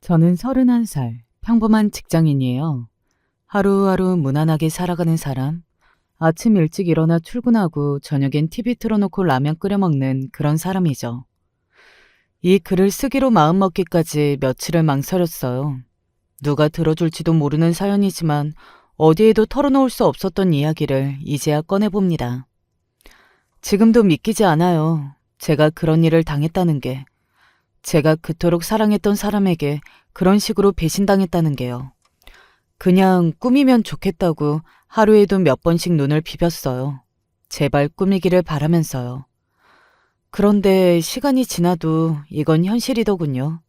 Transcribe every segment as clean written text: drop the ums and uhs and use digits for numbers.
저는 31살, 평범한 직장인이에요. 하루하루 무난하게 살아가는 사람. 아침 일찍 일어나 출근하고 저녁엔 TV 틀어놓고 라면 끓여 먹는 그런 사람이죠. 이 글을 쓰기로 마음먹기까지 며칠을 망설였어요. 누가 들어줄지도 모르는 사연이지만 어디에도 털어놓을 수 없었던 이야기를 이제야 꺼내봅니다. 지금도 믿기지 않아요. 제가 그런 일을 당했다는 게. 제가 그토록 사랑했던 사람에게 그런 식으로 배신당했다는 게요. 그냥 꾸미면 좋겠다고 하루에도 몇 번씩 눈을 비볐어요. 제발 꾸미기를 바라면서요. 그런데 시간이 지나도 이건 현실이더군요.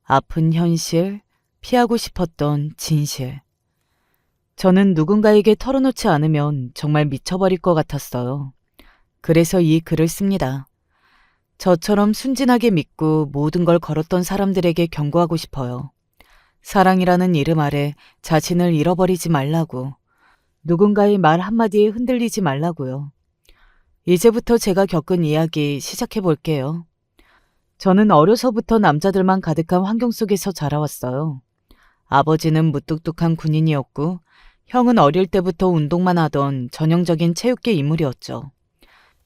아픈 현실, 피하고 싶었던 진실. 저는 누군가에게 털어놓지 않으면 정말 미쳐버릴 것 같았어요. 그래서 이 글을 씁니다. 저처럼 순진하게 믿고 모든 걸 걸었던 사람들에게 경고하고 싶어요. 사랑이라는 이름 아래 자신을 잃어버리지 말라고. 누군가의 말 한마디에 흔들리지 말라고요. 이제부터 제가 겪은 이야기 시작해 볼게요. 저는 어려서부터 남자들만 가득한 환경 속에서 자라왔어요. 아버지는 무뚝뚝한 군인이었고 형은 어릴 때부터 운동만 하던 전형적인 체육계 인물이었죠.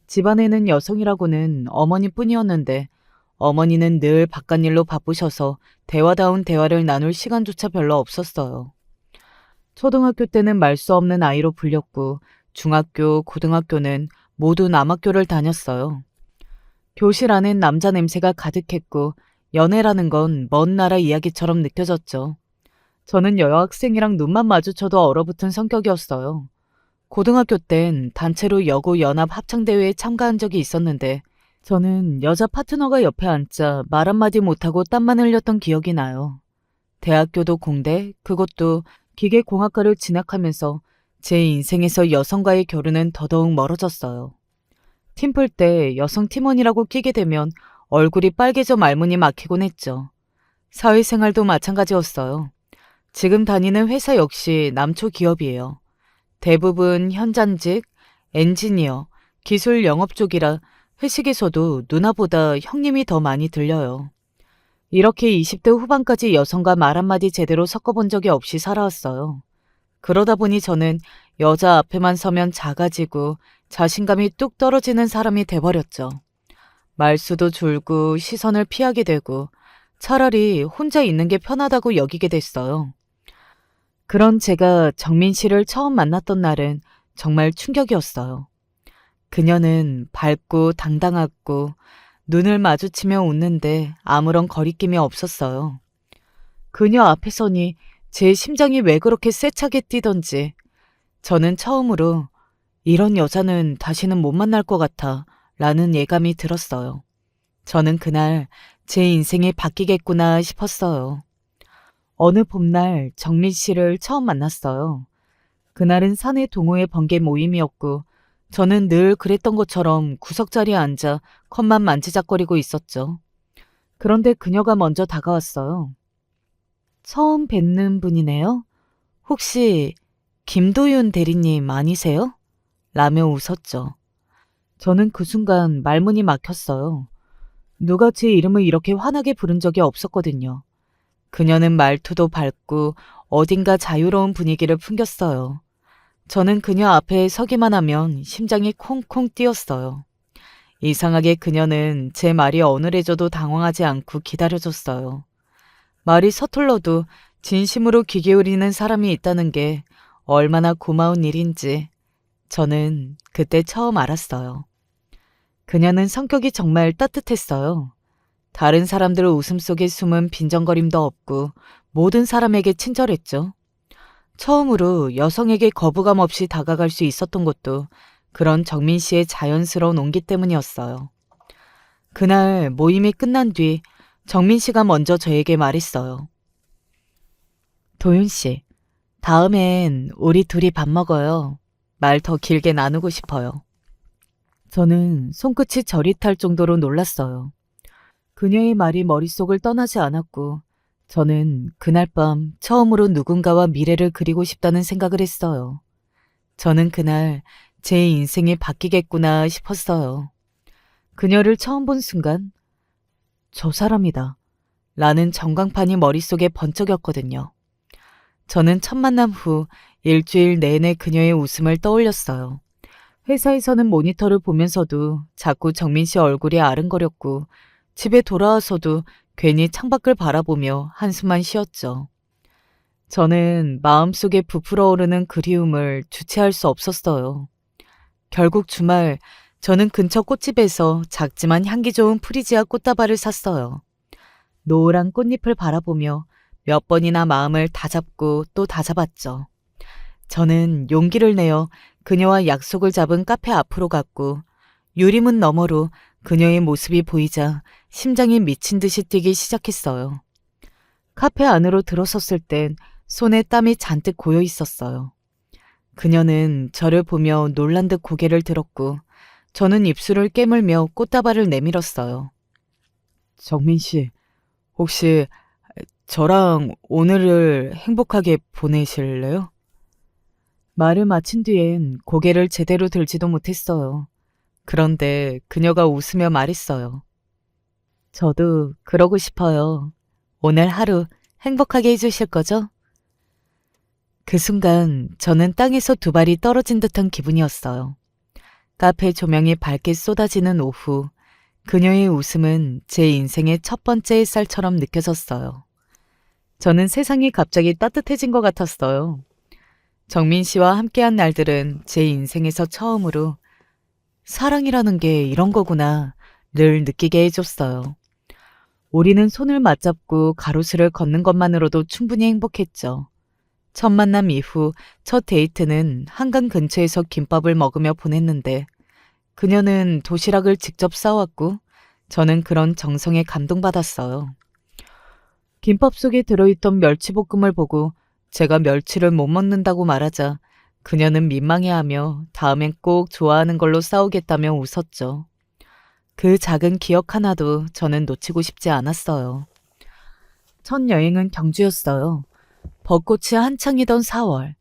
집안에는 여성이라고는 어머니뿐이었는데 어머니는 늘 바깥일로 바쁘셔서 대화다운 대화를 나눌 시간조차 별로 없었어요. 초등학교 때는 말 수 없는 아이로 불렸고 중학교, 고등학교는 모두 남학교를 다녔어요. 교실 안엔 남자 냄새가 가득했고 연애라는 건 먼 나라 이야기처럼 느껴졌죠. 저는 여학생이랑 눈만 마주쳐도 얼어붙은 성격이었어요. 고등학교 땐 단체로 여고 연합 합창대회에 참가한 적이 있었는데 저는 여자 파트너가 옆에 앉자 말 한마디 못하고 땀만 흘렸던 기억이 나요. 대학교도 공대, 그것도 기계공학과를 진학하면서 제 인생에서 여성과의 교류는 더더욱 멀어졌어요. 팀플 때 여성 팀원이라고 끼게 되면 얼굴이 빨개져 말문이 막히곤 했죠. 사회생활도 마찬가지였어요. 지금 다니는 회사 역시 남초 기업이에요. 대부분 현장직, 엔지니어, 기술 영업 쪽이라 회식에서도 누나보다 형님이 더 많이 들려요. 이렇게 20대 후반까지 여성과 말 한마디 제대로 섞어본 적이 없이 살아왔어요. 그러다 보니 저는 여자 앞에만 서면 작아지고 자신감이 뚝 떨어지는 사람이 돼버렸죠. 말수도 줄고 시선을 피하게 되고 차라리 혼자 있는 게 편하다고 여기게 됐어요. 그런 제가 정민 씨를 처음 만났던 날은 정말 충격이었어요. 그녀는 밝고 당당하고 눈을 마주치며 웃는데 아무런 거리낌이 없었어요. 그녀 앞에 서니 제 심장이 왜 그렇게 세차게 뛰던지 저는 처음으로 이런 여자는 다시는 못 만날 것 같아 라는 예감이 들었어요. 저는 그날 제 인생이 바뀌겠구나 싶었어요. 어느 봄날 정민 씨를 처음 만났어요. 그날은 사내 동호회 번개 모임이었고 저는 늘 그랬던 것처럼 구석자리에 앉아 컵만 만지작거리고 있었죠. 그런데 그녀가 먼저 다가왔어요. 처음 뵙는 분이네요. 혹시 김도윤 대리님 아니세요? 라며 웃었죠. 저는 그 순간 말문이 막혔어요. 누가 제 이름을 이렇게 환하게 부른 적이 없었거든요. 그녀는 말투도 밝고 어딘가 자유로운 분위기를 풍겼어요. 저는 그녀 앞에 서기만 하면 심장이 콩콩 뛰었어요. 이상하게 그녀는 제 말이 어눌해져도 당황하지 않고 기다려줬어요. 말이 서툴러도 진심으로 귀 기울이는 사람이 있다는 게 얼마나 고마운 일인지 저는 그때 처음 알았어요. 그녀는 성격이 정말 따뜻했어요. 다른 사람들의 웃음속에 숨은 빈정거림도 없고 모든 사람에게 친절했죠. 처음으로 여성에게 거부감 없이 다가갈 수 있었던 것도 그런 정민 씨의 자연스러운 온기 때문이었어요. 그날 모임이 끝난 뒤 정민 씨가 먼저 저에게 말했어요. 도윤 씨, 다음엔 우리 둘이 밥 먹어요. 말 더 길게 나누고 싶어요. 저는 손끝이 저릿할 정도로 놀랐어요. 그녀의 말이 머릿속을 떠나지 않았고 저는 그날 밤 처음으로 누군가와 미래를 그리고 싶다는 생각을 했어요. 저는 그날 제 인생이 바뀌겠구나 싶었어요. 그녀를 처음 본 순간 저 사람이다 라는 전광판이 머릿속에 번쩍였거든요. 저는 첫 만남 후 일주일 내내 그녀의 웃음을 떠올렸어요. 회사에서는 모니터를 보면서도 자꾸 정민 씨 얼굴이 아른거렸고 집에 돌아와서도 괜히 창밖을 바라보며 한숨만 쉬었죠. 저는 마음속에 부풀어 오르는 그리움을 주체할 수 없었어요. 결국 주말 저는 근처 꽃집에서 작지만 향기 좋은 프리지아 꽃다발을 샀어요. 노을한 꽃잎을 바라보며 몇 번이나 마음을 다잡고 또 다잡았죠. 저는 용기를 내어 그녀와 약속을 잡은 카페 앞으로 갔고 유리문 너머로 그녀의 모습이 보이자 심장이 미친 듯이 뛰기 시작했어요. 카페 안으로 들어섰을 땐 손에 땀이 잔뜩 고여 있었어요. 그녀는 저를 보며 놀란 듯 고개를 들었고 저는 입술을 깨물며 꽃다발을 내밀었어요. 정민 씨, 혹시 저랑 오늘을 행복하게 보내실래요? 말을 마친 뒤엔 고개를 제대로 들지도 못했어요. 그런데 그녀가 웃으며 말했어요. 저도 그러고 싶어요. 오늘 하루 행복하게 해주실 거죠? 그 순간 저는 땅에서 두 발이 떨어진 듯한 기분이었어요. 카페 조명이 밝게 쏟아지는 오후, 그녀의 웃음은 제 인생의 첫 번째 햇살처럼 느껴졌어요. 저는 세상이 갑자기 따뜻해진 것 같았어요. 정민 씨와 함께한 날들은 제 인생에서 처음으로 사랑이라는 게 이런 거구나 늘 느끼게 해줬어요. 우리는 손을 맞잡고 가로수를 걷는 것만으로도 충분히 행복했죠. 첫 만남 이후 첫 데이트는 한강 근처에서 김밥을 먹으며 보냈는데 그녀는 도시락을 직접 싸왔고 저는 그런 정성에 감동받았어요. 김밥 속에 들어있던 멸치볶음을 보고 제가 멸치를 못 먹는다고 말하자 그녀는 민망해하며 다음엔 꼭 좋아하는 걸로 싸우겠다며 웃었죠. 그 작은 기억 하나도 저는 놓치고 싶지 않았어요. 첫 여행은 경주였어요. 벚꽃이 한창이던 4월.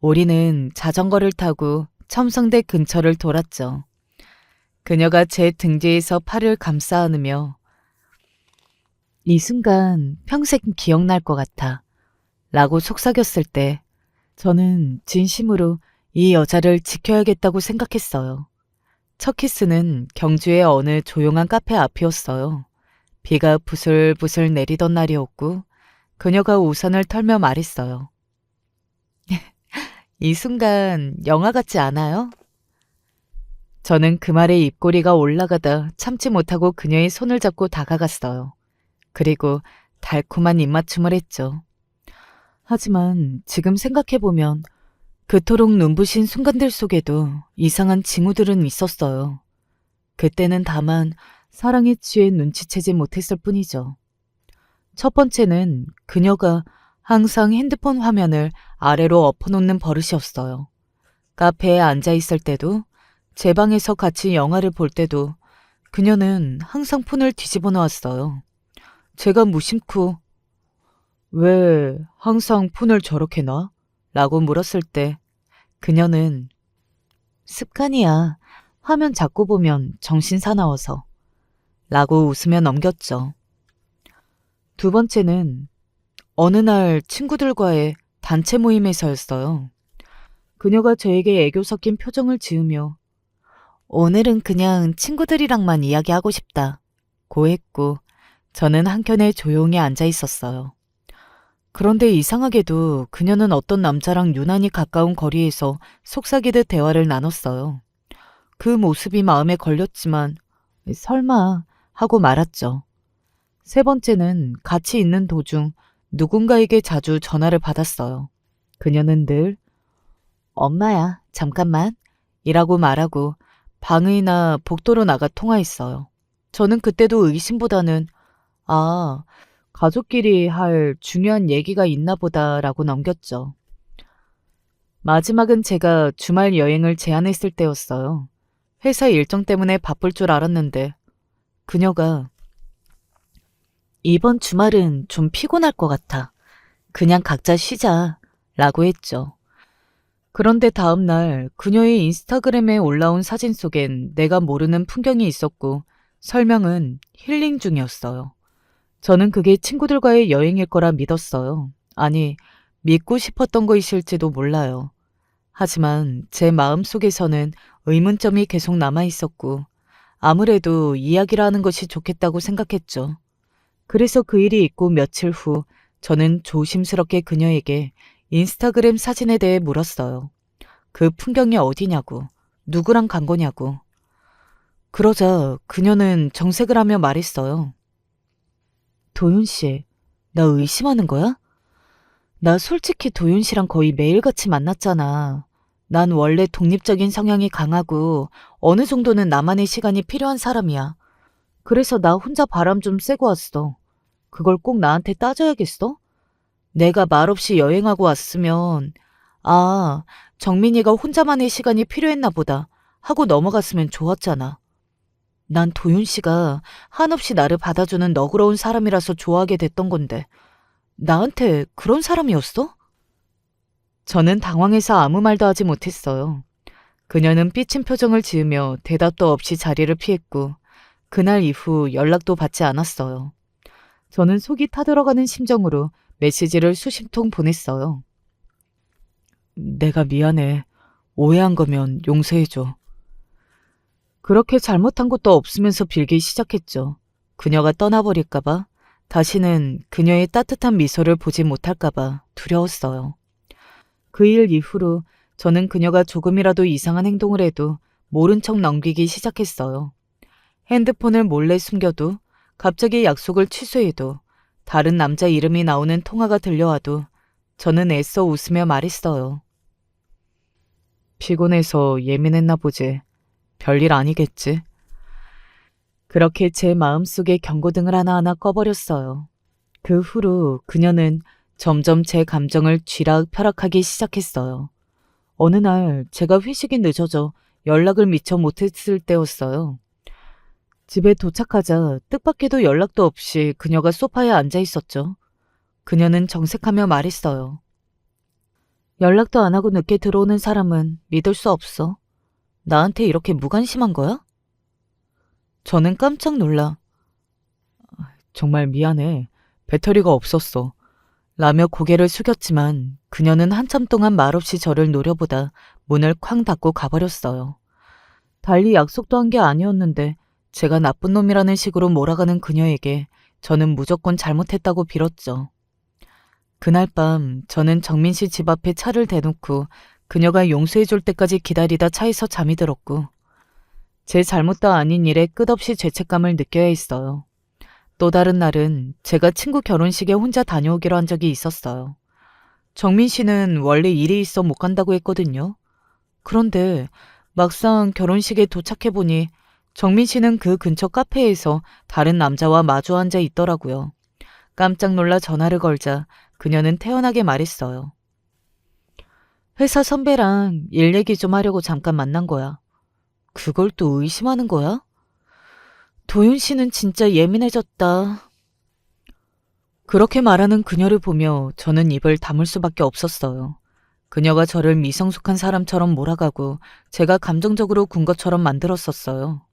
우리는 자전거를 타고 첨성대 근처를 돌았죠. 그녀가 제 등 뒤에서 팔을 감싸 안으며 이 순간 평생 기억날 것 같아 라고 속삭였을 때 저는 진심으로 이 여자를 지켜야겠다고 생각했어요. 첫 키스는 경주의 어느 조용한 카페 앞이었어요. 비가 부슬부슬 내리던 날이었고 그녀가 우산을 털며 말했어요. 이 순간 영화 같지 않아요? 저는 그 말에 입꼬리가 올라가다 참지 못하고 그녀의 손을 잡고 다가갔어요. 그리고 달콤한 입맞춤을 했죠. 하지만 지금 생각해보면 그토록 눈부신 순간들 속에도 이상한 징후들은 있었어요. 그때는 다만 사랑에 취해 눈치채지 못했을 뿐이죠. 첫 번째는 그녀가 항상 핸드폰 화면을 아래로 엎어놓는 버릇이었어요. 카페에 앉아있을 때도 제 방에서 같이 영화를 볼 때도 그녀는 항상 폰을 뒤집어 놓았어요. 제가 무심코 왜 항상 폰을 저렇게 놔? 라고 물었을 때 그녀는 습관이야. 화면 자꾸 보면 정신 사나워서 라고 웃으며 넘겼죠. 두 번째는 어느 날 친구들과의 단체 모임에서였어요. 그녀가 저에게 애교 섞인 표정을 지으며 오늘은 그냥 친구들이랑만 이야기하고 싶다 고 했고 저는 한켠에 조용히 앉아 있었어요. 그런데 이상하게도 그녀는 어떤 남자랑 유난히 가까운 거리에서 속삭이듯 대화를 나눴어요. 그 모습이 마음에 걸렸지만 설마 하고 말았죠. 세 번째는 같이 있는 도중 누군가에게 자주 전화를 받았어요. 그녀는 늘 엄마야 잠깐만 이라고 말하고 방의나 복도로 나가 통화했어요. 저는 그때도 의심보다는 아, 가족끼리 할 중요한 얘기가 있나 보다라고 넘겼죠. 마지막은 제가 주말 여행을 제안했을 때였어요. 회사 일정 때문에 바쁠 줄 알았는데 그녀가 이번 주말은 좀 피곤할 것 같아. 그냥 각자 쉬자 라고 했죠. 그런데 다음 날 그녀의 인스타그램에 올라온 사진 속엔 내가 모르는 풍경이 있었고 설명은 힐링 중이었어요. 저는 그게 친구들과의 여행일 거라 믿었어요. 아니, 믿고 싶었던 거이실지도 몰라요. 하지만 제 마음속에서는 의문점이 계속 남아 있었고, 아무래도 이야기를 하는 것이 좋겠다고 생각했죠. 그래서 그 일이 있고 며칠 후 저는 조심스럽게 그녀에게 인스타그램 사진에 대해 물었어요. 그 풍경이 어디냐고, 누구랑 간 거냐고. 그러자 그녀는 정색을 하며 말했어요. 도윤 씨, 나 의심하는 거야? 나 솔직히 도윤 씨랑 거의 매일같이 만났잖아. 난 원래 독립적인 성향이 강하고 어느 정도는 나만의 시간이 필요한 사람이야. 그래서 나 혼자 바람 좀 쐬고 왔어. 그걸 꼭 나한테 따져야겠어? 내가 말없이 여행하고 왔으면, 아, 정민이가 혼자만의 시간이 필요했나 보다 하고 넘어갔으면 좋았잖아. 난 도윤 씨가 한없이 나를 받아주는 너그러운 사람이라서 좋아하게 됐던 건데, 나한테 그런 사람이었어? 저는 당황해서 아무 말도 하지 못했어요. 그녀는 삐친 표정을 지으며 대답도 없이 자리를 피했고, 그날 이후 연락도 받지 않았어요. 저는 속이 타들어가는 심정으로 메시지를 수십 통 보냈어요. 내가 미안해. 오해한 거면 용서해줘. 그렇게 잘못한 것도 없으면서 빌기 시작했죠. 그녀가 떠나버릴까봐, 다시는 그녀의 따뜻한 미소를 보지 못할까봐 두려웠어요. 그 일 이후로 저는 그녀가 조금이라도 이상한 행동을 해도 모른 척 넘기기 시작했어요. 핸드폰을 몰래 숨겨도, 갑자기 약속을 취소해도, 다른 남자 이름이 나오는 통화가 들려와도 저는 애써 웃으며 말했어요. 피곤해서 예민했나 보지. 별일 아니겠지. 그렇게 제 마음속에 경고등을 하나하나 꺼버렸어요. 그 후로 그녀는 점점 제 감정을 쥐락펴락하기 시작했어요. 어느 날 제가 회식이 늦어져 연락을 미처 못했을 때였어요. 집에 도착하자 뜻밖에도 연락도 없이 그녀가 소파에 앉아 있었죠. 그녀는 정색하며 말했어요. 연락도 안 하고 늦게 들어오는 사람은 믿을 수 없어. 나한테 이렇게 무관심한 거야? 저는 깜짝 놀라. 정말 미안해. 배터리가 없었어. 라며 고개를 숙였지만 그녀는 한참 동안 말없이 저를 노려보다 문을 쾅 닫고 가버렸어요. 달리 약속도 한 게 아니었는데 제가 나쁜 놈이라는 식으로 몰아가는 그녀에게 저는 무조건 잘못했다고 빌었죠. 그날 밤 저는 정민 씨 집 앞에 차를 대놓고 그녀가 용서해 줄 때까지 기다리다 차에서 잠이 들었고, 제 잘못도 아닌 일에 끝없이 죄책감을 느껴야 했어요. 또 다른 날은 제가 친구 결혼식에 혼자 다녀오기로 한 적이 있었어요. 정민 씨는 원래 일이 있어 못 간다고 했거든요. 그런데 막상 결혼식에 도착해보니 정민 씨는 그 근처 카페에서 다른 남자와 마주 앉아 있더라고요. 깜짝 놀라 전화를 걸자 그녀는 태연하게 말했어요. 회사 선배랑 일 얘기 좀 하려고 잠깐 만난 거야. 그걸 또 의심하는 거야? 도윤 씨는 진짜 예민해졌다. 그렇게 말하는 그녀를 보며 저는 입을 다물 수밖에 없었어요. 그녀가 저를 미성숙한 사람처럼 몰아가고 제가 감정적으로 군 것처럼 만들었었어요.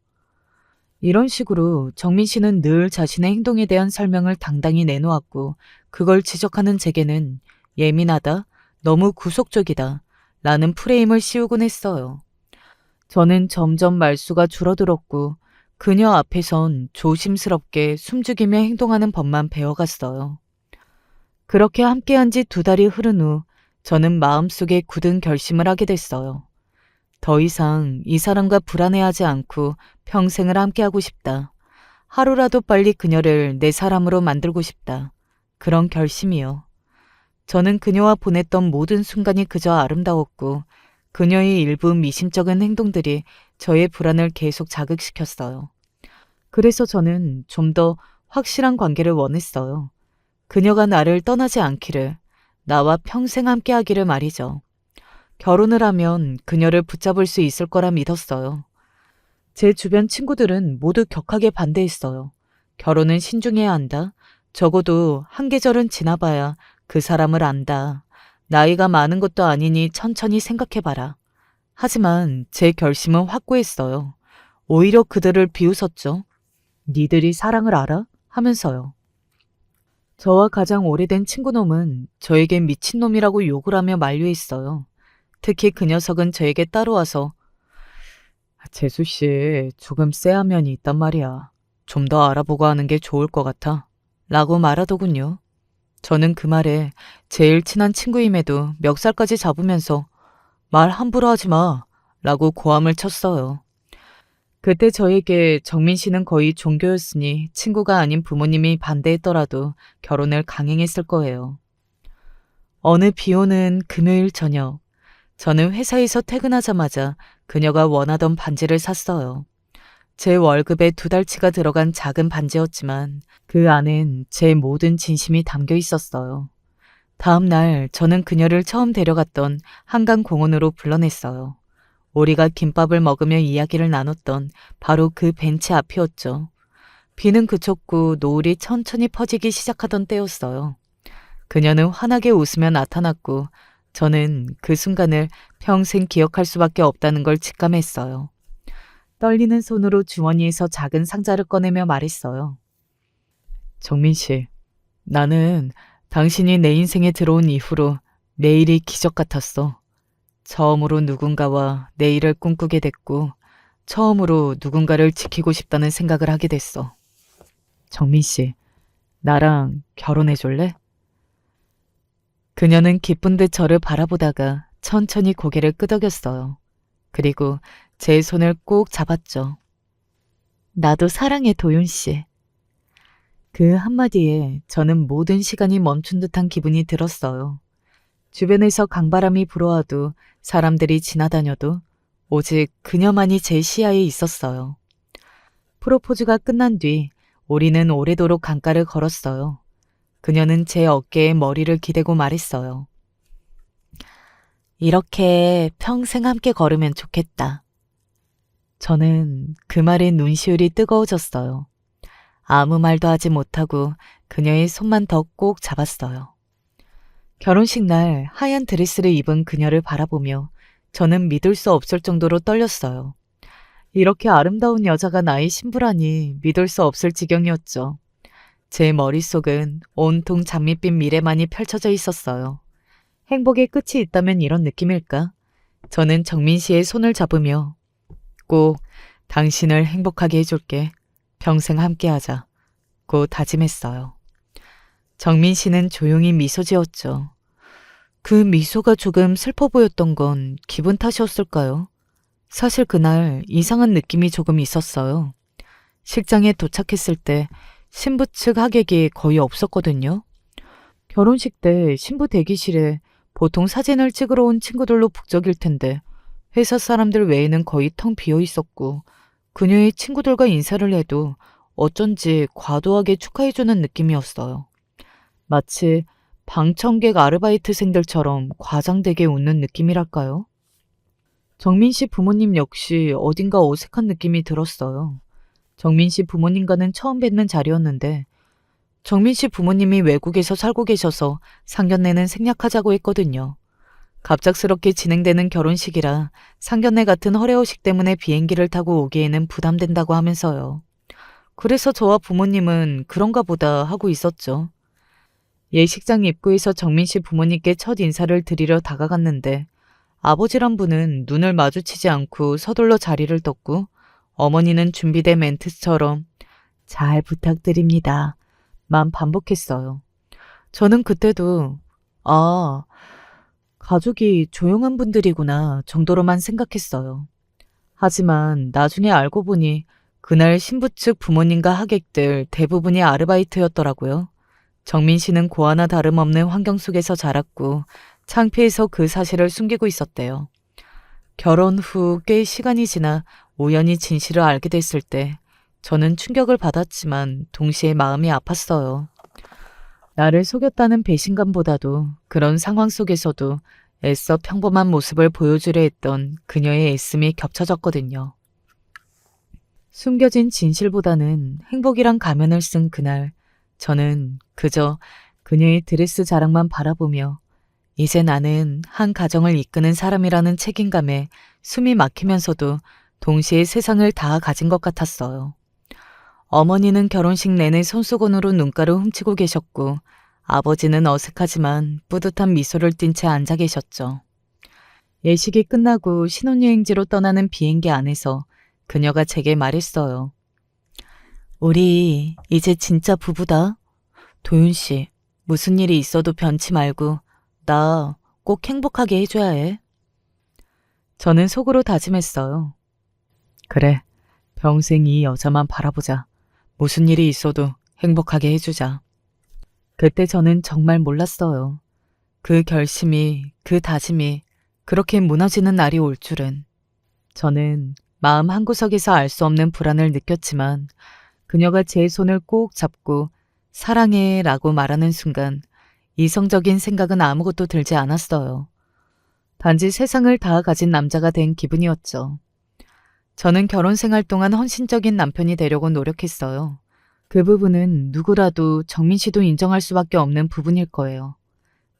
이런 식으로 정민 씨는 늘 자신의 행동에 대한 설명을 당당히 내놓았고, 그걸 지적하는 제게는 예민하다, 너무 구속적이다 라는 프레임을 씌우곤 했어요. 저는 점점 말수가 줄어들었고 그녀 앞에선 조심스럽게 숨죽이며 행동하는 법만 배워갔어요. 그렇게 함께한 지 2달이 흐른 후 저는 마음속에 굳은 결심을 하게 됐어요. 더 이상 이 사람과 불안해하지 않고 평생을 함께하고 싶다. 하루라도 빨리 그녀를 내 사람으로 만들고 싶다. 그런 결심이요. 저는 그녀와 보냈던 모든 순간이 그저 아름다웠고 그녀의 일부 미심쩍은 행동들이 저의 불안을 계속 자극시켰어요. 그래서 저는 좀 더 확실한 관계를 원했어요. 그녀가 나를 떠나지 않기를, 나와 평생 함께하기를 말이죠. 결혼을 하면 그녀를 붙잡을 수 있을 거라 믿었어요. 제 주변 친구들은 모두 격하게 반대했어요. 결혼은 신중해야 한다. 적어도 한 계절은 지나봐야 그 사람을 안다. 나이가 많은 것도 아니니 천천히 생각해봐라. 하지만 제 결심은 확고했어요. 오히려 그들을 비웃었죠. 니들이 사랑을 알아? 하면서요. 저와 가장 오래된 친구놈은 저에게 미친놈이라고 욕을 하며 만류했어요. 특히 그 녀석은 저에게 따라와서 재수씨, 조금 쎄한 면이 있단 말이야. 좀 더 알아보고 하는 게 좋을 것 같아. 라고 말하더군요. 저는 그 말에 제일 친한 친구임에도 멱살까지 잡으면서 말 함부로 하지 마. 라고 고함을 쳤어요. 그때 저에게 정민 씨는 거의 종교였으니 친구가 아닌 부모님이 반대했더라도 결혼을 강행했을 거예요. 어느 비 오는 금요일 저녁, 저는 회사에서 퇴근하자마자 그녀가 원하던 반지를 샀어요. 제 월급에 2달치가 들어간 작은 반지였지만 그 안엔 제 모든 진심이 담겨 있었어요. 다음 날 저는 그녀를 처음 데려갔던 한강공원으로 불러냈어요. 우리가 김밥을 먹으며 이야기를 나눴던 바로 그 벤치 앞이었죠. 비는 그쳤고 노을이 천천히 퍼지기 시작하던 때였어요. 그녀는 환하게 웃으며 나타났고 저는 그 순간을 평생 기억할 수밖에 없다는 걸 직감했어요. 떨리는 손으로 주머니에서 작은 상자를 꺼내며 말했어요. 정민 씨, 나는 당신이 내 인생에 들어온 이후로 매일이 기적 같았어. 처음으로 누군가와 내일을 꿈꾸게 됐고 처음으로 누군가를 지키고 싶다는 생각을 하게 됐어. 정민 씨, 나랑 결혼해 줄래? 그녀는 기쁜 듯 저를 바라보다가 천천히 고개를 끄덕였어요. 그리고 제 손을 꼭 잡았죠. 나도 사랑해, 도윤 씨. 그 한마디에 저는 모든 시간이 멈춘 듯한 기분이 들었어요. 주변에서 강바람이 불어와도 사람들이 지나다녀도 오직 그녀만이 제 시야에 있었어요. 프로포즈가 끝난 뒤 우리는 오래도록 강가를 걸었어요. 그녀는 제 어깨에 머리를 기대고 말했어요. 이렇게 평생 함께 걸으면 좋겠다. 저는 그 말에 눈시울이 뜨거워졌어요. 아무 말도 하지 못하고 그녀의 손만 더 꼭 잡았어요. 결혼식 날 하얀 드레스를 입은 그녀를 바라보며 저는 믿을 수 없을 정도로 떨렸어요. 이렇게 아름다운 여자가 나의 신부라니 믿을 수 없을 지경이었죠. 제 머릿속은 온통 장밋빛 미래만이 펼쳐져 있었어요. 행복의 끝이 있다면 이런 느낌일까? 저는 정민 씨의 손을 잡으며 꼭 당신을 행복하게 해줄게. 평생 함께하자. 고 다짐했어요. 정민 씨는 조용히 미소 지었죠. 그 미소가 조금 슬퍼 보였던 건 기분 탓이었을까요? 사실 그날 이상한 느낌이 조금 있었어요. 식장에 도착했을 때 신부 측 하객이 거의 없었거든요. 결혼식 때 신부 대기실에 보통 사진을 찍으러 온 친구들로 북적일 텐데 회사 사람들 외에는 거의 텅 비어 있었고 그녀의 친구들과 인사를 해도 어쩐지 과도하게 축하해주는 느낌이었어요. 마치 방청객 아르바이트생들처럼 과장되게 웃는 느낌이랄까요? 정민 씨 부모님 역시 어딘가 어색한 느낌이 들었어요. 정민 씨 부모님과는 처음 뵙는 자리였는데 정민 씨 부모님이 외국에서 살고 계셔서 상견례는 생략하자고 했거든요. 갑작스럽게 진행되는 결혼식이라 상견례 같은 허례허식 때문에 비행기를 타고 오기에는 부담된다고 하면서요. 그래서 저와 부모님은 그런가 보다 하고 있었죠. 예식장 입구에서 정민 씨 부모님께 첫 인사를 드리려 다가갔는데 아버지란 분은 눈을 마주치지 않고 서둘러 자리를 떴고 어머니는 준비된 멘트처럼 잘 부탁드립니다. 만 반복했어요. 저는 그때도 가족이 조용한 분들이구나 정도로만 생각했어요. 하지만 나중에 알고 보니 그날 신부 측 부모님과 하객들 대부분이 아르바이트였더라고요. 정민 씨는 고아나 다름없는 환경 속에서 자랐고 창피해서 그 사실을 숨기고 있었대요. 결혼 후 꽤 시간이 지나 우연히 진실을 알게 됐을 때 저는 충격을 받았지만 동시에 마음이 아팠어요. 나를 속였다는 배신감보다도 그런 상황 속에서도 애써 평범한 모습을 보여주려 했던 그녀의 애씀이 겹쳐졌거든요. 숨겨진 진실보다는 행복이란 가면을 쓴 그날, 저는 그저 그녀의 드레스 자랑만 바라보며 이제 나는 한 가정을 이끄는 사람이라는 책임감에 숨이 막히면서도 동시에 세상을 다 가진 것 같았어요. 어머니는 결혼식 내내 손수건으로 눈가를 훔치고 계셨고 아버지는 어색하지만 뿌듯한 미소를 띤 채 앉아 계셨죠. 예식이 끝나고 신혼여행지로 떠나는 비행기 안에서 그녀가 제게 말했어요. 우리 이제 진짜 부부다. 도윤 씨, 무슨 일이 있어도 변치 말고 나 꼭 행복하게 해줘야 해. 저는 속으로 다짐했어요. 그래, 평생 이 여자만 바라보자. 무슨 일이 있어도 행복하게 해주자. 그때 저는 정말 몰랐어요. 그 결심이, 그 다짐이 그렇게 무너지는 날이 올 줄은. 저는 마음 한구석에서 알 수 없는 불안을 느꼈지만 그녀가 제 손을 꼭 잡고 사랑해 라고 말하는 순간 이성적인 생각은 아무것도 들지 않았어요. 단지 세상을 다 가진 남자가 된 기분이었죠. 저는 결혼 생활 동안 헌신적인 남편이 되려고 노력했어요. 그 부분은 누구라도 정민 씨도 인정할 수밖에 없는 부분일 거예요.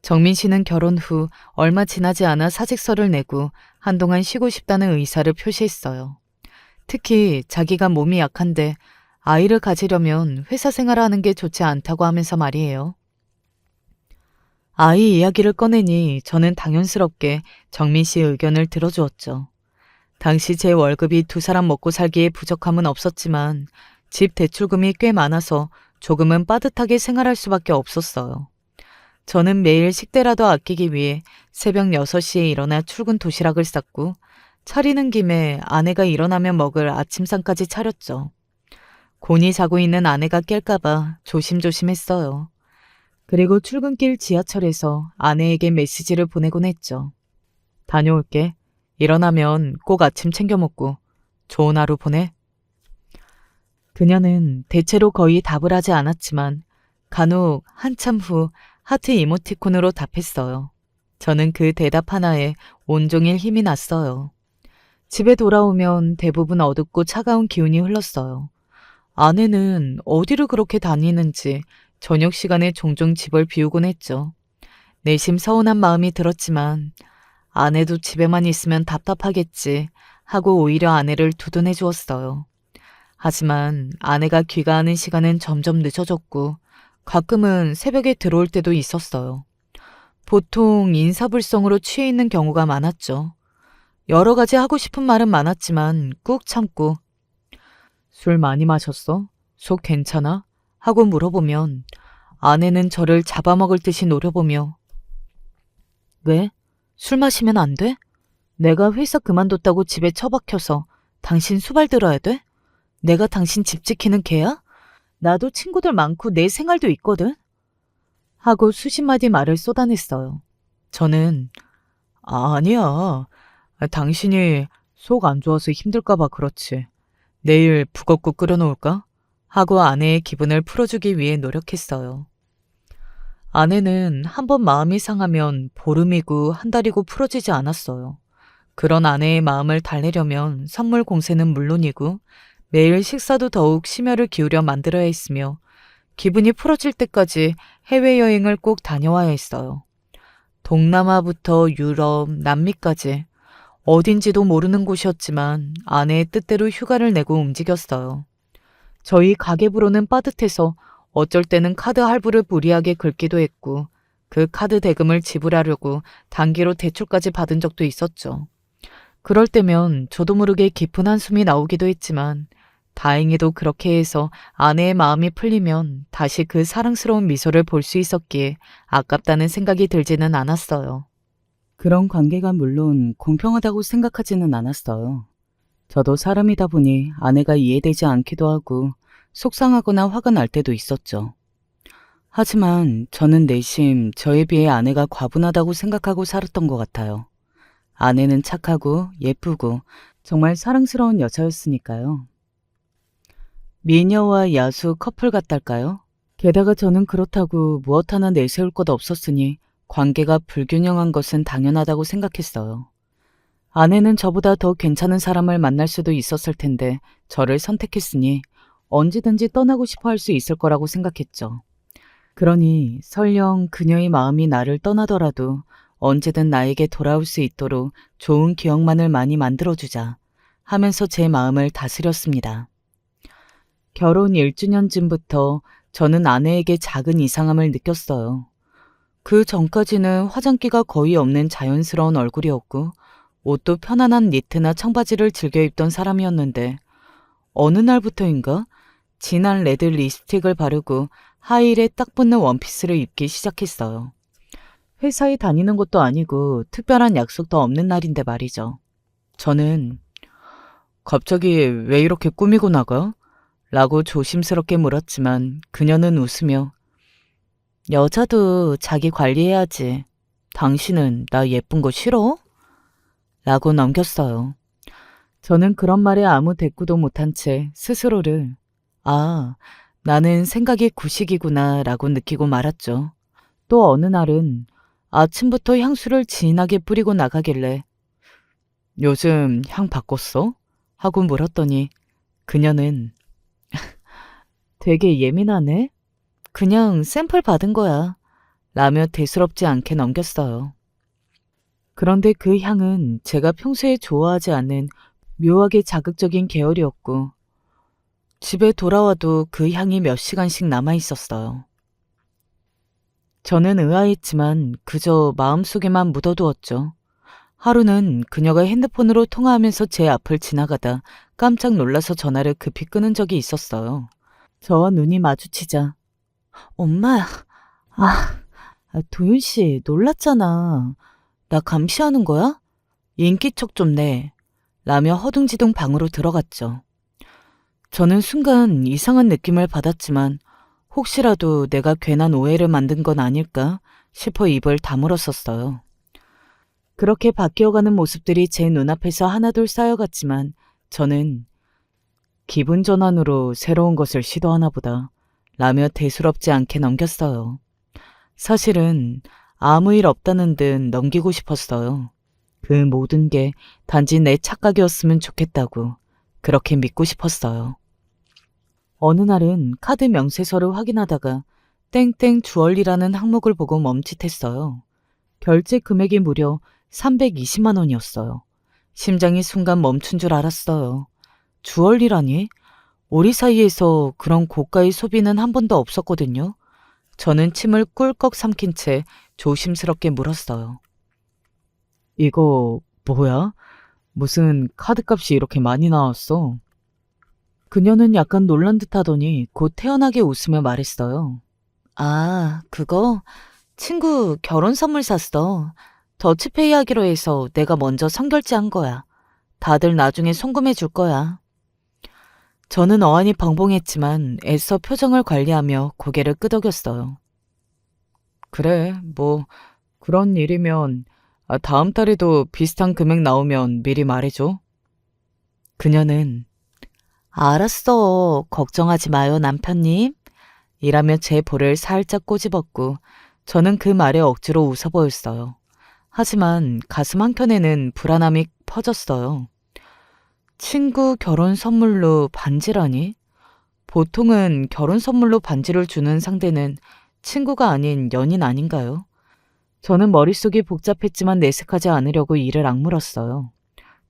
정민 씨는 결혼 후 얼마 지나지 않아 사직서를 내고 한동안 쉬고 싶다는 의사를 표시했어요. 특히 자기가 몸이 약한데 아이를 가지려면 회사 생활을 하는 게 좋지 않다고 하면서 말이에요. 아이 이야기를 꺼내니 저는 당연스럽게 정민 씨의 의견을 들어주었죠. 당시 제 월급이 두 사람 먹고 살기에 부족함은 없었지만 집 대출금이 꽤 많아서 조금은 빠듯하게 생활할 수밖에 없었어요. 저는 매일 식대라도 아끼기 위해 새벽 6시에 일어나 출근 도시락을 쌌고 차리는 김에 아내가 일어나면 먹을 아침상까지 차렸죠. 곤히 자고 있는 아내가 깰까봐 조심조심했어요. 그리고 출근길 지하철에서 아내에게 메시지를 보내곤 했죠. 다녀올게. 일어나면 꼭 아침 챙겨 먹고 좋은 하루 보내. 그녀는 대체로 거의 답을 하지 않았지만 간혹 한참 후 하트 이모티콘으로 답했어요. 저는 그 대답 하나에 온종일 힘이 났어요. 집에 돌아오면 대부분 어둡고 차가운 기운이 흘렀어요. 아내는 어디를 그렇게 다니는지 저녁 시간에 종종 집을 비우곤 했죠. 내심 서운한 마음이 들었지만 아내도 집에만 있으면 답답하겠지 하고 오히려 아내를 두둔해 주었어요. 하지만 아내가 귀가하는 시간은 점점 늦어졌고 가끔은 새벽에 들어올 때도 있었어요. 보통 인사불성으로 취해 있는 경우가 많았죠. 여러 가지 하고 싶은 말은 많았지만 꾹 참고 술 많이 마셨어? 속 괜찮아? 하고 물어보면 아내는 저를 잡아먹을 듯이 노려보며 왜? 술 마시면 안 돼? 내가 회사 그만뒀다고 집에 처박혀서 당신 수발 들어야 돼? 내가 당신 집 지키는 개야? 나도 친구들 많고 내 생활도 있거든? 하고 수십 마디 말을 쏟아냈어요. 저는 아니야. 당신이 속 안 좋아서 힘들까 봐 그렇지. 내일 북엇국 끓여놓을까? 하고 아내의 기분을 풀어주기 위해 노력했어요. 아내는 한번 마음이 상하면 보름이고 한 달이고 풀어지지 않았어요. 그런 아내의 마음을 달래려면 선물 공세는 물론이고 매일 식사도 더욱 심혈을 기울여 만들어야 했으며 기분이 풀어질 때까지 해외여행을 꼭 다녀와야 했어요. 동남아부터 유럽, 남미까지 어딘지도 모르는 곳이었지만 아내의 뜻대로 휴가를 내고 움직였어요. 저희 가계부로는 빠듯해서 어쩔 때는 카드 할부를 무리하게 긁기도 했고 그 카드 대금을 지불하려고 단기로 대출까지 받은 적도 있었죠. 그럴 때면 저도 모르게 깊은 한숨이 나오기도 했지만 다행히도 그렇게 해서 아내의 마음이 풀리면 다시 그 사랑스러운 미소를 볼 수 있었기에 아깝다는 생각이 들지는 않았어요. 그런 관계가 물론 공평하다고 생각하지는 않았어요. 저도 사람이다 보니 아내가 이해되지 않기도 하고 속상하거나 화가 날 때도 있었죠. 하지만 저는 내심 저에 비해 아내가 과분하다고 생각하고 살았던 것 같아요. 아내는 착하고 예쁘고 정말 사랑스러운 여자였으니까요. 미녀와 야수 커플 같달까요? 게다가 저는 그렇다고 무엇 하나 내세울 것 없었으니 관계가 불균형한 것은 당연하다고 생각했어요. 아내는 저보다 더 괜찮은 사람을 만날 수도 있었을 텐데 저를 선택했으니 언제든지 떠나고 싶어 할 수 있을 거라고 생각했죠. 그러니 설령 그녀의 마음이 나를 떠나더라도 언제든 나에게 돌아올 수 있도록 좋은 기억만을 많이 만들어주자 하면서 제 마음을 다스렸습니다. 결혼 1주년쯤부터 저는 아내에게 작은 이상함을 느꼈어요. 그 전까지는 화장기가 거의 없는 자연스러운 얼굴이었고 옷도 편안한 니트나 청바지를 즐겨 입던 사람이었는데 어느 날부터인가 진한 레드 립스틱을 바르고 하이힐에 딱 붙는 원피스를 입기 시작했어요. 회사에 다니는 것도 아니고 특별한 약속도 없는 날인데 말이죠. 저는 갑자기 왜 이렇게 꾸미고 나가? 라고 조심스럽게 물었지만 그녀는 웃으며 여자도 자기 관리해야지. 당신은 나 예쁜 거 싫어? 라고 넘겼어요. 저는 그런 말에 아무 대꾸도 못한 채 스스로를 아, 나는 생각이 구식이구나 라고 느끼고 말았죠. 또 어느 날은 아침부터 향수를 진하게 뿌리고 나가길래 요즘 향 바꿨어? 하고 물었더니 그녀는 되게 예민하네? 그냥 샘플 받은 거야. 라며 대수롭지 않게 넘겼어요. 그런데 그 향은 제가 평소에 좋아하지 않는 묘하게 자극적인 계열이었고 집에 돌아와도 그 향이 몇 시간씩 남아 있었어요. 저는 의아했지만 그저 마음속에만 묻어두었죠. 하루는 그녀가 핸드폰으로 통화하면서 제 앞을 지나가다 깜짝 놀라서 전화를 급히 끊은 적이 있었어요. 저와 눈이 마주치자 엄마, 도윤 씨 놀랐잖아. 나 감시하는 거야? 인기척 좀 내. 라며 허둥지둥 방으로 들어갔죠. 저는 순간 이상한 느낌을 받았지만 혹시라도 내가 괜한 오해를 만든 건 아닐까 싶어 입을 다물었었어요. 그렇게 바뀌어가는 모습들이 제 눈앞에서 하나둘 쌓여갔지만 저는 기분 전환으로 새로운 것을 시도하나 보다 라며 대수롭지 않게 넘겼어요. 사실은 아무 일 없다는 듯 넘기고 싶었어요. 그 모든 게 단지 내 착각이었으면 좋겠다고 그렇게 믿고 싶었어요. 어느 날은 카드 명세서를 확인하다가 땡땡 주얼리라는 항목을 보고 멈칫했어요. 결제 금액이 무려 320만 원이었어요. 심장이 순간 멈춘 줄 알았어요. 주얼리라니? 우리 사이에서 그런 고가의 소비는 한 번도 없었거든요. 저는 침을 꿀꺽 삼킨 채 조심스럽게 물었어요. 이거 뭐야? 무슨 카드값이 이렇게 많이 나왔어? 그녀는 약간 놀란 듯 하더니 곧 태연하게 웃으며 말했어요. 아, 그거? 친구 결혼 선물 샀어. 더치페이 하기로 해서 내가 먼저 선결제한 거야. 다들 나중에 송금해 줄 거야. 저는 어안이 벙벙했지만 애써 표정을 관리하며 고개를 끄덕였어요. 그래, 뭐 그런 일이면 다음 달에도 비슷한 금액 나오면 미리 말해줘. 그녀는 알았어. 걱정하지 마요, 남편님. 이라며 제 볼을 살짝 꼬집었고 저는 그 말에 억지로 웃어 보였어요. 하지만 가슴 한켠에는 불안함이 퍼졌어요. 친구 결혼 선물로 반지라니? 보통은 결혼 선물로 반지를 주는 상대는 친구가 아닌 연인 아닌가요? 저는 머릿속이 복잡했지만 내색하지 않으려고 이를 악물었어요.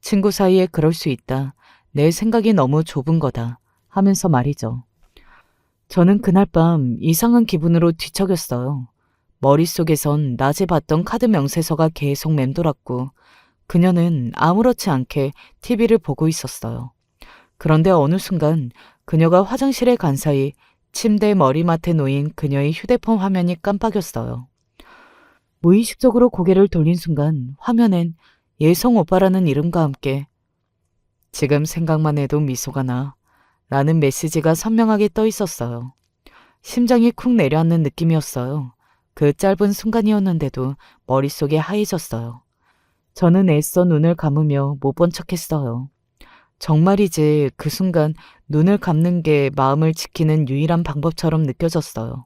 친구 사이에 그럴 수 있다. 내 생각이 너무 좁은 거다. 하면서 말이죠. 저는 그날 밤 이상한 기분으로 뒤척였어요. 머릿속에선 낮에 봤던 카드 명세서가 계속 맴돌았고 그녀는 아무렇지 않게 TV를 보고 있었어요. 그런데 어느 순간 그녀가 화장실에 간 사이 침대 머리맡에 놓인 그녀의 휴대폰 화면이 깜빡였어요. 무의식적으로 고개를 돌린 순간 화면엔 예성 오빠라는 이름과 함께 지금 생각만 해도 미소가 나 라는 메시지가 선명하게 떠 있었어요. 심장이 쿵 내려앉는 느낌이었어요. 그 짧은 순간이었는데도 머릿속이 하얘졌어요. 저는 애써 눈을 감으며 못 본 척했어요. 정말이지 그 순간 눈을 감는 게 마음을 지키는 유일한 방법처럼 느껴졌어요.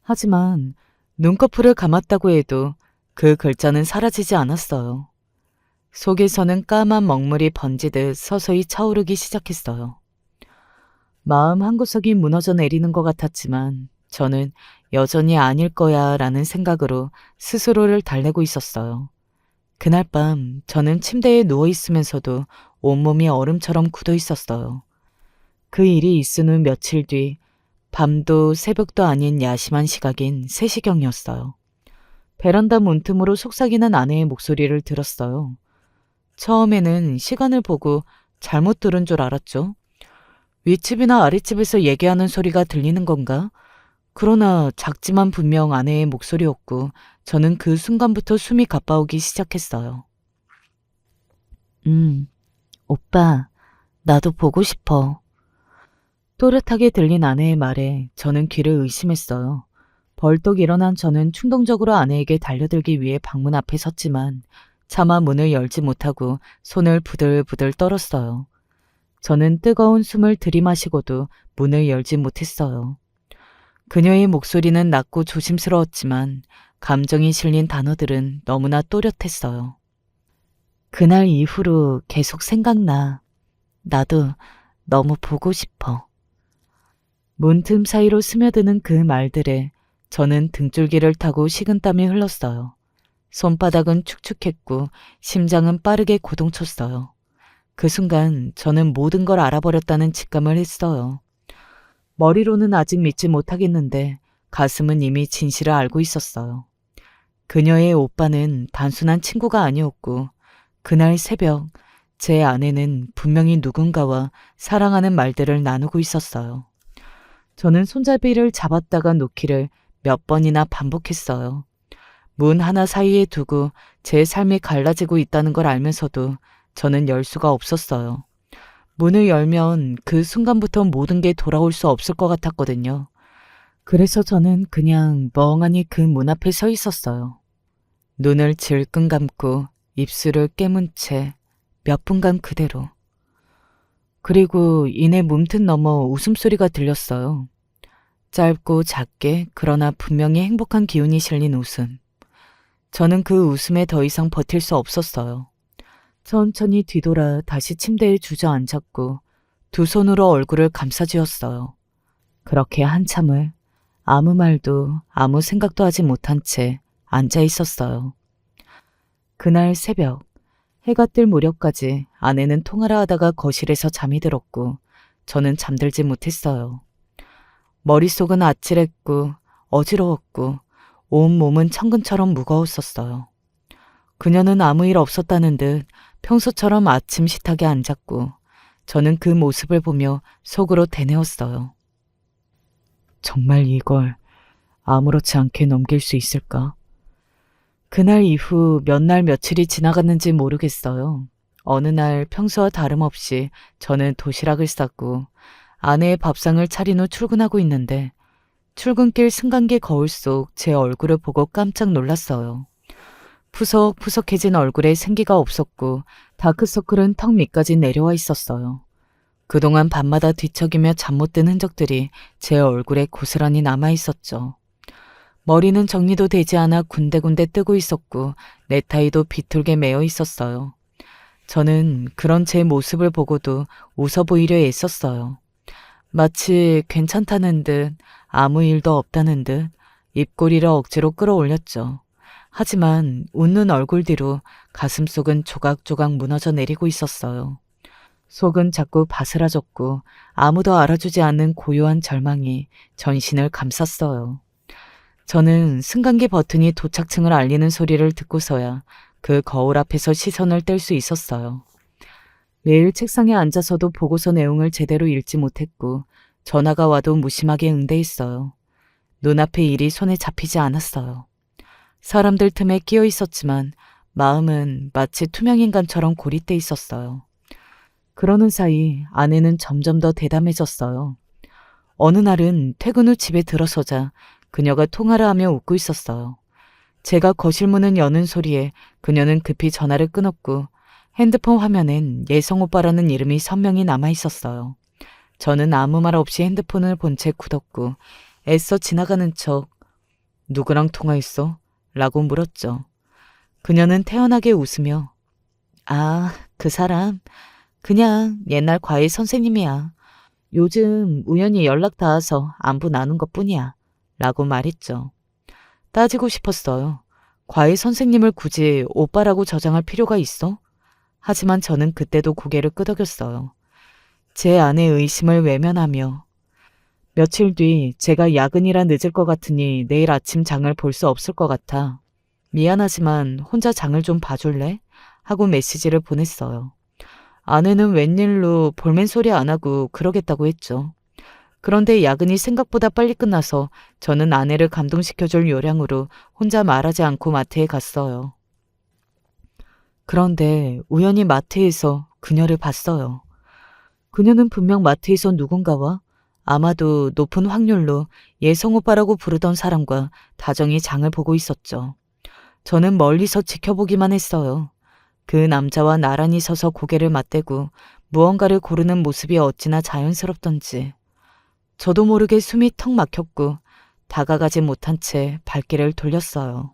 하지만 눈꺼풀을 감았다고 해도 그 글자는 사라지지 않았어요. 속에서는 까만 먹물이 번지듯 서서히 차오르기 시작했어요. 마음 한구석이 무너져 내리는 것 같았지만 저는 여전히 아닐 거야 라는 생각으로 스스로를 달래고 있었어요. 그날 밤 저는 침대에 누워 있으면서도 온몸이 얼음처럼 굳어 있었어요. 그 일이 있은 후 며칠 뒤 밤도 새벽도 아닌 야심한 시각인 3시경이었어요. 베란다 문틈으로 속삭이는 아내의 목소리를 들었어요. 처음에는 시간을 보고 잘못 들은 줄 알았죠. 윗집이나 아랫집에서 얘기하는 소리가 들리는 건가? 그러나 작지만 분명 아내의 목소리였고 저는 그 순간부터 숨이 가빠오기 시작했어요. 오빠, 나도 보고 싶어. 또렷하게 들린 아내의 말에 저는 귀를 의심했어요. 벌떡 일어난 저는 충동적으로 아내에게 달려들기 위해 방문 앞에 섰지만 차마 문을 열지 못하고 손을 부들부들 떨었어요. 저는 뜨거운 숨을 들이마시고도 문을 열지 못했어요. 그녀의 목소리는 낮고 조심스러웠지만 감정이 실린 단어들은 너무나 또렷했어요. 그날 이후로 계속 생각나. 나도 너무 보고 싶어. 문틈 사이로 스며드는 그 말들에 저는 등줄기를 타고 식은땀이 흘렀어요. 손바닥은 축축했고 심장은 빠르게 고동쳤어요. 그 순간 저는 모든 걸 알아버렸다는 직감을 했어요. 머리로는 아직 믿지 못하겠는데 가슴은 이미 진실을 알고 있었어요. 그녀의 오빠는 단순한 친구가 아니었고 그날 새벽 제 아내는 분명히 누군가와 사랑하는 말들을 나누고 있었어요. 저는 손잡이를 잡았다가 놓기를 몇 번이나 반복했어요. 문 하나 사이에 두고 제 삶이 갈라지고 있다는 걸 알면서도 저는 열 수가 없었어요. 문을 열면 그 순간부터 모든 게 돌아올 수 없을 것 같았거든요. 그래서 저는 그냥 멍하니 그 문 앞에 서 있었어요. 눈을 질끈 감고 입술을 깨문 채 몇 분간 그대로. 그리고 이내 문틈 넘어 웃음소리가 들렸어요. 짧고 작게 그러나 분명히 행복한 기운이 실린 웃음. 저는 그 웃음에 더 이상 버틸 수 없었어요. 천천히 뒤돌아 다시 침대에 주저앉았고 두 손으로 얼굴을 감싸쥐었어요. 그렇게 한참을 아무 말도 아무 생각도 하지 못한 채 앉아 있었어요. 그날 새벽 해가 뜰 무렵까지 아내는 통화를 하다가 거실에서 잠이 들었고 저는 잠들지 못했어요. 머릿속은 아찔했고 어지러웠고 온몸은 천근처럼 무거웠었어요. 그녀는 아무 일 없었다는 듯 평소처럼 아침 식탁에 앉았고 저는 그 모습을 보며 속으로 되뇌었어요. 정말 이걸 아무렇지 않게 넘길 수 있을까? 그날 이후 몇 날 며칠이 지나갔는지 모르겠어요. 어느 날 평소와 다름없이 저는 도시락을 쌌고 아내의 밥상을 차린 후 출근하고 있는데 출근길 승강기 거울 속 제 얼굴을 보고 깜짝 놀랐어요. 푸석푸석해진 얼굴에 생기가 없었고 다크서클은 턱 밑까지 내려와 있었어요. 그동안 밤마다 뒤척이며 잠 못 든 흔적들이 제 얼굴에 고스란히 남아 있었죠. 머리는 정리도 되지 않아 군데군데 뜨고 있었고 넥타이도 비뚤게 매어 있었어요. 저는 그런 제 모습을 보고도 웃어 보이려 애썼어요. 마치 괜찮다는 듯 아무 일도 없다는 듯 입꼬리를 억지로 끌어올렸죠. 하지만 웃는 얼굴 뒤로 가슴속은 조각조각 무너져 내리고 있었어요. 속은 자꾸 바스라졌고 아무도 알아주지 않는 고요한 절망이 전신을 감쌌어요. 저는 승강기 버튼이 도착층을 알리는 소리를 듣고서야 그 거울 앞에서 시선을 뗄 수 있었어요. 매일 책상에 앉아서도 보고서 내용을 제대로 읽지 못했고 전화가 와도 무심하게 응대했어요. 눈앞의 일이 손에 잡히지 않았어요. 사람들 틈에 끼어 있었지만 마음은 마치 투명인간처럼 고립돼 있었어요. 그러는 사이 아내는 점점 더 대담해졌어요. 어느 날은 퇴근 후 집에 들어서자 그녀가 통화를 하며 웃고 있었어요. 제가 거실 문을 여는 소리에 그녀는 급히 전화를 끊었고 핸드폰 화면엔 예성 오빠라는 이름이 선명히 남아 있었어요. 저는 아무 말 없이 핸드폰을 본 채 굳었고 애써 지나가는 척 누구랑 통화했어? 라고 물었죠. 그녀는 태연하게 웃으며 아, 그 사람 그냥 옛날 과외 선생님이야. 요즘 우연히 연락 닿아서 안부 나눈 것뿐이야. 라고 말했죠. 따지고 싶었어요. 과외 선생님을 굳이 오빠라고 저장할 필요가 있어? 하지만 저는 그때도 고개를 끄덕였어요. 제 아내의 의심을 외면하며 며칠 뒤 제가 야근이라 늦을 것 같으니 내일 아침 장을 볼 수 없을 것 같아. 미안하지만 혼자 장을 좀 봐줄래? 하고 메시지를 보냈어요. 아내는 웬일로 볼멘 소리 안 하고 그러겠다고 했죠. 그런데 야근이 생각보다 빨리 끝나서 저는 아내를 감동시켜줄 요량으로 혼자 말하지 않고 마트에 갔어요. 그런데 우연히 마트에서 그녀를 봤어요. 그녀는 분명 마트에서 누군가와 아마도 높은 확률로 예성 오빠라고 부르던 사람과 다정히 장을 보고 있었죠. 저는 멀리서 지켜보기만 했어요. 그 남자와 나란히 서서 고개를 맞대고 무언가를 고르는 모습이 어찌나 자연스럽던지. 저도 모르게 숨이 턱 막혔고 다가가지 못한 채 발길을 돌렸어요.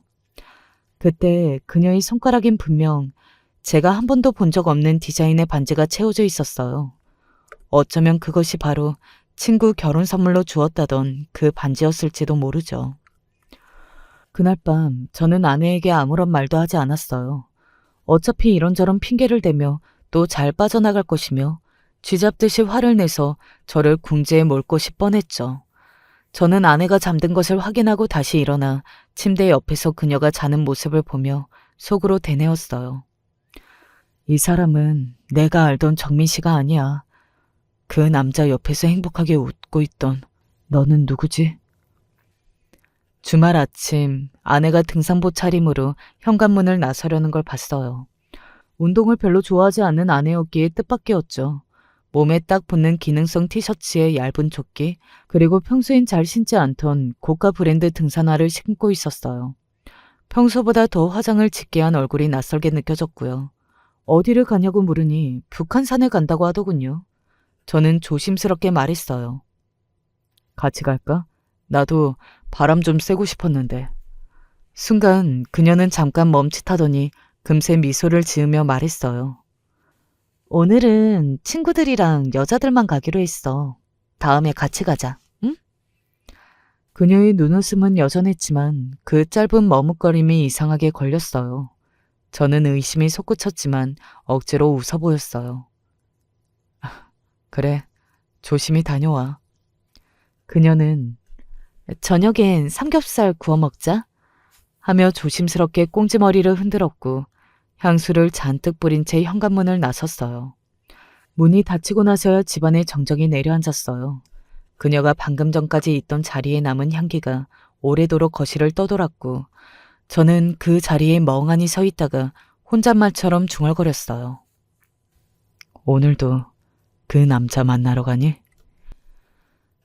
그때 그녀의 손가락인 분명 제가 한 번도 본 적 없는 디자인의 반지가 채워져 있었어요. 어쩌면 그것이 바로 친구 결혼 선물로 주었다던 그 반지였을지도 모르죠. 그날 밤 저는 아내에게 아무런 말도 하지 않았어요. 어차피 이런저런 핑계를 대며 또 잘 빠져나갈 것이며 쥐잡듯이 화를 내서 저를 궁지에 몰 것이 뻔했죠. 저는 아내가 잠든 것을 확인하고 다시 일어나 침대 옆에서 그녀가 자는 모습을 보며 속으로 되뇌었어요. 이 사람은 내가 알던 정민 씨가 아니야. 그 남자 옆에서 행복하게 웃고 있던 너는 누구지? 주말 아침 아내가 등산복 차림으로 현관문을 나서려는 걸 봤어요. 운동을 별로 좋아하지 않는 아내였기에 뜻밖이었죠. 몸에 딱 붙는 기능성 티셔츠에 얇은 조끼, 그리고 평소엔 잘 신지 않던 고가 브랜드 등산화를 신고 있었어요. 평소보다 더 화장을 짙게 한 얼굴이 낯설게 느껴졌고요. 어디를 가냐고 물으니 북한산에 간다고 하더군요. 저는 조심스럽게 말했어요. 같이 갈까? 나도 바람 좀 쐬고 싶었는데. 순간 그녀는 잠깐 멈칫하더니 금세 미소를 지으며 말했어요. 오늘은 친구들이랑 여자들만 가기로 했어. 다음에 같이 가자, 응? 그녀의 눈웃음은 여전했지만 그 짧은 머뭇거림이 이상하게 걸렸어요. 저는 의심이 솟구쳤지만 억지로 웃어 보였어요. 그래, 조심히 다녀와. 그녀는 저녁엔 삼겹살 구워 먹자 하며 조심스럽게 꽁지머리를 흔들었고 향수를 잔뜩 뿌린 채 현관문을 나섰어요. 문이 닫히고 나서야 집안에 정적이 내려앉았어요. 그녀가 방금 전까지 있던 자리에 남은 향기가 오래도록 거실을 떠돌았고 저는 그 자리에 멍하니 서 있다가 혼잣말처럼 중얼거렸어요. 오늘도 그 남자 만나러 가니?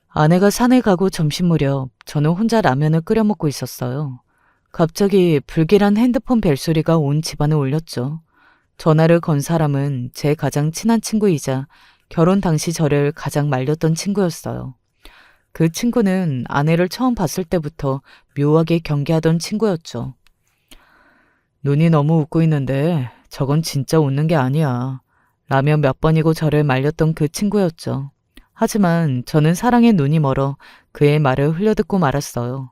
아내가 산에 가고 점심 무렵 저는 혼자 라면을 끓여 먹고 있었어요. 갑자기 불길한 핸드폰 벨소리가 온 집안을 울렸죠. 전화를 건 사람은 제 가장 친한 친구이자 결혼 당시 저를 가장 말렸던 친구였어요. 그 친구는 아내를 처음 봤을 때부터 묘하게 경계하던 친구였죠. 눈이 너무 웃고 있는데 저건 진짜 웃는 게 아니야. 라며 몇 번이고 저를 말렸던 그 친구였죠. 하지만 저는 사랑에 눈이 멀어 그의 말을 흘려듣고 말았어요.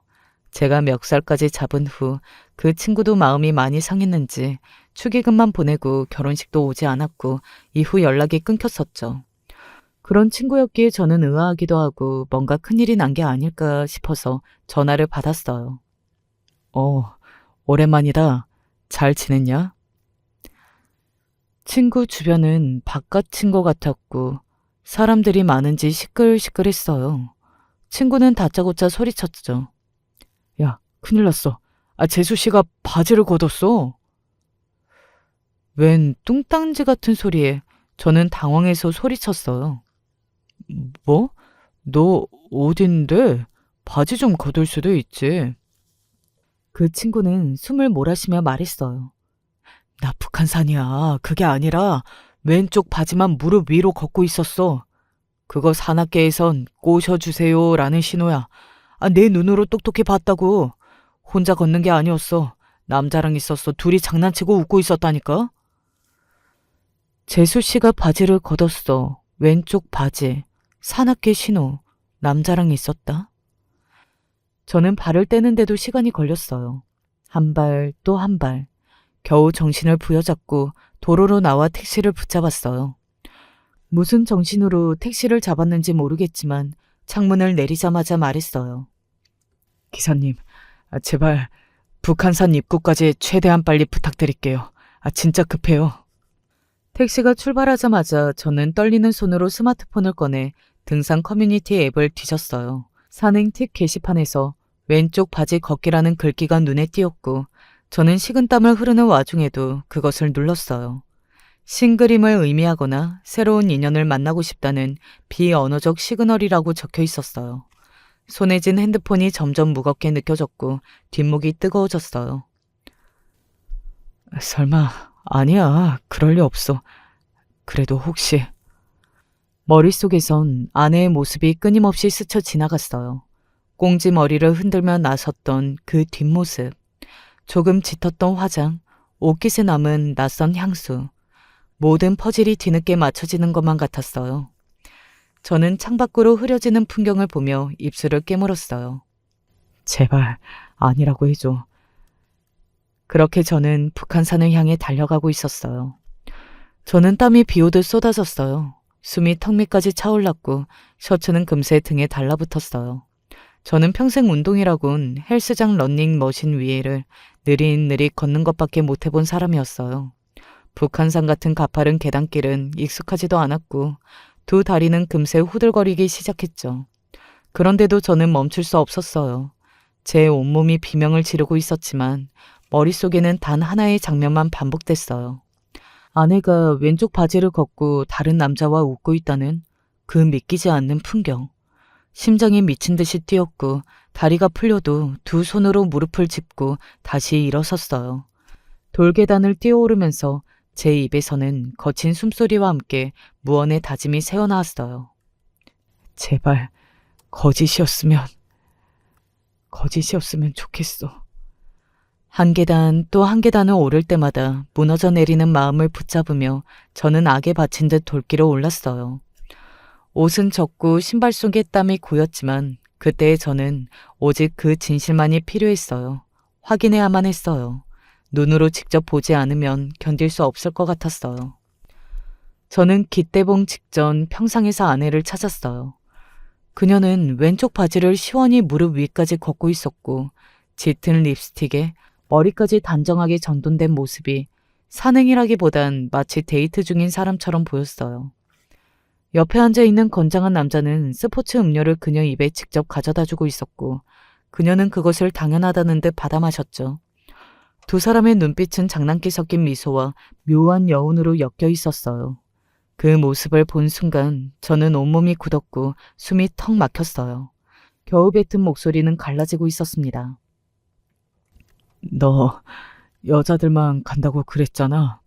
제가 멱살까지 잡은 후 그 친구도 마음이 많이 상했는지 축의금만 보내고 결혼식도 오지 않았고 이후 연락이 끊겼었죠. 그런 친구였기에 저는 의아하기도 하고 뭔가 큰일이 난 게 아닐까 싶어서 전화를 받았어요. 오랜만이다. 잘 지냈냐? 친구 주변은 바깥인 것 같았고 사람들이 많은지 시끌시끌했어요. 친구는 다짜고짜 소리쳤죠. 야, 큰일 났어. 재수 씨가 바지를 걷었어. 웬 뚱딴지 같은 소리에 저는 당황해서 소리쳤어요. 뭐? 너 어딘데? 바지 좀 걷을 수도 있지. 그 친구는 숨을 몰아쉬며 말했어요. 나 북한산이야. 그게 아니라 왼쪽 바지만 무릎 위로 걷고 있었어. 그거 산악계에선 꼬셔주세요 라는 신호야. 내 눈으로 똑똑히 봤다고. 혼자 걷는 게 아니었어. 남자랑 있었어. 둘이 장난치고 웃고 있었다니까. 재수 씨가 바지를 걷었어. 왼쪽 바지. 산악계 신호. 남자랑 있었다. 저는 발을 떼는데도 시간이 걸렸어요. 한 발 또 한 발. 겨우 정신을 부여잡고 도로로 나와 택시를 붙잡았어요. 무슨 정신으로 택시를 잡았는지 모르겠지만 창문을 내리자마자 말했어요. 기사님, 제발 북한산 입구까지 최대한 빨리 부탁드릴게요. 진짜 급해요. 택시가 출발하자마자 저는 떨리는 손으로 스마트폰을 꺼내 등산 커뮤니티 앱을 뒤졌어요. 산행 팁 게시판에서 왼쪽 바지 걷기라는 글귀가 눈에 띄었고 저는 식은땀을 흐르는 와중에도 그것을 눌렀어요. 신그림을 의미하거나 새로운 인연을 만나고 싶다는 비언어적 시그널이라고 적혀 있었어요. 손에 쥔 핸드폰이 점점 무겁게 느껴졌고 뒷목이 뜨거워졌어요. 설마 아니야. 그럴 리 없어. 그래도 혹시... 머릿속에선 아내의 모습이 끊임없이 스쳐 지나갔어요. 꽁지 머리를 흔들며 나섰던 그 뒷모습. 조금 짙었던 화장, 옷깃에 남은 낯선 향수. 모든 퍼즐이 뒤늦게 맞춰지는 것만 같았어요. 저는 창밖으로 흐려지는 풍경을 보며 입술을 깨물었어요. 제발 아니라고 해줘. 그렇게 저는 북한산을 향해 달려가고 있었어요. 저는 땀이 비오듯 쏟아졌어요. 숨이 턱 밑까지 차올랐고 셔츠는 금세 등에 달라붙었어요. 저는 평생 운동이라곤 헬스장 러닝머신 위에를 느릿느릿 걷는 것밖에 못 해본 사람이었어요. 북한산 같은 가파른 계단길은 익숙하지도 않았고 두 다리는 금세 후들거리기 시작했죠. 그런데도 저는 멈출 수 없었어요. 제 온몸이 비명을 지르고 있었지만 머릿속에는 단 하나의 장면만 반복됐어요. 아내가 왼쪽 바지를 걷고 다른 남자와 웃고 있다는 그 믿기지 않는 풍경. 심장이 미친 듯이 뛰었고 다리가 풀려도 두 손으로 무릎을 짚고 다시 일어섰어요. 돌계단을 뛰어오르면서 제 입에서는 거친 숨소리와 함께 무언의 다짐이 새어나왔어요. 제발 거짓이었으면 좋겠어. 한 계단 또 한 계단을 오를 때마다 무너져 내리는 마음을 붙잡으며 저는 악에 바친 듯 돌길을 올랐어요. 옷은 젖고 신발 속에 땀이 고였지만 그때의 저는 오직 그 진실만이 필요했어요. 확인해야만 했어요. 눈으로 직접 보지 않으면 견딜 수 없을 것 같았어요. 저는 기대봉 직전 평상에서 아내를 찾았어요. 그녀는 왼쪽 바지를 시원히 무릎 위까지 걷고 있었고 짙은 립스틱에 머리까지 단정하게 전돈된 모습이 산행이라기보단 마치 데이트 중인 사람처럼 보였어요. 옆에 앉아있는 건장한 남자는 스포츠 음료를 그녀 입에 직접 가져다 주고 있었고 그녀는 그것을 당연하다는 듯 받아 마셨죠. 두 사람의 눈빛은 장난기 섞인 미소와 묘한 여운으로 엮여 있었어요. 그 모습을 본 순간 저는 온몸이 굳었고 숨이 턱 막혔어요. 겨우 뱉은 목소리는 갈라지고 있었습니다. 너 여자들만 간다고 그랬잖아.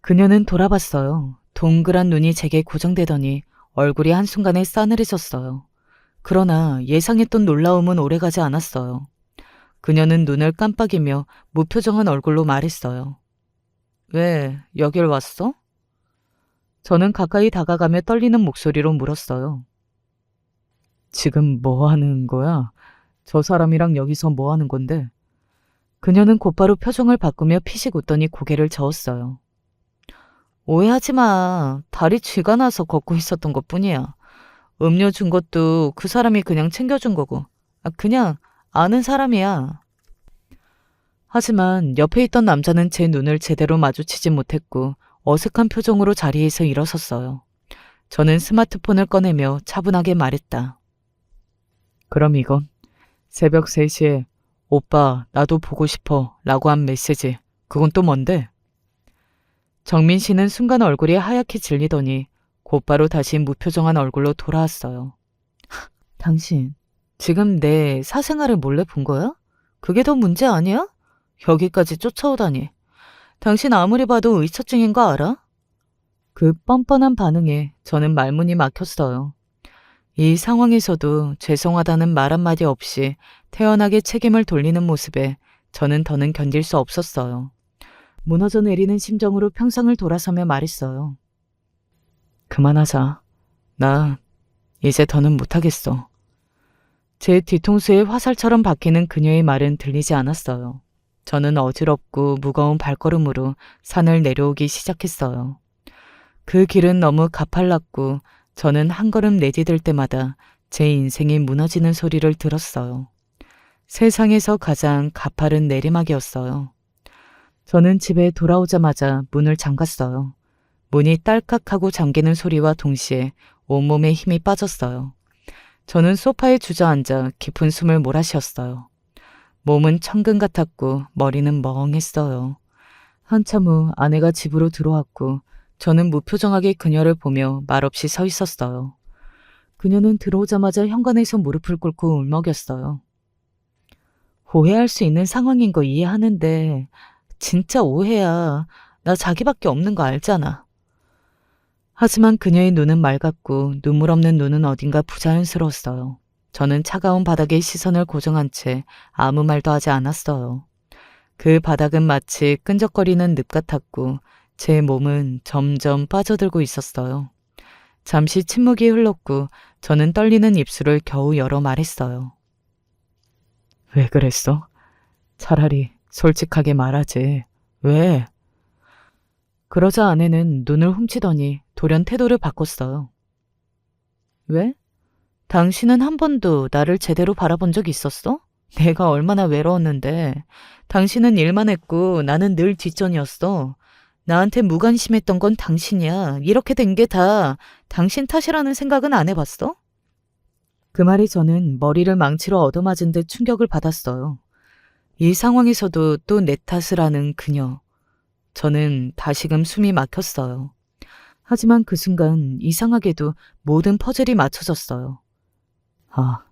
그녀는 돌아봤어요. 동그란 눈이 제게 고정되더니 얼굴이 한순간에 싸늘해졌어요. 그러나 예상했던 놀라움은 오래가지 않았어요. 그녀는 눈을 깜빡이며 무표정한 얼굴로 말했어요. 왜 여길 왔어? 저는 가까이 다가가며 떨리는 목소리로 물었어요. 지금 뭐 하는 거야? 저 사람이랑 여기서 뭐 하는 건데? 그녀는 곧바로 표정을 바꾸며 피식 웃더니 고개를 저었어요. 오해하지 마. 다리 쥐가 나서 걷고 있었던 것뿐이야. 음료 준 것도 그 사람이 그냥 챙겨준 거고. 그냥 아는 사람이야. 하지만 옆에 있던 남자는 제 눈을 제대로 마주치지 못했고 어색한 표정으로 자리에서 일어섰어요. 저는 스마트폰을 꺼내며 차분하게 말했다. 그럼 이건? 새벽 3시에 오빠 나도 보고 싶어 라고 한 메시지. 그건 또 뭔데? 정민 씨는 순간 얼굴이 하얗게 질리더니 곧바로 다시 무표정한 얼굴로 돌아왔어요. 당신 지금 내 사생활을 몰래 본 거야? 그게 더 문제 아니야? 여기까지 쫓아오다니. 당신 아무리 봐도 의처증인 거 알아? 그 뻔뻔한 반응에 저는 말문이 막혔어요. 이 상황에서도 죄송하다는 말 한마디 없이 태연하게 책임을 돌리는 모습에 저는 더는 견딜 수 없었어요. 무너져 내리는 심정으로 평상을 돌아서며 말했어요. 그만하자. 나 이제 더는 못하겠어. 제 뒤통수에 화살처럼 박히는 그녀의 말은 들리지 않았어요. 저는 어지럽고 무거운 발걸음으로 산을 내려오기 시작했어요. 그 길은 너무 가팔랐고 저는 한 걸음 내디딜 때마다 제 인생이 무너지는 소리를 들었어요. 세상에서 가장 가파른 내리막이었어요. 저는 집에 돌아오자마자 문을 잠갔어요. 문이 딸깍하고 잠기는 소리와 동시에 온몸에 힘이 빠졌어요. 저는 소파에 주저앉아 깊은 숨을 몰아쉬었어요. 몸은 천근 같았고 머리는 멍했어요. 한참 후 아내가 집으로 들어왔고 저는 무표정하게 그녀를 보며 말없이 서 있었어요. 그녀는 들어오자마자 현관에서 무릎을 꿇고 울먹였어요. 오해할 수 있는 상황인 거 이해하는데 진짜 오해야. 나 자기밖에 없는 거 알잖아. 하지만 그녀의 눈은 맑았고 눈물 없는 눈은 어딘가 부자연스러웠어요. 저는 차가운 바닥에 시선을 고정한 채 아무 말도 하지 않았어요. 그 바닥은 마치 끈적거리는 늪 같았고 제 몸은 점점 빠져들고 있었어요. 잠시 침묵이 흘렀고 저는 떨리는 입술을 겨우 열어 말했어요. 왜 그랬어? 차라리 솔직하게 말하지. 왜? 그러자 아내는 눈을 훔치더니 돌연 태도를 바꿨어요. 왜? 당신은 한 번도 나를 제대로 바라본 적 있었어? 내가 얼마나 외로웠는데. 당신은 일만 했고 나는 늘 뒷전이었어. 나한테 무관심했던 건 당신이야. 이렇게 된 게 다 당신 탓이라는 생각은 안 해봤어? 그 말이 저는 머리를 망치로 얻어맞은 듯 충격을 받았어요. 이 상황에서도 또 내 탓을 하는 그녀. 저는 다시금 숨이 막혔어요. 하지만 그 순간 이상하게도 모든 퍼즐이 맞춰졌어요. 아,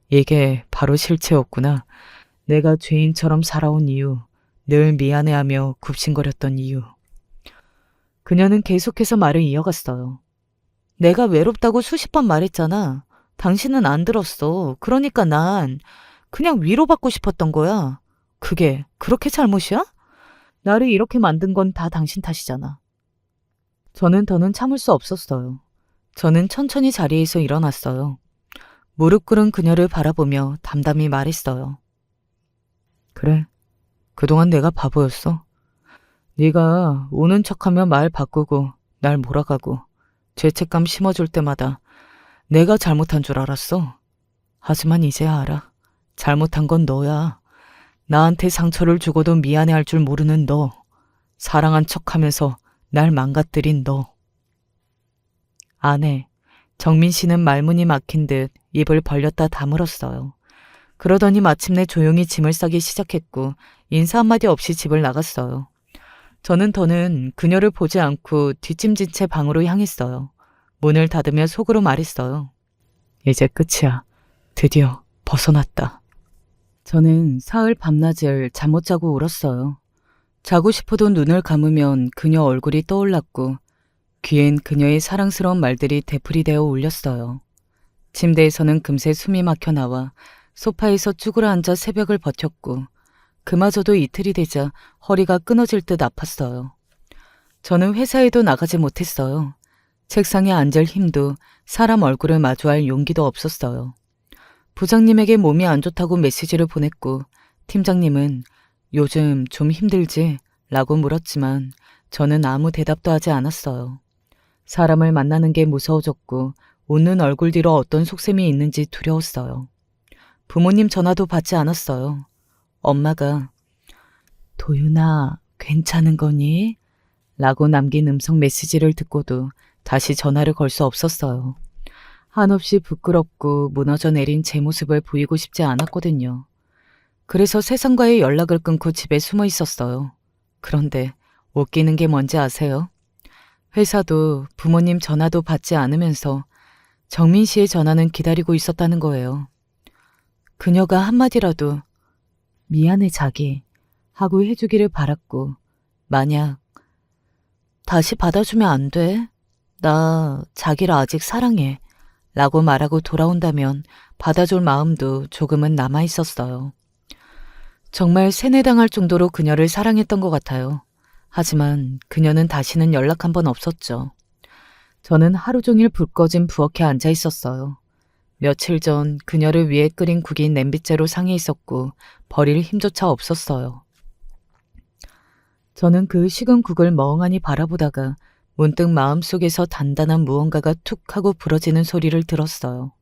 이게 바로 실체였구나. 내가 죄인처럼 살아온 이유, 늘 미안해하며 굽신거렸던 이유. 그녀는 계속해서 말을 이어갔어요. 내가 외롭다고 수십 번 말했잖아. 당신은 안 들었어. 그러니까 난 그냥 위로받고 싶었던 거야. 그게 그렇게 잘못이야? 나를 이렇게 만든 건 다 당신 탓이잖아. 저는 더는 참을 수 없었어요. 저는 천천히 자리에서 일어났어요. 무릎 꿇은 그녀를 바라보며 담담히 말했어요. 그래, 그동안 내가 바보였어. 네가 우는 척하며 말 바꾸고 날 몰아가고 죄책감 심어줄 때마다 내가 잘못한 줄 알았어. 하지만 이제야 알아. 잘못한 건 너야. 나한테 상처를 주고도 미안해할 줄 모르는 너. 사랑한 척하면서 날 망가뜨린 너. 아내, 정민 씨는 말문이 막힌 듯 입을 벌렸다 다물었어요. 그러더니 마침내 조용히 짐을 싸기 시작했고 인사 한마디 없이 집을 나갔어요. 저는 더는 그녀를 보지 않고 뒷짐진 채 방으로 향했어요. 문을 닫으며 속으로 말했어요. 이제 끝이야. 드디어 벗어났다. 저는 사흘 밤낮을 잠 못 자고 울었어요. 자고 싶어도 눈을 감으면 그녀 얼굴이 떠올랐고 귀엔 그녀의 사랑스러운 말들이 되풀이되어 울렸어요. 침대에서는 금세 숨이 막혀 나와 소파에서 쭈그려 앉아 새벽을 버텼고 그마저도 이틀이 되자 허리가 끊어질 듯 아팠어요. 저는 회사에도 나가지 못했어요. 책상에 앉을 힘도 사람 얼굴을 마주할 용기도 없었어요. 부장님에게 몸이 안 좋다고 메시지를 보냈고 팀장님은 요즘 좀 힘들지? 라고 물었지만 저는 아무 대답도 하지 않았어요. 사람을 만나는 게 무서워졌고 웃는 얼굴 뒤로 어떤 속셈이 있는지 두려웠어요. 부모님 전화도 받지 않았어요. 엄마가 도윤아, 괜찮은 거니? 라고 남긴 음성 메시지를 듣고도 다시 전화를 걸 수 없었어요. 한없이 부끄럽고 무너져 내린 제 모습을 보이고 싶지 않았거든요. 그래서 세상과의 연락을 끊고 집에 숨어 있었어요. 그런데 웃기는 게 뭔지 아세요? 회사도 부모님 전화도 받지 않으면서 정민 씨의 전화는 기다리고 있었다는 거예요. 그녀가 한마디라도 미안해 자기 하고 해주기를 바랐고 만약 다시 받아주면 안 돼? 나 자기를 아직 사랑해 라고 말하고 돌아온다면 받아줄 마음도 조금은 남아있었어요. 정말 세뇌당할 정도로 그녀를 사랑했던 것 같아요. 하지만 그녀는 다시는 연락 한 번 없었죠. 저는 하루 종일 불 꺼진 부엌에 앉아 있었어요. 며칠 전 그녀를 위해 끓인 국이 냄비째로 상해 있었고 버릴 힘조차 없었어요. 저는 그 식은 국을 멍하니 바라보다가 문득 마음속에서 단단한 무언가가 툭 하고 부러지는 소리를 들었어요.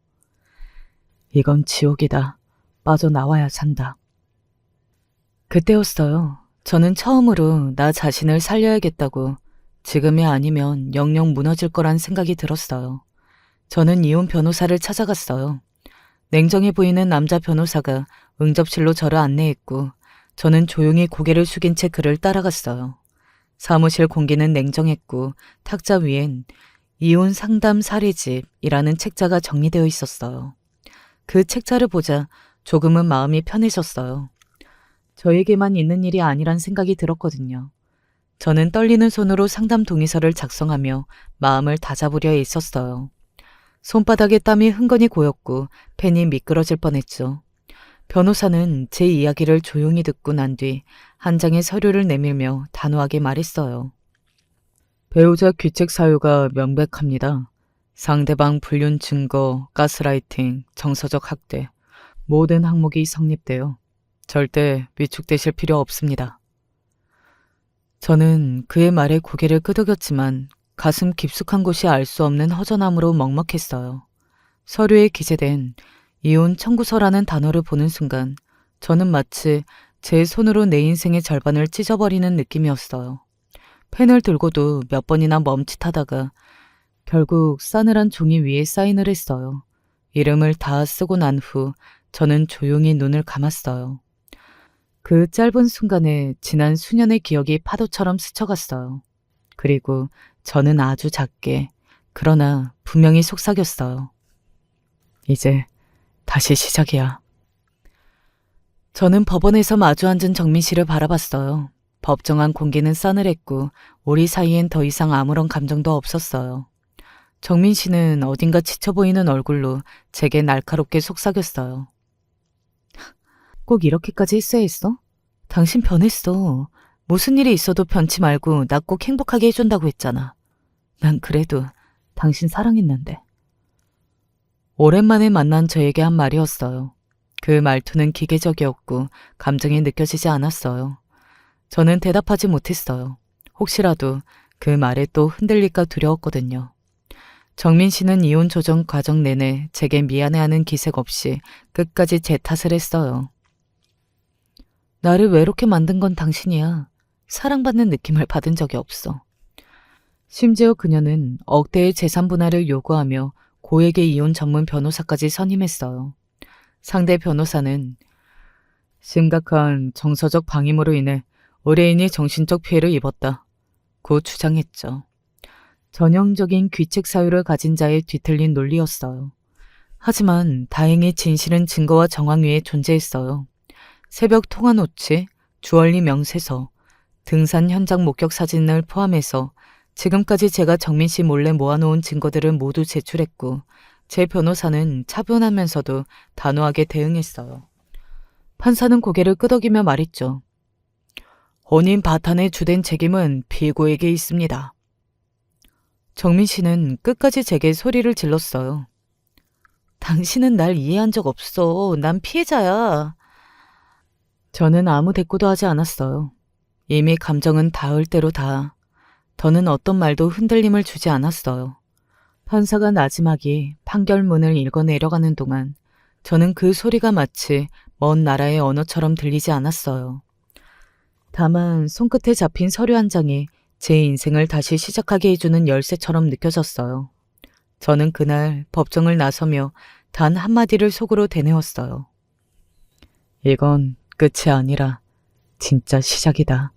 이건 지옥이다. 빠져나와야 산다. 그때였어요. 저는 처음으로 나 자신을 살려야겠다고, 지금이 아니면 영영 무너질 거란 생각이 들었어요. 저는 이혼 변호사를 찾아갔어요. 냉정해 보이는 남자 변호사가 응접실로 저를 안내했고 저는 조용히 고개를 숙인 채 그를 따라갔어요. 사무실 공기는 냉정했고 탁자 위엔 이혼 상담 사례집이라는 책자가 정리되어 있었어요. 그 책자를 보자 조금은 마음이 편해졌어요. 저에게만 있는 일이 아니란 생각이 들었거든요. 저는 떨리는 손으로 상담 동의서를 작성하며 마음을 다잡으려 애썼어요. 손바닥에 땀이 흥건히 고였고 펜이 미끄러질 뻔했죠. 변호사는 제 이야기를 조용히 듣고 난 뒤 한 장의 서류를 내밀며 단호하게 말했어요. 배우자 귀책 사유가 명백합니다. 상대방 불륜 증거, 가스라이팅, 정서적 학대, 모든 항목이 성립되어 절대 위축되실 필요 없습니다. 저는 그의 말에 고개를 끄덕였지만 가슴 깊숙한 곳이 알 수 없는 허전함으로 먹먹했어요. 서류에 기재된 이혼 청구서라는 단어를 보는 순간 저는 마치 제 손으로 내 인생의 절반을 찢어버리는 느낌이었어요. 펜을 들고도 몇 번이나 멈칫하다가 결국 싸늘한 종이 위에 사인을 했어요. 이름을 다 쓰고 난 후 저는 조용히 눈을 감았어요. 그 짧은 순간에 지난 수년의 기억이 파도처럼 스쳐갔어요. 그리고 저는 아주 작게, 그러나 분명히 속삭였어요. 이제 다시 시작이야. 저는 법원에서 마주 앉은 정민 씨를 바라봤어요. 법정안 공기는 싸늘했고 우리 사이엔 더 이상 아무런 감정도 없었어요. 정민 씨는 어딘가 지쳐 보이는 얼굴로 제게 날카롭게 속삭였어요. 꼭 이렇게까지 했어야 했어? 당신 변했어. 무슨 일이 있어도 변치 말고 나 꼭 행복하게 해준다고 했잖아. 난 그래도 당신 사랑했는데. 오랜만에 만난 저에게 한 말이었어요. 그 말투는 기계적이었고 감정이 느껴지지 않았어요. 저는 대답하지 못했어요. 혹시라도 그 말에 또 흔들릴까 두려웠거든요. 정민 씨는 이혼 조정 과정 내내 제게 미안해하는 기색 없이 끝까지 제 탓을 했어요. 나를 외롭게 만든 건 당신이야. 사랑받는 느낌을 받은 적이 없어. 심지어 그녀는 억대의 재산 분할을 요구하며 고액의 이혼 전문 변호사까지 선임했어요. 상대 변호사는 심각한 정서적 방임으로 인해 의뢰인이 정신적 피해를 입었다 고 주장했죠. 전형적인 귀책 사유를 가진 자의 뒤틀린 논리였어요. 하지만 다행히 진실은 증거와 정황 위에 존재했어요. 새벽 통화 노치, 주얼리 명세서, 등산 현장 목격 사진을 포함해서 지금까지 제가 정민 씨 몰래 모아놓은 증거들을 모두 제출했고 제 변호사는 차분하면서도 단호하게 대응했어요. 판사는 고개를 끄덕이며 말했죠. 혼인 바탄의 주된 책임은 피고에게 있습니다. 정민 씨는 끝까지 제게 소리를 질렀어요. 당신은 날 이해한 적 없어. 난 피해자야. 저는 아무 대꾸도 하지 않았어요. 이미 감정은 닿을 대로 다. 더는 어떤 말도 흔들림을 주지 않았어요. 판사가 나지막이 판결문을 읽어 내려가는 동안 저는 그 소리가 마치 먼 나라의 언어처럼 들리지 않았어요. 다만 손끝에 잡힌 서류 한 장이 제 인생을 다시 시작하게 해주는 열쇠처럼 느껴졌어요. 저는 그날 법정을 나서며 단 한마디를 속으로 되뇌었어요. 이건 끝이 아니라 진짜 시작이다.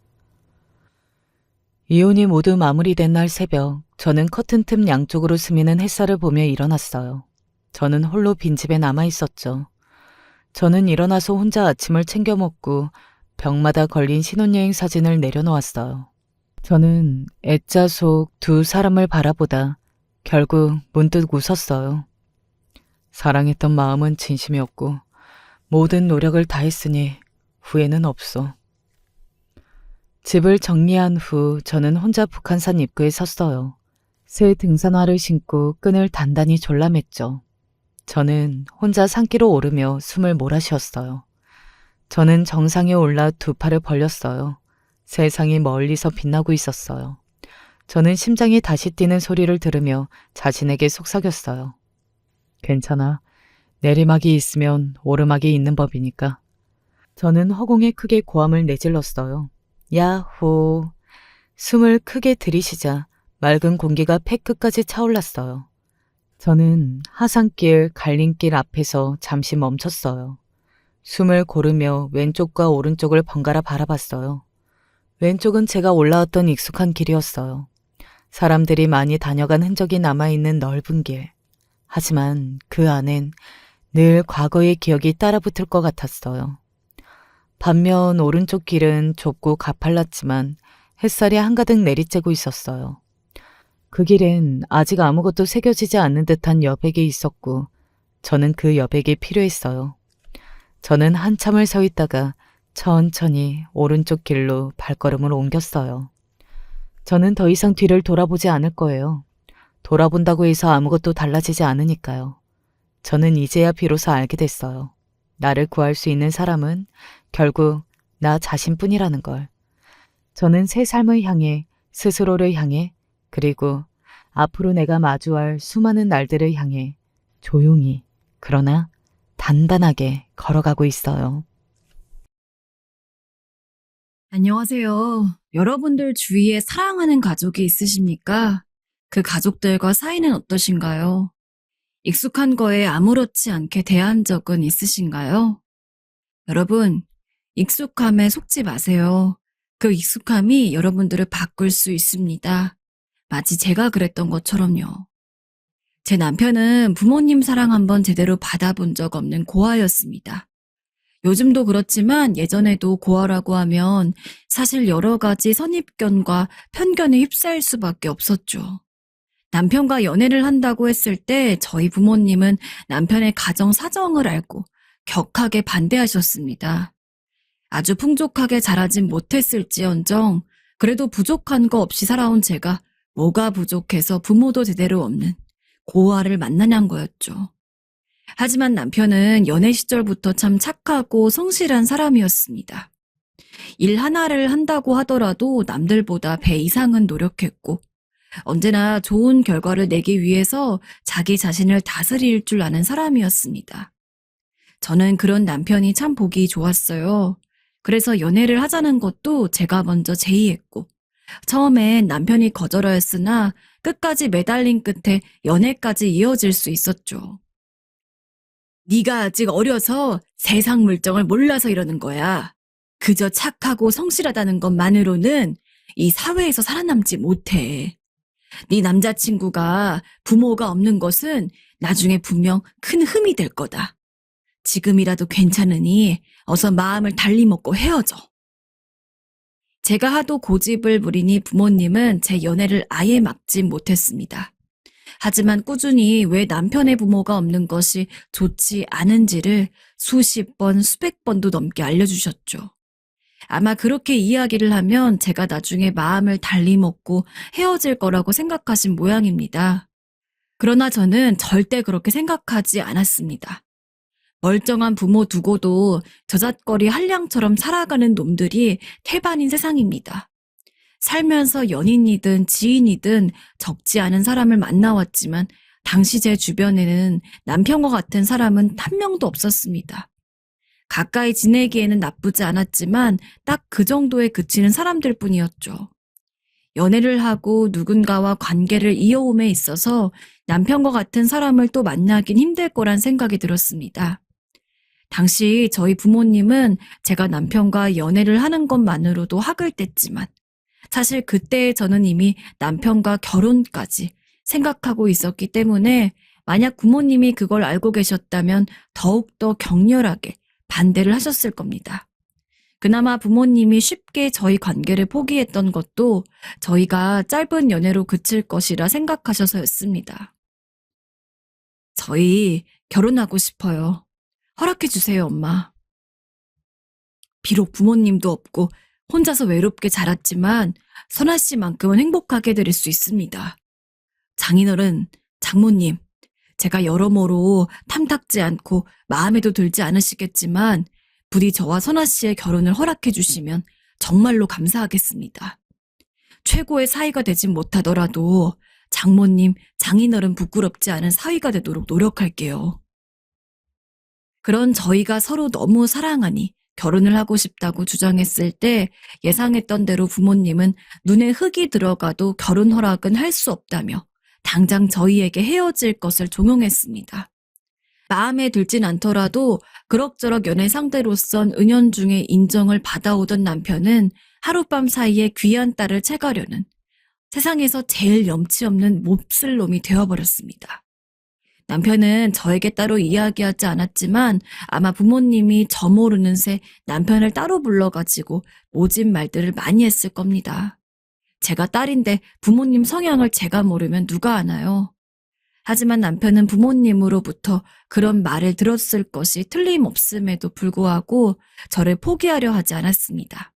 이혼이 모두 마무리된 날 새벽, 저는 커튼 틈 양쪽으로 스미는 햇살을 보며 일어났어요. 저는 홀로 빈집에 남아 있었죠. 저는 일어나서 혼자 아침을 챙겨 먹고 벽마다 걸린 신혼여행 사진을 내려놓았어요. 저는 애자 속 두 사람을 바라보다 결국 문득 웃었어요. 사랑했던 마음은 진심이었고 모든 노력을 다했으니 후회는 없어. 집을 정리한 후 저는 혼자 북한산 입구에 섰어요. 새 등산화를 신고 끈을 단단히 졸라맸죠. 저는 혼자 산길로 오르며 숨을 몰아쉬었어요. 저는 정상에 올라 두 팔을 벌렸어요. 세상이 멀리서 빛나고 있었어요. 저는 심장이 다시 뛰는 소리를 들으며 자신에게 속삭였어요. 괜찮아. 내리막이 있으면 오르막이 있는 법이니까. 저는 허공에 크게 고함을 내질렀어요. 야호. 숨을 크게 들이쉬자 맑은 공기가 폐 끝까지 차올랐어요. 저는 하산길, 갈림길 앞에서 잠시 멈췄어요. 숨을 고르며 왼쪽과 오른쪽을 번갈아 바라봤어요. 왼쪽은 제가 올라왔던 익숙한 길이었어요. 사람들이 많이 다녀간 흔적이 남아있는 넓은 길. 하지만 그 안엔 늘 과거의 기억이 따라붙을 것 같았어요. 반면 오른쪽 길은 좁고 가팔랐지만 햇살이 한가득 내리쬐고 있었어요. 그 길엔 아직 아무것도 새겨지지 않는 듯한 여백이 있었고 저는 그 여백이 필요했어요. 저는 한참을 서 있다가 천천히 오른쪽 길로 발걸음을 옮겼어요. 저는 더 이상 뒤를 돌아보지 않을 거예요. 돌아본다고 해서 아무것도 달라지지 않으니까요. 저는 이제야 비로소 알게 됐어요. 나를 구할 수 있는 사람은 결국 나 자신뿐이라는 걸. 저는 새 삶을 향해, 스스로를 향해, 그리고 앞으로 내가 마주할 수많은 날들을 향해 조용히, 그러나 단단하게 걸어가고 있어요. 안녕하세요. 여러분들 주위에 사랑하는 가족이 있으십니까? 그 가족들과 사이는 어떠신가요? 익숙한 거에 아무렇지 않게 대한 적은 있으신가요? 여러분, 익숙함에 속지 마세요. 그 익숙함이 여러분들을 바꿀 수 있습니다. 마치 제가 그랬던 것처럼요. 제 남편은 부모님 사랑 한번 제대로 받아본 적 없는 고아였습니다. 요즘도 그렇지만 예전에도 고아라고 하면 사실 여러 가지 선입견과 편견에 휩싸일 수밖에 없었죠. 남편과 연애를 한다고 했을 때 저희 부모님은 남편의 가정 사정을 알고 격하게 반대하셨습니다. 아주 풍족하게 자라진 못했을지언정 그래도 부족한 거 없이 살아온 제가 뭐가 부족해서 부모도 제대로 없는 고아를 만나냐는 거였죠. 하지만 남편은 연애 시절부터 참 착하고 성실한 사람이었습니다. 일 하나를 한다고 하더라도 남들보다 배 이상은 노력했고 언제나 좋은 결과를 내기 위해서 자기 자신을 다스릴 줄 아는 사람이었습니다. 저는 그런 남편이 참 보기 좋았어요. 그래서 연애를 하자는 것도 제가 먼저 제의했고 처음엔 남편이 거절하였으나 끝까지 매달린 끝에 연애까지 이어질 수 있었죠. 네가 아직 어려서 세상 물정을 몰라서 이러는 거야. 그저 착하고 성실하다는 것만으로는 이 사회에서 살아남지 못해. 네 남자친구가 부모가 없는 것은 나중에 분명 큰 흠이 될 거다. 지금이라도 괜찮으니 어서 마음을 달리 먹고 헤어져. 제가 하도 고집을 부리니 부모님은 제 연애를 아예 막지 못했습니다. 하지만 꾸준히 왜 남편의 부모가 없는 것이 좋지 않은지를 수십 번, 수백 번도 넘게 알려주셨죠. 아마 그렇게 이야기를 하면 제가 나중에 마음을 달리 먹고 헤어질 거라고 생각하신 모양입니다. 그러나 저는 절대 그렇게 생각하지 않았습니다. 멀쩡한 부모 두고도 저잣거리 한량처럼 살아가는 놈들이 태반인 세상입니다. 살면서 연인이든 지인이든 적지 않은 사람을 만나왔지만 당시 제 주변에는 남편과 같은 사람은 한 명도 없었습니다. 가까이 지내기에는 나쁘지 않았지만 딱 그 정도에 그치는 사람들 뿐이었죠. 연애를 하고 누군가와 관계를 이어옴에 있어서 남편과 같은 사람을 또 만나긴 힘들 거란 생각이 들었습니다. 당시 저희 부모님은 제가 남편과 연애를 하는 것만으로도 학을 뗐지만 사실 그때 저는 이미 남편과 결혼까지 생각하고 있었기 때문에 만약 부모님이 그걸 알고 계셨다면 더욱더 격렬하게 반대를 하셨을 겁니다. 그나마 부모님이 쉽게 저희 관계를 포기했던 것도 저희가 짧은 연애로 그칠 것이라 생각하셔서였습니다. 저희 결혼하고 싶어요. 허락해 주세요, 엄마. 비록 부모님도 없고 혼자서 외롭게 자랐지만 선아 씨만큼은 행복하게 드릴 수 있습니다. 장인어른, 장모님, 제가 여러모로 탐탁지 않고 마음에도 들지 않으시겠지만 부디 저와 선아 씨의 결혼을 허락해 주시면 정말로 감사하겠습니다. 최고의 사이가 되진 못하더라도 장모님, 장인어른 부끄럽지 않은 사위가 되도록 노력할게요. 그런 저희가 서로 너무 사랑하니 결혼을 하고 싶다고 주장했을 때 예상했던 대로 부모님은 눈에 흙이 들어가도 결혼 허락은 할 수 없다며 당장 저희에게 헤어질 것을 종용했습니다. 마음에 들진 않더라도 그럭저럭 연애 상대로선 은연중에 인정을 받아오던 남편은 하룻밤 사이에 귀한 딸을 채가려는 세상에서 제일 염치 없는 몹쓸 놈이 되어버렸습니다. 남편은 저에게 따로 이야기하지 않았지만 아마 부모님이 저 모르는 새 남편을 따로 불러가지고 모진 말들을 많이 했을 겁니다. 제가 딸인데 부모님 성향을 제가 모르면 누가 아나요? 하지만 남편은 부모님으로부터 그런 말을 들었을 것이 틀림없음에도 불구하고 저를 포기하려 하지 않았습니다.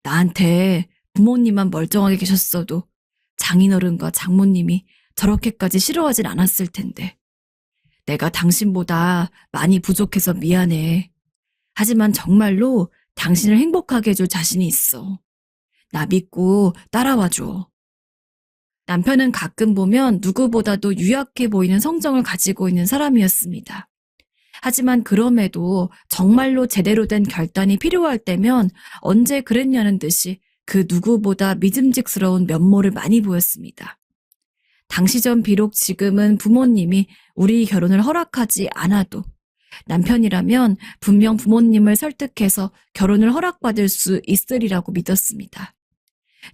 나한테 부모님만 멀쩡하게 계셨어도 장인어른과 장모님이 저렇게까지 싫어하진 않았을 텐데. 내가 당신보다 많이 부족해서 미안해. 하지만 정말로 당신을 행복하게 해줄 자신이 있어. 나 믿고 따라와줘. 남편은 가끔 보면 누구보다도 유약해 보이는 성정을 가지고 있는 사람이었습니다. 하지만 그럼에도 정말로 제대로 된 결단이 필요할 때면 언제 그랬냐는 듯이 그 누구보다 믿음직스러운 면모를 많이 보였습니다. 당시 전 비록 지금은 부모님이 우리 결혼을 허락하지 않아도 남편이라면 분명 부모님을 설득해서 결혼을 허락받을 수 있으리라고 믿었습니다.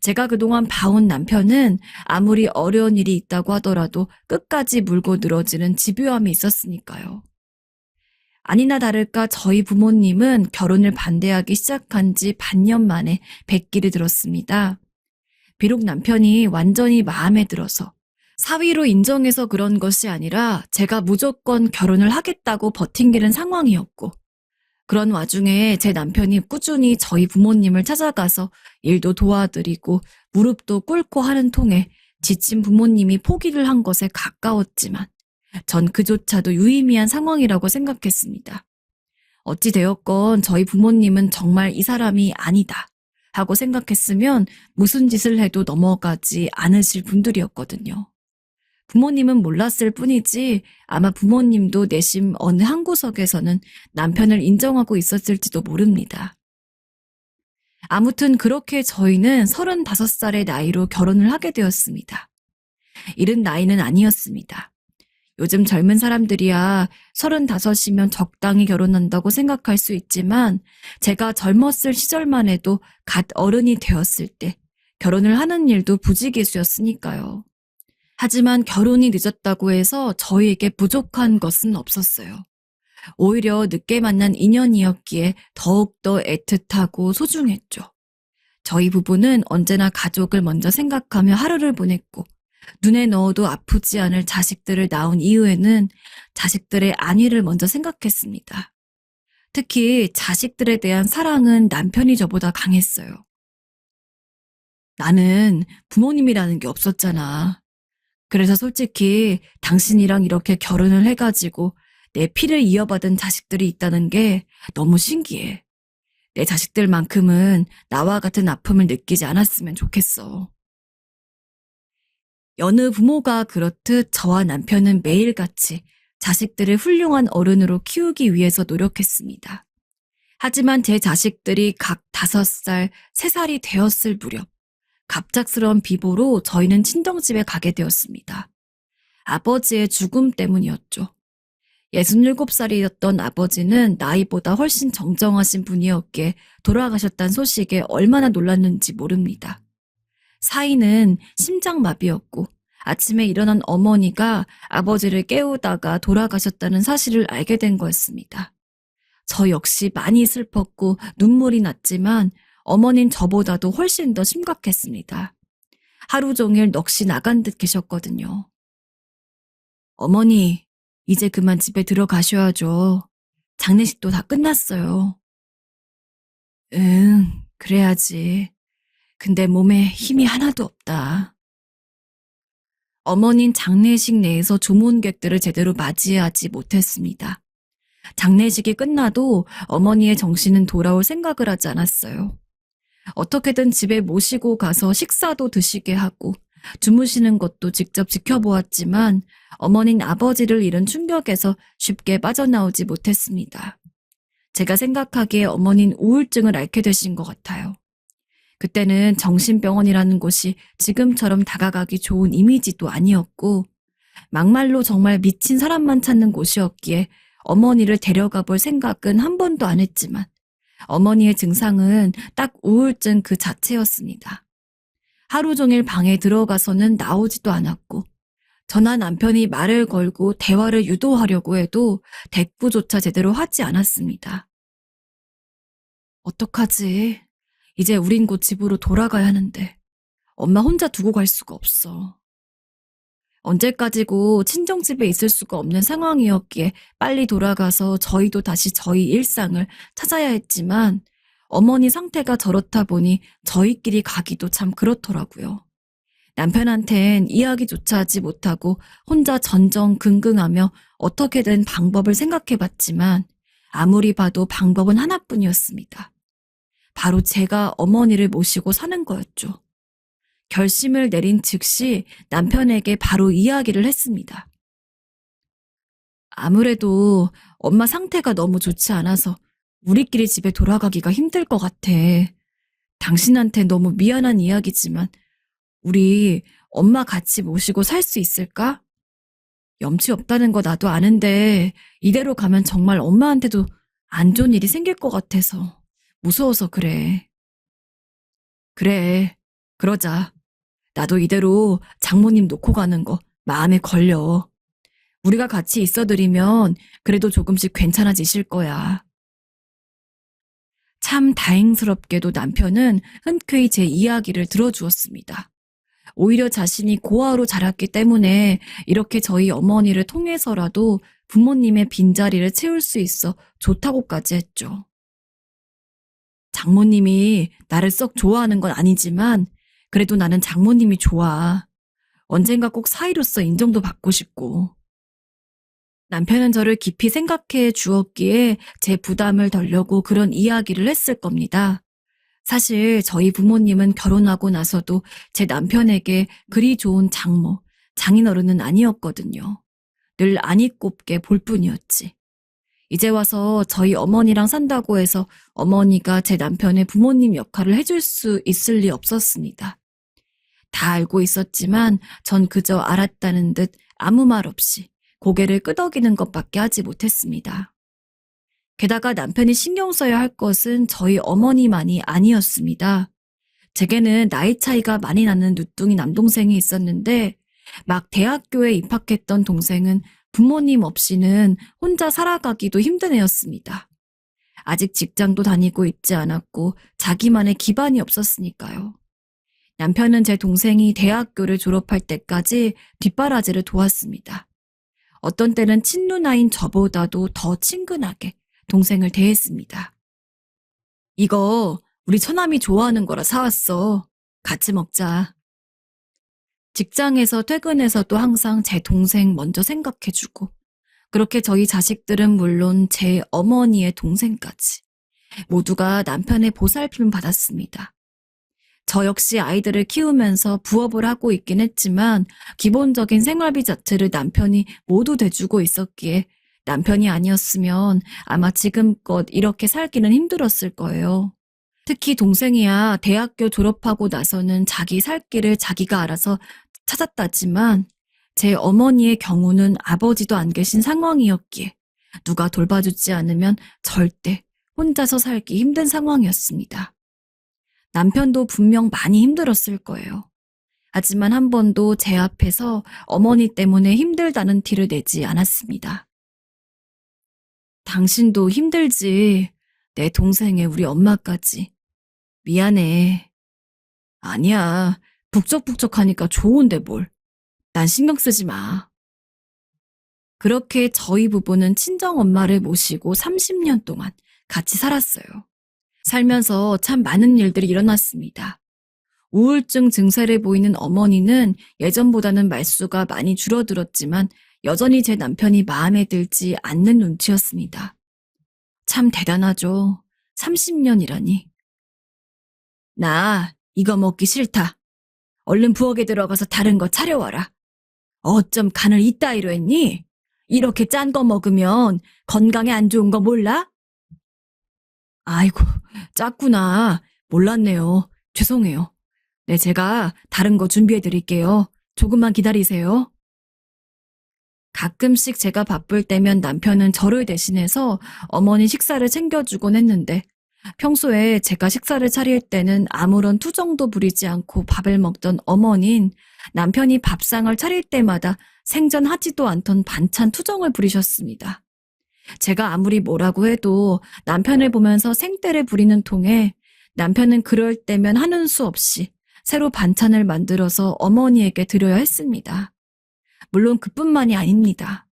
제가 그동안 봐온 남편은 아무리 어려운 일이 있다고 하더라도 끝까지 물고 늘어지는 집요함이 있었으니까요. 아니나 다를까 저희 부모님은 결혼을 반대하기 시작한 지 반년 만에 백기를 들었습니다. 비록 남편이 완전히 마음에 들어서 사위로 인정해서 그런 것이 아니라 제가 무조건 결혼을 하겠다고 버팅기는 상황이었고, 그런 와중에 제 남편이 꾸준히 저희 부모님을 찾아가서 일도 도와드리고 무릎도 꿇고 하는 통에 지친 부모님이 포기를 한 것에 가까웠지만 전 그조차도 유의미한 상황이라고 생각했습니다. 어찌 되었건 저희 부모님은 정말 이 사람이 아니다 하고 생각했으면 무슨 짓을 해도 넘어가지 않으실 분들이었거든요. 부모님은 몰랐을 뿐이지 아마 부모님도 내심 어느 한 구석에서는 남편을 인정하고 있었을지도 모릅니다. 아무튼 그렇게 저희는 35살의 나이로 결혼을 하게 되었습니다. 이른 나이는 아니었습니다. 요즘 젊은 사람들이야 35이면 적당히 결혼한다고 생각할 수 있지만 제가 젊었을 시절만 해도 갓 어른이 되었을 때 결혼을 하는 일도 부지기수였으니까요. 하지만 결혼이 늦었다고 해서 저희에게 부족한 것은 없었어요. 오히려 늦게 만난 인연이었기에 더욱더 애틋하고 소중했죠. 저희 부부는 언제나 가족을 먼저 생각하며 하루를 보냈고 눈에 넣어도 아프지 않을 자식들을 낳은 이후에는 자식들의 안위를 먼저 생각했습니다. 특히 자식들에 대한 사랑은 남편이 저보다 강했어요. 나는 부모님이라는 게 없었잖아. 그래서 솔직히 당신이랑 이렇게 결혼을 해가지고 내 피를 이어받은 자식들이 있다는 게 너무 신기해. 내 자식들만큼은 나와 같은 아픔을 느끼지 않았으면 좋겠어. 여느 부모가 그렇듯 저와 남편은 매일같이 자식들을 훌륭한 어른으로 키우기 위해서 노력했습니다. 하지만 제 자식들이 각 5살, 3살이 되었을 무렵 갑작스러운 비보로 저희는 친정집에 가게 되었습니다. 아버지의 죽음 때문이었죠. 67살이었던 아버지는 나이보다 훨씬 정정하신 분이었기에 돌아가셨다는 소식에 얼마나 놀랐는지 모릅니다. 사인은 심장마비였고 아침에 일어난 어머니가 아버지를 깨우다가 돌아가셨다는 사실을 알게 된 거였습니다. 저 역시 많이 슬펐고 눈물이 났지만 어머니는 저보다도 훨씬 더 심각했습니다. 하루 종일 넋이 나간 듯 계셨거든요. 어머니, 이제 그만 집에 들어가셔야죠. 장례식도 다 끝났어요. 응, 그래야지. 근데 몸에 힘이 하나도 없다. 어머니는 장례식 내에서 조문객들을 제대로 맞이하지 못했습니다. 장례식이 끝나도 어머니의 정신은 돌아올 생각을 하지 않았어요. 어떻게든 집에 모시고 가서 식사도 드시게 하고 주무시는 것도 직접 지켜보았지만 어머니는 아버지를 잃은 충격에서 쉽게 빠져나오지 못했습니다. 제가 생각하기에 어머니는 우울증을 앓게 되신 것 같아요. 그때는 정신병원이라는 곳이 지금처럼 다가가기 좋은 이미지도 아니었고 막말로 정말 미친 사람만 찾는 곳이었기에 어머니를 데려가 볼 생각은 한 번도 안 했지만 어머니의 증상은 딱 우울증 그 자체였습니다. 하루 종일 방에 들어가서는 나오지도 않았고 저나 남편이 말을 걸고 대화를 유도하려고 해도 대꾸조차 제대로 하지 않았습니다. 어떡하지? 이제 우린 곧 집으로 돌아가야 하는데 엄마 혼자 두고 갈 수가 없어. 언제까지고 친정집에 있을 수가 없는 상황이었기에 빨리 돌아가서 저희도 다시 저희 일상을 찾아야 했지만 어머니 상태가 저렇다 보니 저희끼리 가기도 참 그렇더라고요. 남편한텐 이야기조차 하지 못하고 혼자 전전긍긍하며 어떻게든 방법을 생각해봤지만 아무리 봐도 방법은 하나뿐이었습니다. 바로 제가 어머니를 모시고 사는 거였죠. 결심을 내린 즉시 남편에게 바로 이야기를 했습니다. 아무래도 엄마 상태가 너무 좋지 않아서 우리끼리 집에 돌아가기가 힘들 것 같아. 당신한테 너무 미안한 이야기지만 우리 엄마 같이 모시고 살 수 있을까? 염치 없다는 거 나도 아는데 이대로 가면 정말 엄마한테도 안 좋은 일이 생길 것 같아서 무서워서 그래. 그래, 그러자. 나도 이대로 장모님 놓고 가는 거 마음에 걸려. 우리가 같이 있어드리면 그래도 조금씩 괜찮아지실 거야. 참 다행스럽게도 남편은 흔쾌히 제 이야기를 들어주었습니다. 오히려 자신이 고아로 자랐기 때문에 이렇게 저희 어머니를 통해서라도 부모님의 빈자리를 채울 수 있어 좋다고까지 했죠. 장모님이 나를 썩 좋아하는 건 아니지만 그래도 나는 장모님이 좋아. 언젠가 꼭 사위로서 인정도 받고 싶고. 남편은 저를 깊이 생각해 주었기에 제 부담을 덜려고 그런 이야기를 했을 겁니다. 사실 저희 부모님은 결혼하고 나서도 제 남편에게 그리 좋은 장모, 장인어른은 아니었거든요. 늘 안이 꼽게 볼 뿐이었지. 이제 와서 저희 어머니랑 산다고 해서 어머니가 제 남편의 부모님 역할을 해줄 수 있을 리 없었습니다. 다 알고 있었지만 전 그저 알았다는 듯 아무 말 없이 고개를 끄덕이는 것밖에 하지 못했습니다. 게다가 남편이 신경 써야 할 것은 저희 어머니만이 아니었습니다. 제게는 나이 차이가 많이 나는 누뚱이 남동생이 있었는데 막 대학교에 입학했던 동생은 부모님 없이는 혼자 살아가기도 힘든 애였습니다. 아직 직장도 다니고 있지 않았고 자기만의 기반이 없었으니까요. 남편은 제 동생이 대학교를 졸업할 때까지 뒷바라지를 도왔습니다. 어떤 때는 친누나인 저보다도 더 친근하게 동생을 대했습니다. 이거 우리 처남이 좋아하는 거라 사왔어. 같이 먹자. 직장에서 퇴근해서도 항상 제 동생 먼저 생각해주고 그렇게 저희 자식들은 물론 제 어머니의 동생까지 모두가 남편의 보살핌을 받았습니다. 저 역시 아이들을 키우면서 부업을 하고 있긴 했지만 기본적인 생활비 자체를 남편이 모두 대주고 있었기에 남편이 아니었으면 아마 지금껏 이렇게 살기는 힘들었을 거예요. 특히 동생이야 대학교 졸업하고 나서는 자기 살 길을 자기가 알아서 찾았다지만 제 어머니의 경우는 아버지도 안 계신 상황이었기에 누가 돌봐주지 않으면 절대 혼자서 살기 힘든 상황이었습니다. 남편도 분명 많이 힘들었을 거예요. 하지만 한 번도 제 앞에서 어머니 때문에 힘들다는 티를 내지 않았습니다. 당신도 힘들지. 내 동생의 우리 엄마까지. 미안해. 아니야. 북적북적하니까 좋은데 뭘. 난 신경 쓰지 마. 그렇게 저희 부부는 친정엄마를 모시고 30년 동안 같이 살았어요. 살면서 참 많은 일들이 일어났습니다. 우울증 증세를 보이는 어머니는 예전보다는 말수가 많이 줄어들었지만 여전히 제 남편이 마음에 들지 않는 눈치였습니다. 참 대단하죠. 30년이라니. 나 이거 먹기 싫다. 얼른 부엌에 들어가서 다른 거 차려와라. 어쩜 간을 이따위로 했니? 이렇게 짠 거 먹으면 건강에 안 좋은 거 몰라? 아이고, 짰구나. 몰랐네요. 죄송해요. 네, 제가 다른 거 준비해 드릴게요. 조금만 기다리세요. 가끔씩 제가 바쁠 때면 남편은 저를 대신해서 어머니 식사를 챙겨주곤 했는데 평소에 제가 식사를 차릴 때는 아무런 투정도 부리지 않고 밥을 먹던 어머니는 남편이 밥상을 차릴 때마다 생전하지도 않던 반찬 투정을 부리셨습니다. 제가 아무리 뭐라고 해도 남편을 보면서 생떼를 부리는 통에 남편은 그럴 때면 하는 수 없이 새로 반찬을 만들어서 어머니에게 드려야 했습니다. 물론 그뿐만이 아닙니다.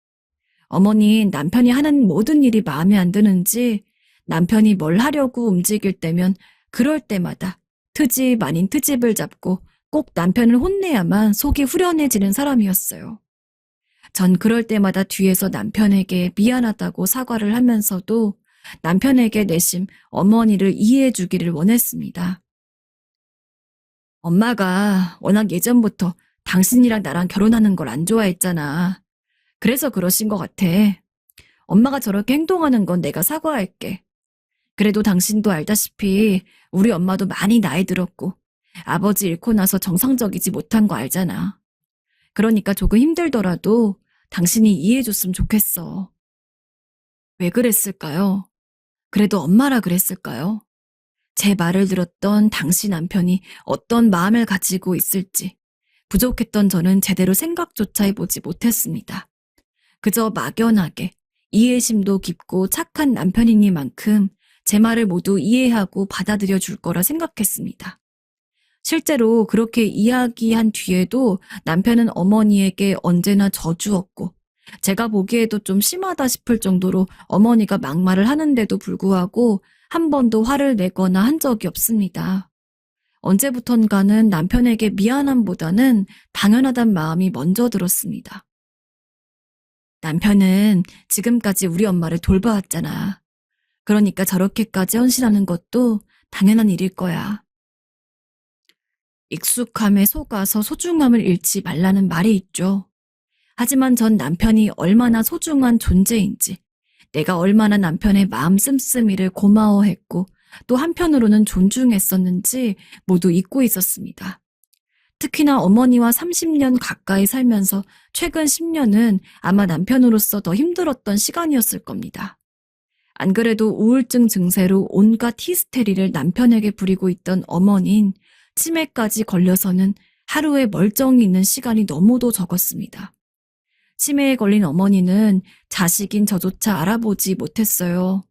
어머니는 남편이 하는 모든 일이 마음에 안 드는지 남편이 뭘 하려고 움직일 때면 그럴 때마다 트집 아닌 트집을 잡고 꼭 남편을 혼내야만 속이 후련해지는 사람이었어요. 전 그럴 때마다 뒤에서 남편에게 미안하다고 사과를 하면서도 남편에게 내심 어머니를 이해해 주기를 원했습니다. 엄마가 워낙 예전부터 당신이랑 나랑 결혼하는 걸 안 좋아했잖아. 그래서 그러신 것 같아. 엄마가 저렇게 행동하는 건 내가 사과할게. 그래도 당신도 알다시피 우리 엄마도 많이 나이 들었고 아버지 잃고 나서 정상적이지 못한 거 알잖아. 그러니까 조금 힘들더라도 당신이 이해해줬으면 좋겠어. 왜 그랬을까요? 그래도 엄마라 그랬을까요? 제 말을 들었던 당신 남편이 어떤 마음을 가지고 있을지 부족했던 저는 제대로 생각조차 해보지 못했습니다. 그저 막연하게 이해심도 깊고 착한 남편이니만큼 제 말을 모두 이해하고 받아들여 줄 거라 생각했습니다. 실제로 그렇게 이야기한 뒤에도 남편은 어머니에게 언제나 저주었고 제가 보기에도 좀 심하다 싶을 정도로 어머니가 막말을 하는데도 불구하고 한 번도 화를 내거나 한 적이 없습니다. 언제부턴가는 남편에게 미안함보다는 당연하단 마음이 먼저 들었습니다. 남편은 지금까지 우리 엄마를 돌봐왔잖아. 그러니까 저렇게까지 헌신하는 것도 당연한 일일 거야. 익숙함에 속아서 소중함을 잃지 말라는 말이 있죠. 하지만 전 남편이 얼마나 소중한 존재인지, 내가 얼마나 남편의 마음 씀씀이를 고마워했고 또 한편으로는 존중했었는지 모두 잊고 있었습니다. 특히나 어머니와 30년 가까이 살면서 최근 10년은 아마 남편으로서 더 힘들었던 시간이었을 겁니다. 안 그래도 우울증 증세로 온갖 히스테리를 남편에게 부리고 있던 어머니는 치매까지 걸려서는 하루에 멀쩡히 있는 시간이 너무도 적었습니다. 치매에 걸린 어머니는 자식인 저조차 알아보지 못했어요.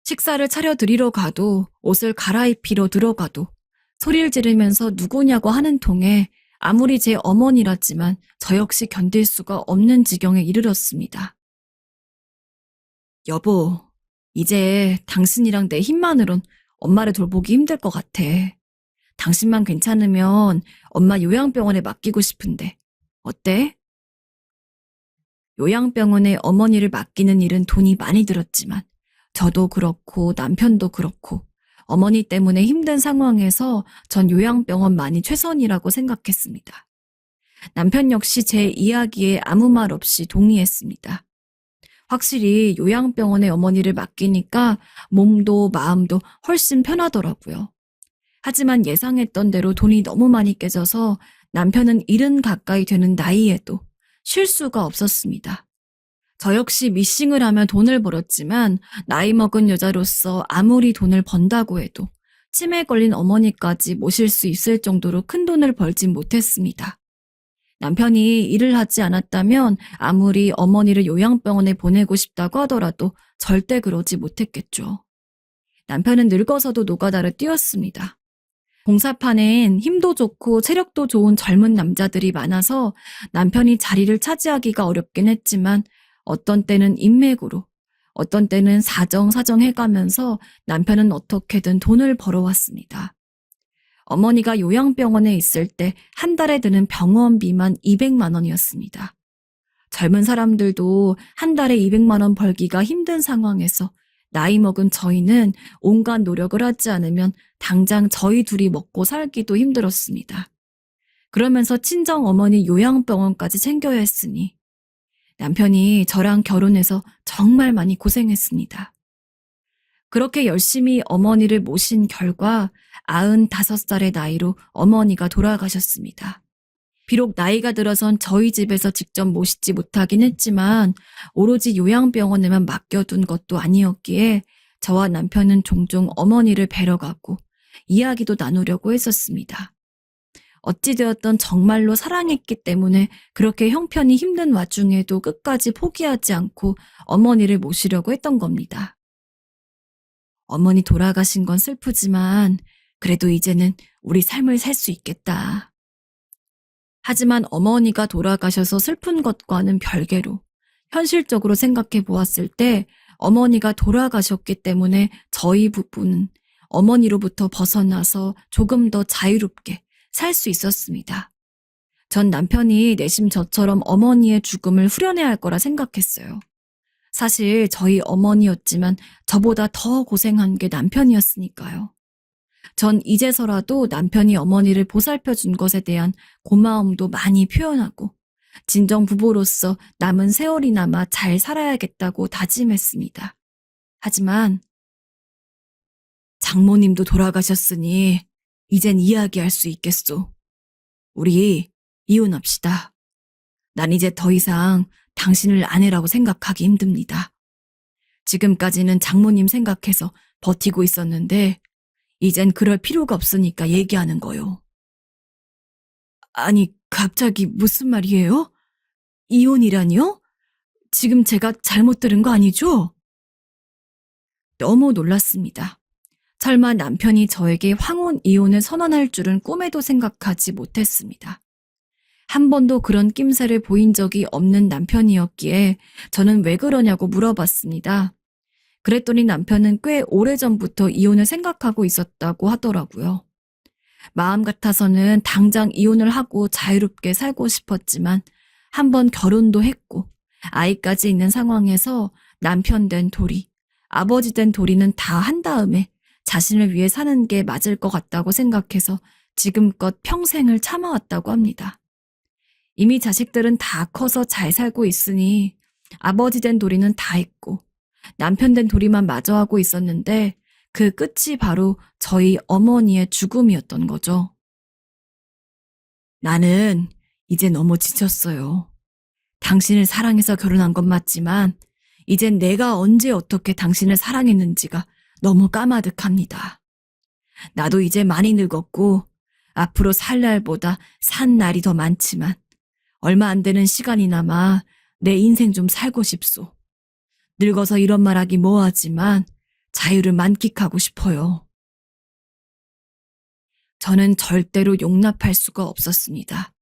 식사를 차려드리러 가도 옷을 갈아입히러 들어가도 소리를 지르면서 누구냐고 하는 통에 아무리 제 어머니라지만 저 역시 견딜 수가 없는 지경에 이르렀습니다. 여보, 이제 당신이랑 내 힘만으론 엄마를 돌보기 힘들 것 같아. 당신만 괜찮으면 엄마 요양병원에 맡기고 싶은데 어때? 요양병원에 어머니를 맡기는 일은 돈이 많이 들었지만 저도 그렇고 남편도 그렇고 어머니 때문에 힘든 상황에서 전 요양병원만이 최선이라고 생각했습니다. 남편 역시 제 이야기에 아무 말 없이 동의했습니다. 확실히 요양병원에 어머니를 맡기니까 몸도 마음도 훨씬 편하더라고요. 하지만 예상했던 대로 돈이 너무 많이 깨져서 남편은 70 가까이 되는 나이에도 쉴 수가 없었습니다. 저 역시 미싱을 하며 돈을 벌었지만 나이 먹은 여자로서 아무리 돈을 번다고 해도 치매에 걸린 어머니까지 모실 수 있을 정도로 큰 돈을 벌진 못했습니다. 남편이 일을 하지 않았다면 아무리 어머니를 요양병원에 보내고 싶다고 하더라도 절대 그러지 못했겠죠. 남편은 늙어서도 노가다를 뛰었습니다. 공사판엔 힘도 좋고 체력도 좋은 젊은 남자들이 많아서 남편이 자리를 차지하기가 어렵긴 했지만 어떤 때는 인맥으로, 어떤 때는 사정 해가면서 남편은 어떻게든 돈을 벌어왔습니다. 어머니가 요양병원에 있을 때 한 달에 드는 병원비만 200만 원이었습니다. 젊은 사람들도 한 달에 200만 원 벌기가 힘든 상황에서 나이 먹은 저희는 온갖 노력을 하지 않으면 당장 저희 둘이 먹고 살기도 힘들었습니다. 그러면서 친정 어머니 요양병원까지 챙겨야 했으니 남편이 저랑 결혼해서 정말 많이 고생했습니다. 그렇게 열심히 어머니를 모신 결과 95살의 나이로 어머니가 돌아가셨습니다. 비록 나이가 들어선 저희 집에서 직접 모시지 못하긴 했지만 오로지 요양병원에만 맡겨둔 것도 아니었기에 저와 남편은 종종 어머니를 뵈러 가고 이야기도 나누려고 했었습니다. 어찌되었던 정말로 사랑했기 때문에 그렇게 형편이 힘든 와중에도 끝까지 포기하지 않고 어머니를 모시려고 했던 겁니다. 어머니 돌아가신 건 슬프지만 그래도 이제는 우리 삶을 살 수 있겠다. 하지만 어머니가 돌아가셔서 슬픈 것과는 별개로 현실적으로 생각해 보았을 때 어머니가 돌아가셨기 때문에 저희 부부는 어머니로부터 벗어나서 조금 더 자유롭게 살 수 있었습니다. 전 남편이 내심 저처럼 어머니의 죽음을 후련해야 할 거라 생각했어요. 사실 저희 어머니였지만 저보다 더 고생한 게 남편이었으니까요. 전 이제서라도 남편이 어머니를 보살펴 준 것에 대한 고마움도 많이 표현하고 진정 부부로서 남은 세월이나마 잘 살아야겠다고 다짐했습니다. 하지만 장모님도 돌아가셨으니 이젠 이야기할 수 있겠소. 우리 이혼합시다. 난 이제 더 이상 당신을 아내라고 생각하기 힘듭니다. 지금까지는 장모님 생각해서 버티고 있었는데 이젠 그럴 필요가 없으니까 얘기하는 거요. 아니, 갑자기 무슨 말이에요? 이혼이라니요? 지금 제가 잘못 들은 거 아니죠? 너무 놀랐습니다. 설마 남편이 저에게 황혼 이혼을 선언할 줄은 꿈에도 생각하지 못했습니다. 한 번도 그런 낌새를 보인 적이 없는 남편이었기에 저는 왜 그러냐고 물어봤습니다. 그랬더니 남편은 꽤 오래전부터 이혼을 생각하고 있었다고 하더라고요. 마음 같아서는 당장 이혼을 하고 자유롭게 살고 싶었지만 한번 결혼도 했고 아이까지 있는 상황에서 남편 된 도리, 아버지 된 도리는 다 한 다음에 자신을 위해 사는 게 맞을 것 같다고 생각해서 지금껏 평생을 참아왔다고 합니다. 이미 자식들은 다 커서 잘 살고 있으니 아버지 된 도리는 다 했고 남편 된 도리만 마저 하고 있었는데 그 끝이 바로 저희 어머니의 죽음이었던 거죠. 나는 이제 너무 지쳤어요. 당신을 사랑해서 결혼한 건 맞지만 이젠 내가 언제 어떻게 당신을 사랑했는지가 너무 까마득합니다. 나도 이제 많이 늙었고 앞으로 살 날보다 산 날이 더 많지만 얼마 안 되는 시간이 남아 내 인생 좀 살고 싶소. 늙어서 이런 말하기 뭐하지만 자유를 만끽하고 싶어요. 저는 절대로 용납할 수가 없었습니다.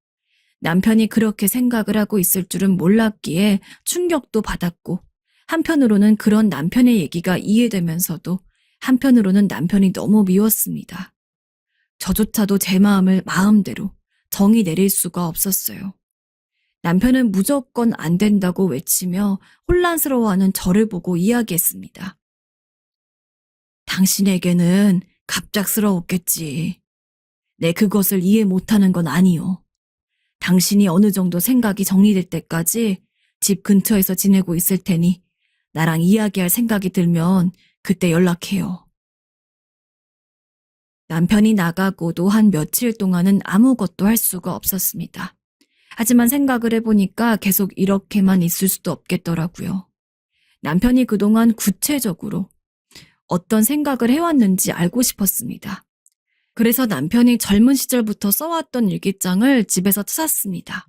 남편이 그렇게 생각을 하고 있을 줄은 몰랐기에 충격도 받았고 한편으로는 그런 남편의 얘기가 이해되면서도 한편으로는 남편이 너무 미웠습니다. 저조차도 제 마음을 마음대로 정의 내릴 수가 없었어요. 남편은 무조건 안 된다고 외치며 혼란스러워하는 저를 보고 이야기했습니다. 당신에게는 갑작스러웠겠지. 내 그것을 이해 못하는 건 아니요. 당신이 어느 정도 생각이 정리될 때까지 집 근처에서 지내고 있을 테니 나랑 이야기할 생각이 들면 그때 연락해요. 남편이 나가고도 한 며칠 동안은 아무것도 할 수가 없었습니다. 하지만 생각을 해보니까 계속 이렇게만 있을 수도 없겠더라고요. 남편이 그동안 구체적으로 어떤 생각을 해왔는지 알고 싶었습니다. 그래서 남편이 젊은 시절부터 써왔던 일기장을 집에서 찾았습니다.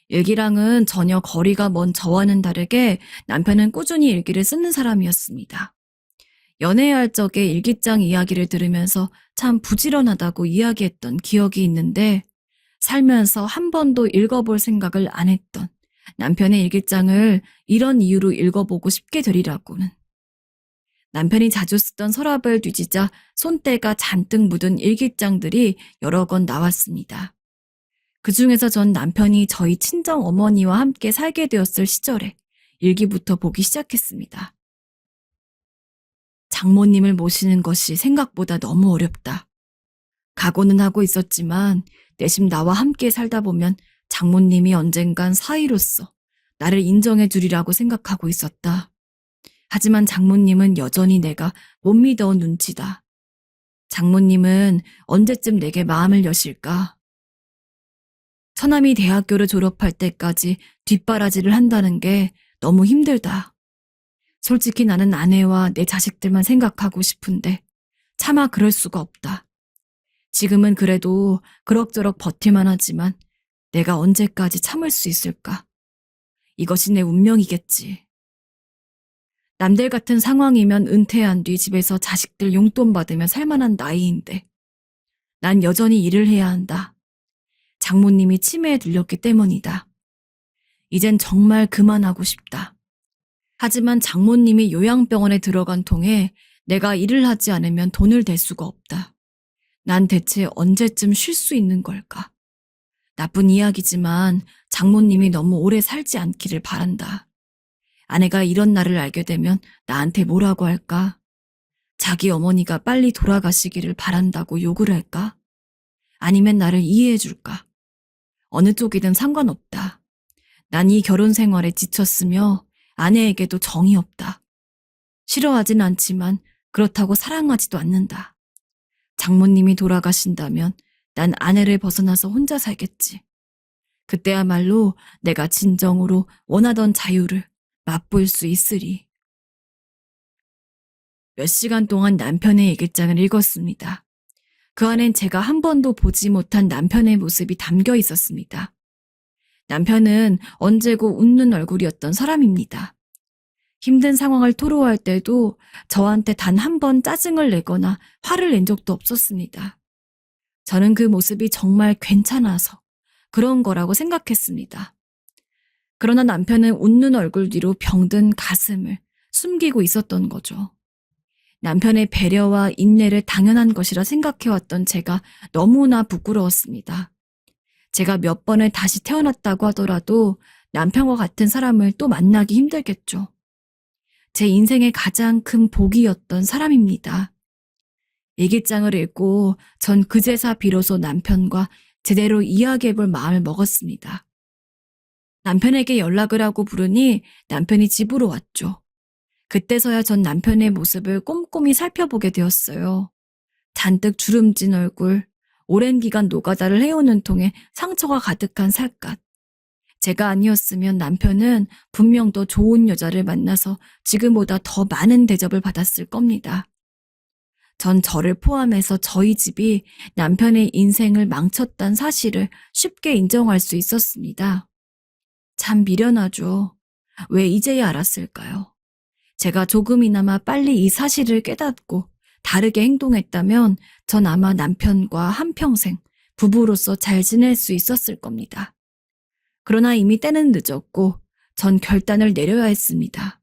일기랑은 전혀 거리가 먼 저와는 다르게 남편은 꾸준히 일기를 쓰는 사람이었습니다. 연애할 적에 일기장 이야기를 들으면서 참 부지런하다고 이야기했던 기억이 있는데 살면서 한 번도 읽어볼 생각을 안 했던 남편의 일기장을 이런 이유로 읽어보고 싶게 되리라고는. 남편이 자주 쓰던 서랍을 뒤지자 손때가 잔뜩 묻은 일기장들이 여러 권 나왔습니다. 그중에서 전 남편이 저희 친정 어머니와 함께 살게 되었을 시절에 일기부터 보기 시작했습니다. 장모님을 모시는 것이 생각보다 너무 어렵다. 각오는 하고 있었지만 내심 나와 함께 살다 보면 장모님이 언젠간 사위로서 나를 인정해 주리라고 생각하고 있었다. 하지만 장모님은 여전히 내가 못 믿어온 눈치다. 장모님은 언제쯤 내게 마음을 여실까? 처남이 대학교를 졸업할 때까지 뒷바라지를 한다는 게 너무 힘들다. 솔직히 나는 아내와 내 자식들만 생각하고 싶은데 차마 그럴 수가 없다. 지금은 그래도 그럭저럭 버틸만 하지만 내가 언제까지 참을 수 있을까? 이것이 내 운명이겠지. 남들 같은 상황이면 은퇴한 뒤 집에서 자식들 용돈 받으며 살만한 나이인데 난 여전히 일을 해야 한다. 장모님이 치매에 들렸기 때문이다. 이젠 정말 그만하고 싶다. 하지만 장모님이 요양병원에 들어간 통에 내가 일을 하지 않으면 돈을 댈 수가 없다. 난 대체 언제쯤 쉴 수 있는 걸까? 나쁜 이야기지만 장모님이 너무 오래 살지 않기를 바란다. 아내가 이런 나를 알게 되면 나한테 뭐라고 할까? 자기 어머니가 빨리 돌아가시기를 바란다고 욕을 할까? 아니면 나를 이해해 줄까? 어느 쪽이든 상관없다. 난 이 결혼 생활에 지쳤으며 아내에게도 정이 없다. 싫어하진 않지만 그렇다고 사랑하지도 않는다. 장모님이 돌아가신다면 난 아내를 벗어나서 혼자 살겠지. 그때야말로 내가 진정으로 원하던 자유를 맛볼 수 있으리. 몇 시간 동안 남편의 일기장을 읽었습니다. 그 안엔 제가 한 번도 보지 못한 남편의 모습이 담겨 있었습니다. 남편은 언제고 웃는 얼굴이었던 사람입니다. 힘든 상황을 토로할 때도 저한테 단 한 번 짜증을 내거나 화를 낸 적도 없었습니다. 저는 그 모습이 정말 괜찮아서 그런 거라고 생각했습니다. 그러나 남편은 웃는 얼굴 뒤로 병든 가슴을 숨기고 있었던 거죠. 남편의 배려와 인내를 당연한 것이라 생각해왔던 제가 너무나 부끄러웠습니다. 제가 몇 번을 다시 태어났다고 하더라도 남편과 같은 사람을 또 만나기 힘들겠죠. 제 인생의 가장 큰 복이었던 사람입니다. 일기장을 읽고 전 그제서 비로소 남편과 제대로 이야기해볼 마음을 먹었습니다. 남편에게 연락을 하고 부르니 남편이 집으로 왔죠. 그때서야 전 남편의 모습을 꼼꼼히 살펴보게 되었어요. 잔뜩 주름진 얼굴, 오랜 기간 노가다를 해오는 통에 상처가 가득한 살갗. 제가 아니었으면 남편은 분명 더 좋은 여자를 만나서 지금보다 더 많은 대접을 받았을 겁니다. 전 저를 포함해서 저희 집이 남편의 인생을 망쳤단 사실을 쉽게 인정할 수 있었습니다. 참 미련하죠. 왜 이제야 알았을까요? 제가 조금이나마 빨리 이 사실을 깨닫고 다르게 행동했다면 전 아마 남편과 한평생 부부로서 잘 지낼 수 있었을 겁니다. 그러나 이미 때는 늦었고 전 결단을 내려야 했습니다.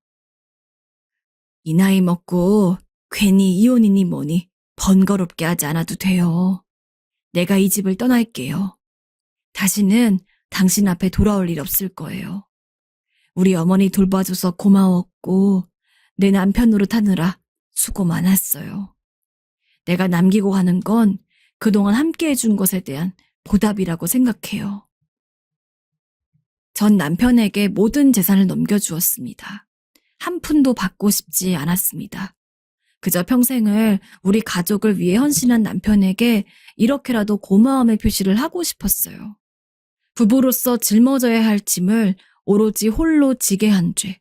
이 나이 먹고 괜히 이혼이니 뭐니 번거롭게 하지 않아도 돼요. 내가 이 집을 떠날게요. 다시는 당신 앞에 돌아올 일 없을 거예요. 우리 어머니 돌봐줘서 고마웠고 내 남편 노릇하느라 수고 많았어요. 내가 남기고 가는 건 그동안 함께 해준 것에 대한 보답이라고 생각해요. 전 남편에게 모든 재산을 넘겨주었습니다. 한 푼도 받고 싶지 않았습니다. 그저 평생을 우리 가족을 위해 헌신한 남편에게 이렇게라도 고마움의 표시를 하고 싶었어요. 부부로서 짊어져야 할 짐을 오로지 홀로 지게 한 죄,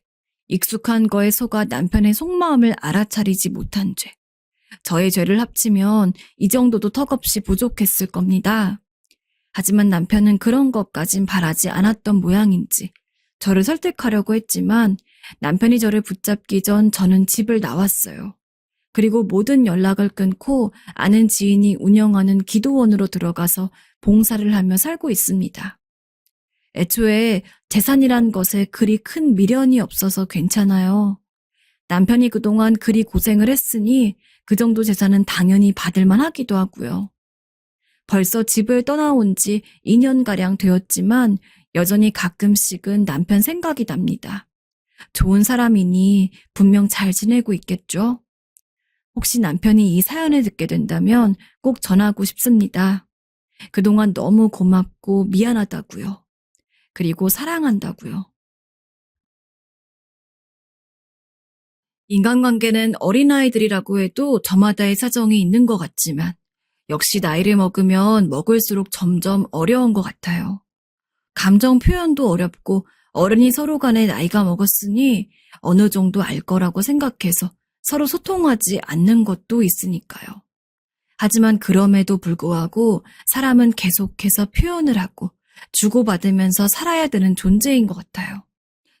익숙한 거에 속아 남편의 속마음을 알아차리지 못한 죄. 저의 죄를 합치면 이 정도도 턱없이 부족했을 겁니다. 하지만 남편은 그런 것까진 바라지 않았던 모양인지 저를 설득하려고 했지만 남편이 저를 붙잡기 전 저는 집을 나왔어요. 그리고 모든 연락을 끊고 아는 지인이 운영하는 기도원으로 들어가서 봉사를 하며 살고 있습니다. 애초에 재산이란 것에 그리 큰 미련이 없어서 괜찮아요. 남편이 그동안 그리 고생을 했으니 그 정도 재산은 당연히 받을만 하기도 하고요. 벌써 집을 떠나온 지 2년가량 되었지만 여전히 가끔씩은 남편 생각이 납니다. 좋은 사람이니 분명 잘 지내고 있겠죠? 혹시 남편이 이 사연을 듣게 된다면 꼭 전하고 싶습니다. 그동안 너무 고맙고 미안하다고요. 그리고 사랑한다고요. 인간관계는 어린아이들이라고 해도 저마다의 사정이 있는 것 같지만 역시 나이를 먹으면 먹을수록 점점 어려운 것 같아요. 감정 표현도 어렵고 어른이 서로 간에 나이가 먹었으니 어느 정도 알 거라고 생각해서 서로 소통하지 않는 것도 있으니까요. 하지만 그럼에도 불구하고 사람은 계속해서 표현을 하고 주고받으면서 살아야 되는 존재인 것 같아요.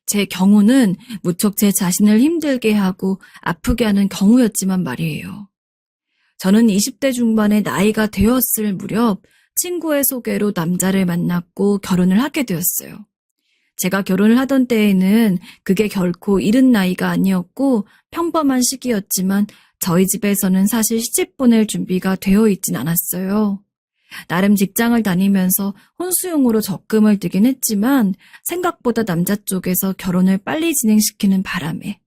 제 경우는 무척 제 자신을 힘들게 하고 아프게 하는 경우였지만 말이에요. 저는 20대 중반의 나이가 되었을 무렵 친구의 소개로 남자를 만났고 결혼을 하게 되었어요. 제가 결혼을 하던 때에는 그게 결코 이른 나이가 아니었고 평범한 시기였지만 저희 집에서는 사실 시집 보낼 준비가 되어 있진 않았어요. 나름 직장을 다니면서 혼수용으로 적금을 들긴 했지만 생각보다 남자 쪽에서 결혼을 빨리 진행시키는 바람에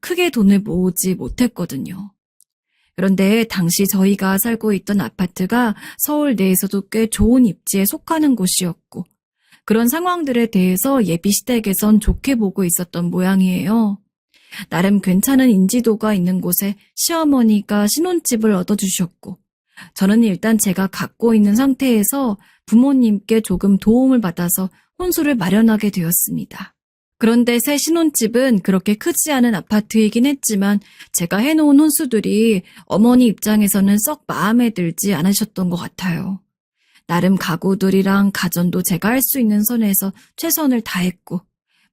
크게 돈을 모으지 못했거든요. 그런데 당시 저희가 살고 있던 아파트가 서울 내에서도 꽤 좋은 입지에 속하는 곳이었고 그런 상황들에 대해서 예비시댁에선 좋게 보고 있었던 모양이에요. 나름 괜찮은 인지도가 있는 곳에 시어머니가 신혼집을 얻어주셨고 저는 일단 제가 갖고 있는 상태에서 부모님께 조금 도움을 받아서 혼수를 마련하게 되었습니다. 그런데 새 신혼집은 그렇게 크지 않은 아파트이긴 했지만 제가 해놓은 혼수들이 어머니 입장에서는 썩 마음에 들지 않으셨던 것 같아요. 나름 가구들이랑 가전도 제가 할 수 있는 선에서 최선을 다했고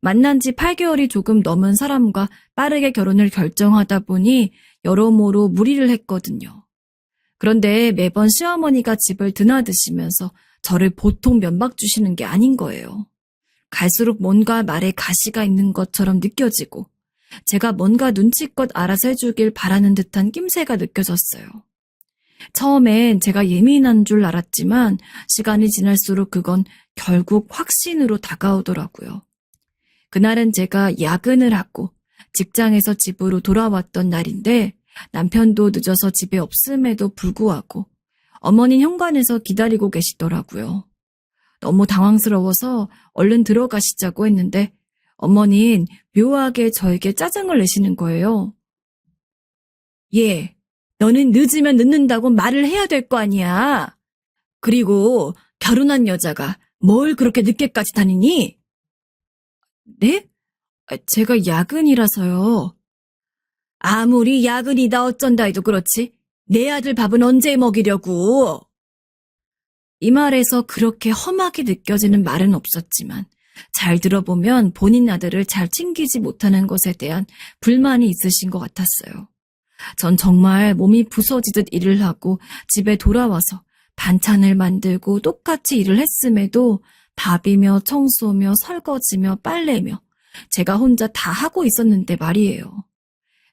만난 지 8개월이 조금 넘은 사람과 빠르게 결혼을 결정하다 보니 여러모로 무리를 했거든요. 그런데 매번 시어머니가 집을 드나드시면서 저를 보통 면박 주시는 게 아닌 거예요. 갈수록 뭔가 말에 가시가 있는 것처럼 느껴지고 제가 뭔가 눈치껏 알아서 해주길 바라는 듯한 낌새가 느껴졌어요. 처음엔 제가 예민한 줄 알았지만 시간이 지날수록 그건 결국 확신으로 다가오더라고요. 그날은 제가 야근을 하고 직장에서 집으로 돌아왔던 날인데 남편도 늦어서 집에 없음에도 불구하고 어머니는 현관에서 기다리고 계시더라고요. 너무 당황스러워서 얼른 들어가시자고 했는데 어머니는 묘하게 저에게 짜증을 내시는 거예요. 얘, 너는 늦으면 늦는다고 말을 해야 될 거 아니야. 그리고 결혼한 여자가 뭘 그렇게 늦게까지 다니니? 네? 제가 야근이라서요. 아무리 야근이다 어쩐다 해도 그렇지. 내 아들 밥은 언제 먹이려고. 이 말에서 그렇게 험하게 느껴지는 말은 없었지만 잘 들어보면 본인 아들을 잘 챙기지 못하는 것에 대한 불만이 있으신 것 같았어요. 전 정말 몸이 부서지듯 일을 하고 집에 돌아와서 반찬을 만들고 똑같이 일을 했음에도 밥이며 청소며 설거지며 빨래며 제가 혼자 다 하고 있었는데 말이에요.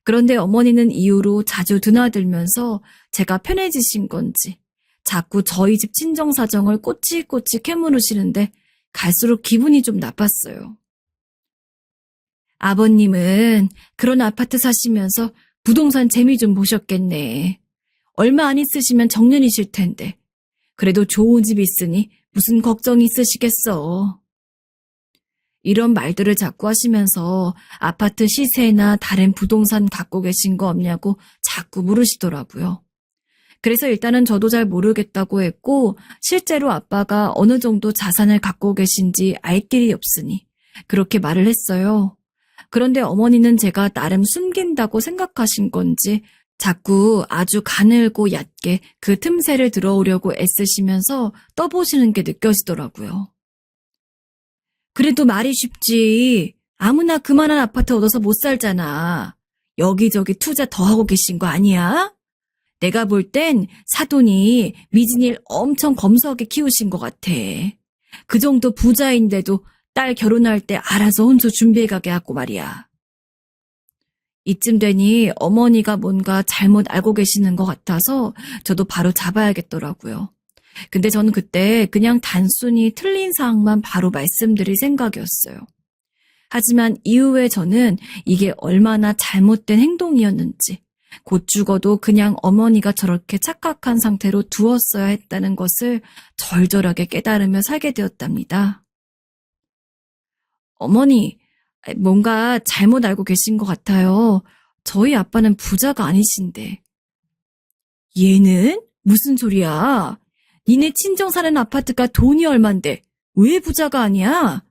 그런데 어머니는 이후로 자주 드나들면서 제가 편해지신 건지 자꾸 저희 집 친정사정을 꼬치꼬치 캐물으시는데 갈수록 기분이 좀 나빴어요. 아버님은 그런 아파트 사시면서 부동산 재미 좀 보셨겠네. 얼마 안 있으시면 정년이실 텐데. 그래도 좋은 집 있으니 무슨 걱정이 있으시겠어. 이런 말들을 자꾸 하시면서 아파트 시세나 다른 부동산 갖고 계신 거 없냐고 자꾸 물으시더라고요. 그래서 일단은 저도 잘 모르겠다고 했고 실제로 아빠가 어느 정도 자산을 갖고 계신지 알 길이 없으니 그렇게 말을 했어요. 그런데 어머니는 제가 나름 숨긴다고 생각하신 건지 자꾸 아주 가늘고 얕게 그 틈새를 들어오려고 애쓰시면서 떠보시는 게 느껴지더라고요. 그래도 말이 쉽지. 아무나 그만한 아파트 얻어서 못 살잖아. 여기저기 투자 더 하고 계신 거 아니야? 내가 볼 땐 사돈이 미진이를 엄청 검소하게 키우신 것 같아. 그 정도 부자인데도 딸 결혼할 때 알아서 혼수 준비해가게 하고 말이야. 이쯤 되니 어머니가 뭔가 잘못 알고 계시는 것 같아서 저도 바로 잡아야겠더라고요. 근데 저는 그때 그냥 단순히 틀린 사항만 바로 말씀드릴 생각이었어요. 하지만 이후에 저는 이게 얼마나 잘못된 행동이었는지 곧 죽어도 그냥 어머니가 저렇게 착각한 상태로 두었어야 했다는 것을 절절하게 깨달으며 살게 되었답니다. 어머니, 뭔가 잘못 알고 계신 것 같아요. 저희 아빠는 부자가 아니신데. 얘는? 무슨 소리야? 니네 친정 사는 아파트가 돈이 얼만데 왜 부자가 아니야?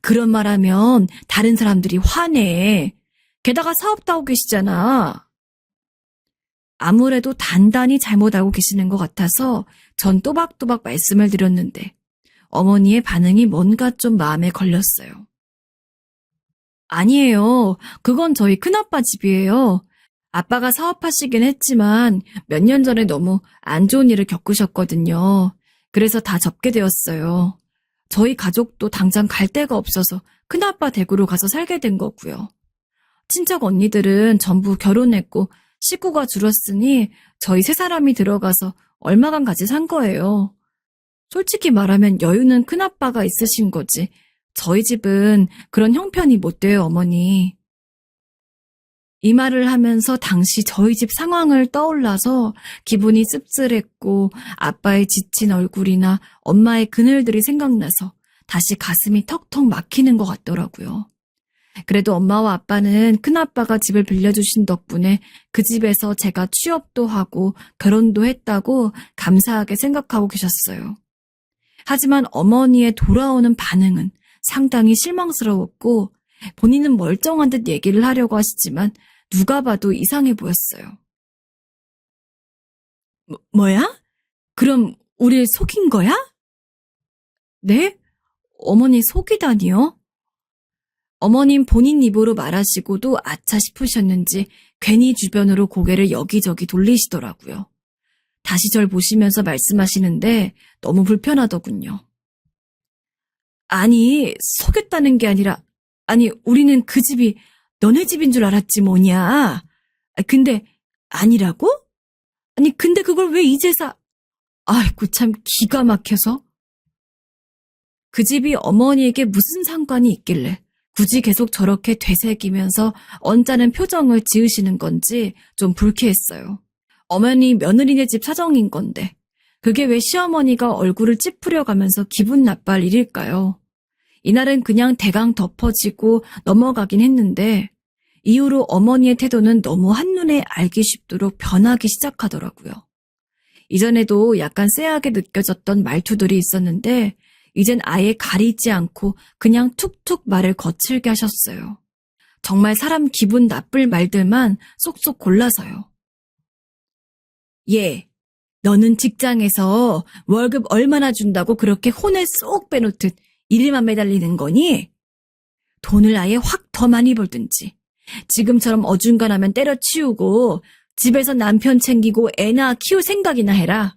그런 말하면 다른 사람들이 화내. 게다가 사업도 하고 계시잖아. 아무래도 단단히 잘못 알고 계시는 것 같아서 전 또박또박 말씀을 드렸는데 어머니의 반응이 뭔가 좀 마음에 걸렸어요. 아니에요. 그건 저희 큰아빠 집이에요. 아빠가 사업하시긴 했지만 몇 년 전에 너무 안 좋은 일을 겪으셨거든요. 그래서 다 접게 되었어요. 저희 가족도 당장 갈 데가 없어서 큰아빠 댁으로 가서 살게 된 거고요. 친척 언니들은 전부 결혼했고 식구가 줄었으니 저희 세 사람이 들어가서 얼마간 같이 산 거예요. 솔직히 말하면 여유는 큰아빠가 있으신 거지. 저희 집은 그런 형편이 못 돼요, 어머니. 이 말을 하면서 당시 저희 집 상황을 떠올라서 기분이 씁쓸했고 아빠의 지친 얼굴이나 엄마의 그늘들이 생각나서 다시 가슴이 턱턱 막히는 것 같더라고요. 그래도 엄마와 아빠는 큰아빠가 집을 빌려주신 덕분에 그 집에서 제가 취업도 하고 결혼도 했다고 감사하게 생각하고 계셨어요. 하지만 어머니의 돌아오는 반응은 상당히 실망스러웠고 본인은 멀쩡한 듯 얘기를 하려고 하시지만 누가 봐도 이상해 보였어요. 뭐야? 그럼 우릴 속인 거야? 네? 어머니 속이다니요? 어머님 본인 입으로 말하시고도 아차 싶으셨는지 괜히 주변으로 고개를 여기저기 돌리시더라고요. 다시 절 보시면서 말씀하시는데 너무 불편하더군요. 아니, 속였다는 게 아니라, 아니, 우리는 그 집이 너네 집인 줄 알았지 뭐냐. 근데 아니라고? 아니, 근데 그걸 왜 이제서, 아이고 참 기가 막혀서. 그 집이 어머니에게 무슨 상관이 있길래 굳이 계속 저렇게 되새기면서 언짢은 표정을 지으시는 건지 좀 불쾌했어요. 어머니 며느리네 집 사정인 건데 그게 왜 시어머니가 얼굴을 찌푸려 가면서 기분 나빠할 일일까요? 이날은 그냥 대강 덮어지고 넘어가긴 했는데 이후로 어머니의 태도는 너무 한눈에 알기 쉽도록 변하기 시작하더라고요. 이전에도 약간 쎄하게 느껴졌던 말투들이 있었는데 이젠 아예 가리지 않고 그냥 툭툭 말을 거칠게 하셨어요. 정말 사람 기분 나쁠 말들만 쏙쏙 골라서요. 예, 너는 직장에서 월급 얼마나 준다고 그렇게 혼을 쏙 빼놓듯 일에만 매달리는 거니? 돈을 아예 확 더 많이 벌든지 지금처럼 어중간하면 때려치우고 집에서 남편 챙기고 애나 키울 생각이나 해라.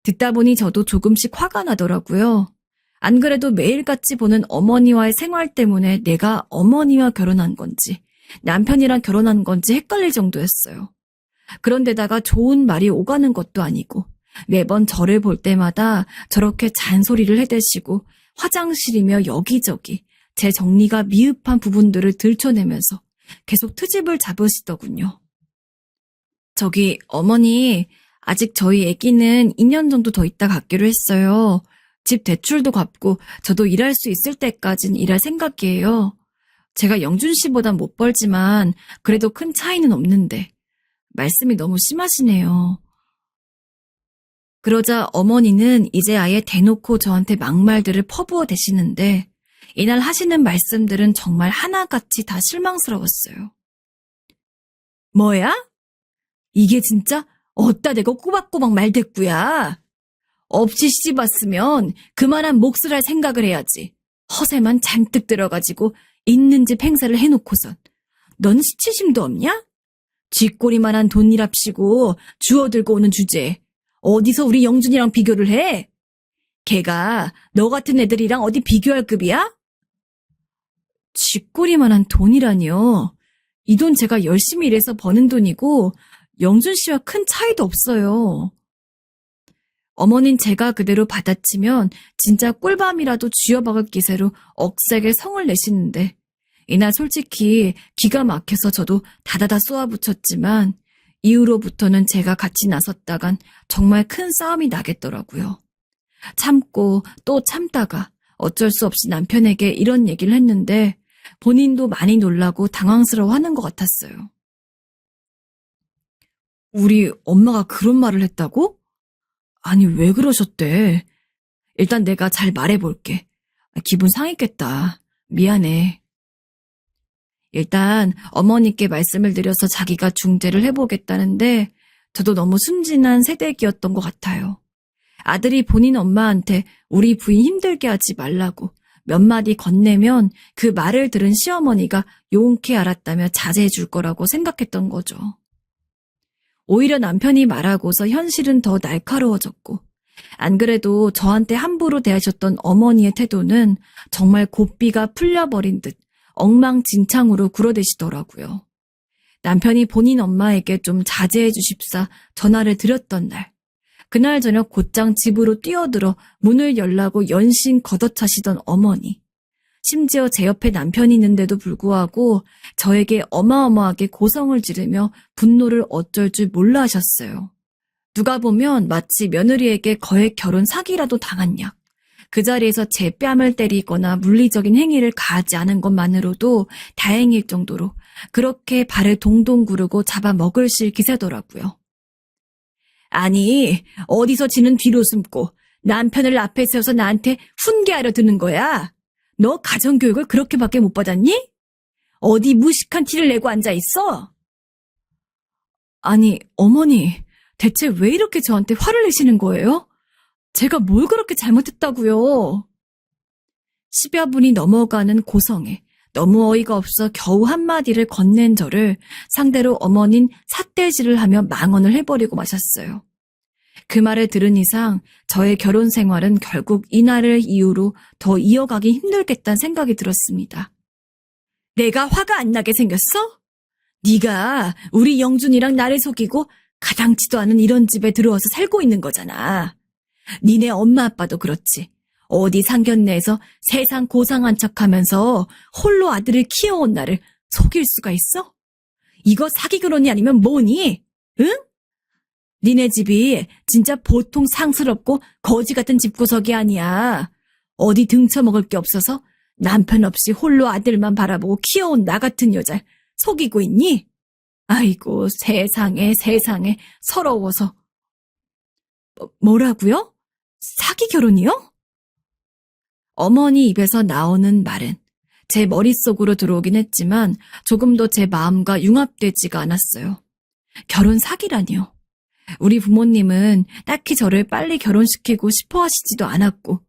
듣다 보니 저도 조금씩 화가 나더라고요. 안 그래도 매일같이 보는 어머니와의 생활 때문에 내가 어머니와 결혼한 건지 남편이랑 결혼한 건지 헷갈릴 정도였어요. 그런데다가 좋은 말이 오가는 것도 아니고 매번 저를 볼 때마다 저렇게 잔소리를 해대시고 화장실이며 여기저기 제 정리가 미흡한 부분들을 들춰내면서 계속 트집을 잡으시더군요. 저기 어머니, 아직 저희 애기는 2년 정도 더 있다 갖기로 했어요. 집 대출도 갚고 저도 일할 수 있을 때까진 일할 생각이에요. 제가 영준 씨보단 못 벌지만 그래도 큰 차이는 없는데 말씀이 너무 심하시네요. 그러자 어머니는 이제 아예 대놓고 저한테 막말들을 퍼부어 대시는데 이날 하시는 말씀들은 정말 하나같이 다 실망스러웠어요. 뭐야? 이게 진짜 어따 대고 꼬박꼬박 말대꾸야. 없이 시집 왔으면 그만한 몫을 할 생각을 해야지. 허세만 잔뜩 들어가지고 있는 집 행사를 해놓고선. 넌 시치심도 없냐? 쥐꼬리만한 돈이랍시고 주워들고 오는 주제에 어디서 우리 영준이랑 비교를 해? 걔가 너 같은 애들이랑 어디 비교할 급이야? 쥐꼬리만한 돈이라니요. 이 돈 제가 열심히 일해서 버는 돈이고 영준 씨와 큰 차이도 없어요. 어머닌 제가 그대로 받아치면 진짜 꿀밤이라도 쥐어박을 기세로 억세게 성을 내시는데 이날 솔직히 기가 막혀서 저도 다다다 쏘아붙였지만 이후로부터는 제가 같이 나섰다간 정말 큰 싸움이 나겠더라고요. 참고 또 참다가 어쩔 수 없이 남편에게 이런 얘기를 했는데 본인도 많이 놀라고 당황스러워하는 것 같았어요. 우리 엄마가 그런 말을 했다고? 아니, 왜 그러셨대? 일단 내가 잘 말해볼게. 기분 상했겠다. 미안해. 일단 어머니께 말씀을 드려서 자기가 중재를 해보겠다는데 저도 너무 순진한 새댁이었던 것 같아요. 아들이 본인 엄마한테 우리 부인 힘들게 하지 말라고 몇 마디 건네면 그 말을 들은 시어머니가 용케 알았다며 자제해 줄 거라고 생각했던 거죠. 오히려 남편이 말하고서 현실은 더 날카로워졌고 안 그래도 저한테 함부로 대하셨던 어머니의 태도는 정말 고삐가 풀려버린 듯 엉망진창으로 굴어대시더라고요. 남편이 본인 엄마에게 좀 자제해 주십사 전화를 드렸던 날, 그날 저녁 곧장 집으로 뛰어들어 문을 열라고 연신 걷어차시던 어머니. 심지어 제 옆에 남편이 있는데도 불구하고 저에게 어마어마하게 고성을 지르며 분노를 어쩔 줄 몰라 하셨어요. 누가 보면 마치 며느리에게 거액 결혼 사기라도 당한 약. 그 자리에서 제 뺨을 때리거나 물리적인 행위를 가하지 않은 것만으로도 다행일 정도로 그렇게 발을 동동 구르고 잡아먹으실 기세더라고요. 아니, 어디서 지는 뒤로 숨고 남편을 앞에 세워서 나한테 훈계하려 드는 거야? 너 가정교육을 그렇게밖에 못 받았니? 어디 무식한 티를 내고 앉아있어? 아니, 어머니, 대체 왜 이렇게 저한테 화를 내시는 거예요? 제가 뭘 그렇게 잘못했다고요? 10여 분이 넘어가는 고성에 너무 어이가 없어 겨우 한마디를 건넨 저를 상대로 어머닌 삿대질을 하며 망언을 해버리고 마셨어요. 그 말을 들은 이상 저의 결혼 생활은 결국 이날을 이유로 더 이어가기 힘들겠다는 생각이 들었습니다. 내가 화가 안 나게 생겼어? 네가 우리 영준이랑 나를 속이고 가당치도 않은 이런 집에 들어와서 살고 있는 거잖아. 니네 엄마 아빠도 그렇지. 어디 상견례에서 세상 고상한 척하면서 홀로 아들을 키워온 나를 속일 수가 있어? 이거 사기 결혼이 아니면 뭐니? 응? 니네 집이 진짜 보통 상스럽고 거지 같은 집구석이 아니야. 어디 등쳐먹을 게 없어서 남편 없이 홀로 아들만 바라보고 키워온 나 같은 여자 속이고 있니? 아이고, 세상에 서러워서. 뭐라고요? 사기 결혼이요? 어머니 입에서 나오는 말은 제 머릿속으로 들어오긴 했지만 조금도 제 마음과 융합되지가 않았어요. 결혼 사기라니요. 우리 부모님은 딱히 저를 빨리 결혼시키고 싶어 하시지도 않았고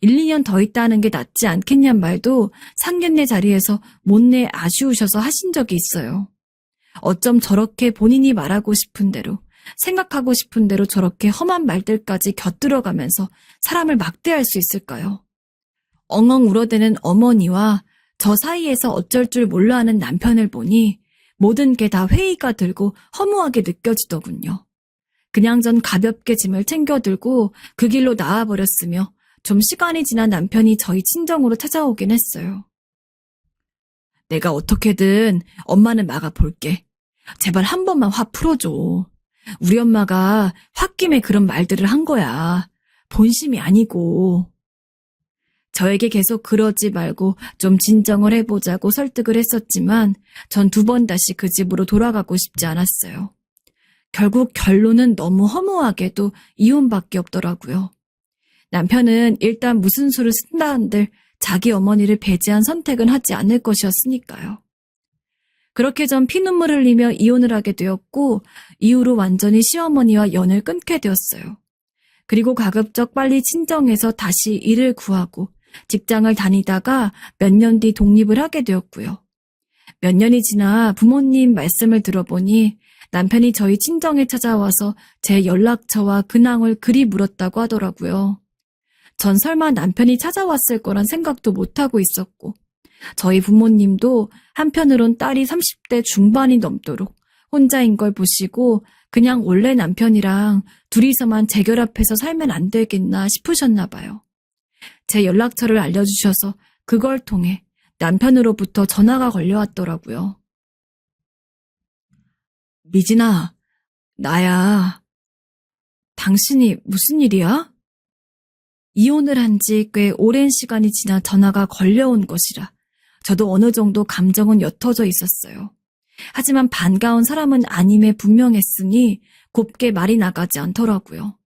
1, 2년 더 있다는 게 낫지 않겠냔 말도 상견례 자리에서 못내 아쉬우셔서 하신 적이 있어요. 어쩜 저렇게 본인이 말하고 싶은 대로 생각하고 싶은 대로 저렇게 험한 말들까지 곁들어가면서 사람을 막대할 수 있을까요? 엉엉 울어대는 어머니와 저 사이에서 어쩔 줄 몰라 하는 남편을 보니 모든 게 다 회의가 들고 허무하게 느껴지더군요. 그냥 전 가볍게 짐을 챙겨 들고 그 길로 나와버렸으며 좀 시간이 지난 남편이 저희 친정으로 찾아오긴 했어요. 내가 어떻게든 엄마는 막아볼게. 제발 한 번만 화 풀어줘. 우리 엄마가 홧김에 그런 말들을 한 거야. 본심이 아니고. 저에게 계속 그러지 말고 좀 진정을 해보자고 설득을 했었지만 전 2번 다시 그 집으로 돌아가고 싶지 않았어요. 결국 결론은 너무 허무하게도 이혼밖에 없더라고요. 남편은 일단 무슨 수를 쓴다 한들 자기 어머니를 배제한 선택은 하지 않을 것이었으니까요. 그렇게 전 피눈물 흘리며 이혼을 하게 되었고 이후로 완전히 시어머니와 연을 끊게 되었어요. 그리고 가급적 빨리 친정에서 다시 일을 구하고 직장을 다니다가 몇 년 뒤 독립을 하게 되었고요. 몇 년이 지나 부모님 말씀을 들어보니 남편이 저희 친정에 찾아와서 제 연락처와 근황을 그리 물었다고 하더라고요. 전 설마 남편이 찾아왔을 거란 생각도 못하고 있었고 저희 부모님도 한편으론 딸이 30대 중반이 넘도록 혼자인 걸 보시고 그냥 원래 남편이랑 둘이서만 재결합해서 살면 안 되겠나 싶으셨나 봐요. 제 연락처를 알려주셔서 그걸 통해 남편으로부터 전화가 걸려왔더라고요. 미진아, 나야. 당신이 무슨 일이야? 이혼을 한 지 꽤 오랜 시간이 지나 전화가 걸려온 것이라 저도 어느 정도 감정은 옅어져 있었어요. 하지만 반가운 사람은 아님에 분명했으니 곱게 말이 나가지 않더라고요.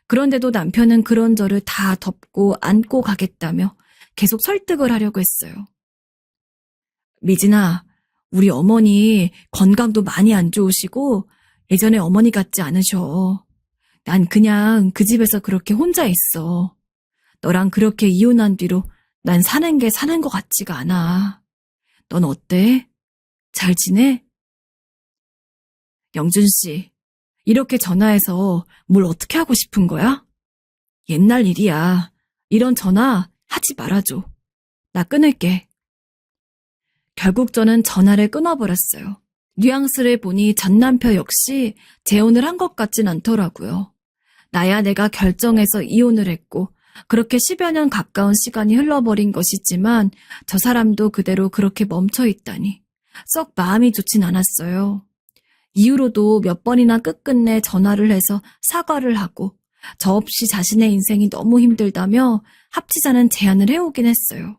그런데도 남편은 그런 저를 다 덮고 안고 가겠다며 계속 설득을 하려고 했어요. 미진아, 우리 어머니 건강도 많이 안 좋으시고 예전에 어머니 같지 않으셔. 난 그냥 그 집에서 그렇게 혼자 있어. 너랑 그렇게 이혼한 뒤로 난 사는 게 사는 것 같지가 않아. 넌 어때? 잘 지내? 영준 씨, 이렇게 전화해서 뭘 어떻게 하고 싶은 거야? 옛날 일이야. 이런 전화 하지 말아줘. 나 끊을게. 결국 저는 전화를 끊어버렸어요. 뉘앙스를 보니 전 남편 역시 재혼을 한 것 같진 않더라고요. 나야 내가 결정해서 이혼을 했고 그렇게 10여 년 가까운 시간이 흘러버린 것이지만 저 사람도 그대로 그렇게 멈춰 있다니 썩 마음이 좋진 않았어요. 이후로도 몇 번이나 끝끝내 전화를 해서 사과를 하고 저 없이 자신의 인생이 너무 힘들다며 합치자는 제안을 해오긴 했어요.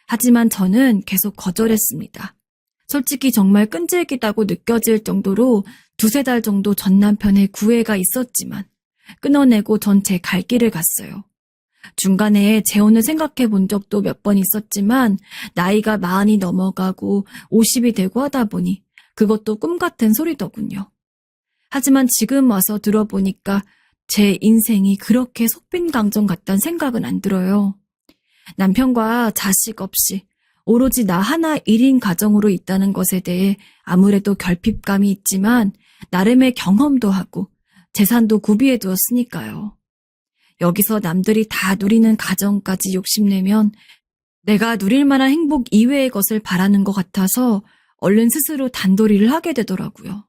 하지만 저는 계속 거절했습니다. 솔직히 정말 끈질기다고 느껴질 정도로 두세 달 정도 전 남편의 구애가 있었지만 끊어내고 전 제 갈 길을 갔어요. 중간에 재혼을 생각해 본 적도 몇 번 있었지만 나이가 40이 넘어가고 50이 되고 하다 보니 그것도 꿈 같은 소리더군요. 하지만 지금 와서 들어보니까 제 인생이 그렇게 속빈강정 같단 생각은 안 들어요. 남편과 자식 없이 오로지 나 하나 1인 가정으로 있다는 것에 대해 아무래도 결핍감이 있지만 나름의 경험도 하고 재산도 구비해 두었으니까요. 여기서 남들이 다 누리는 가정까지 욕심내면 내가 누릴 만한 행복 이외의 것을 바라는 것 같아서 얼른 스스로 단도리를 하게 되더라고요.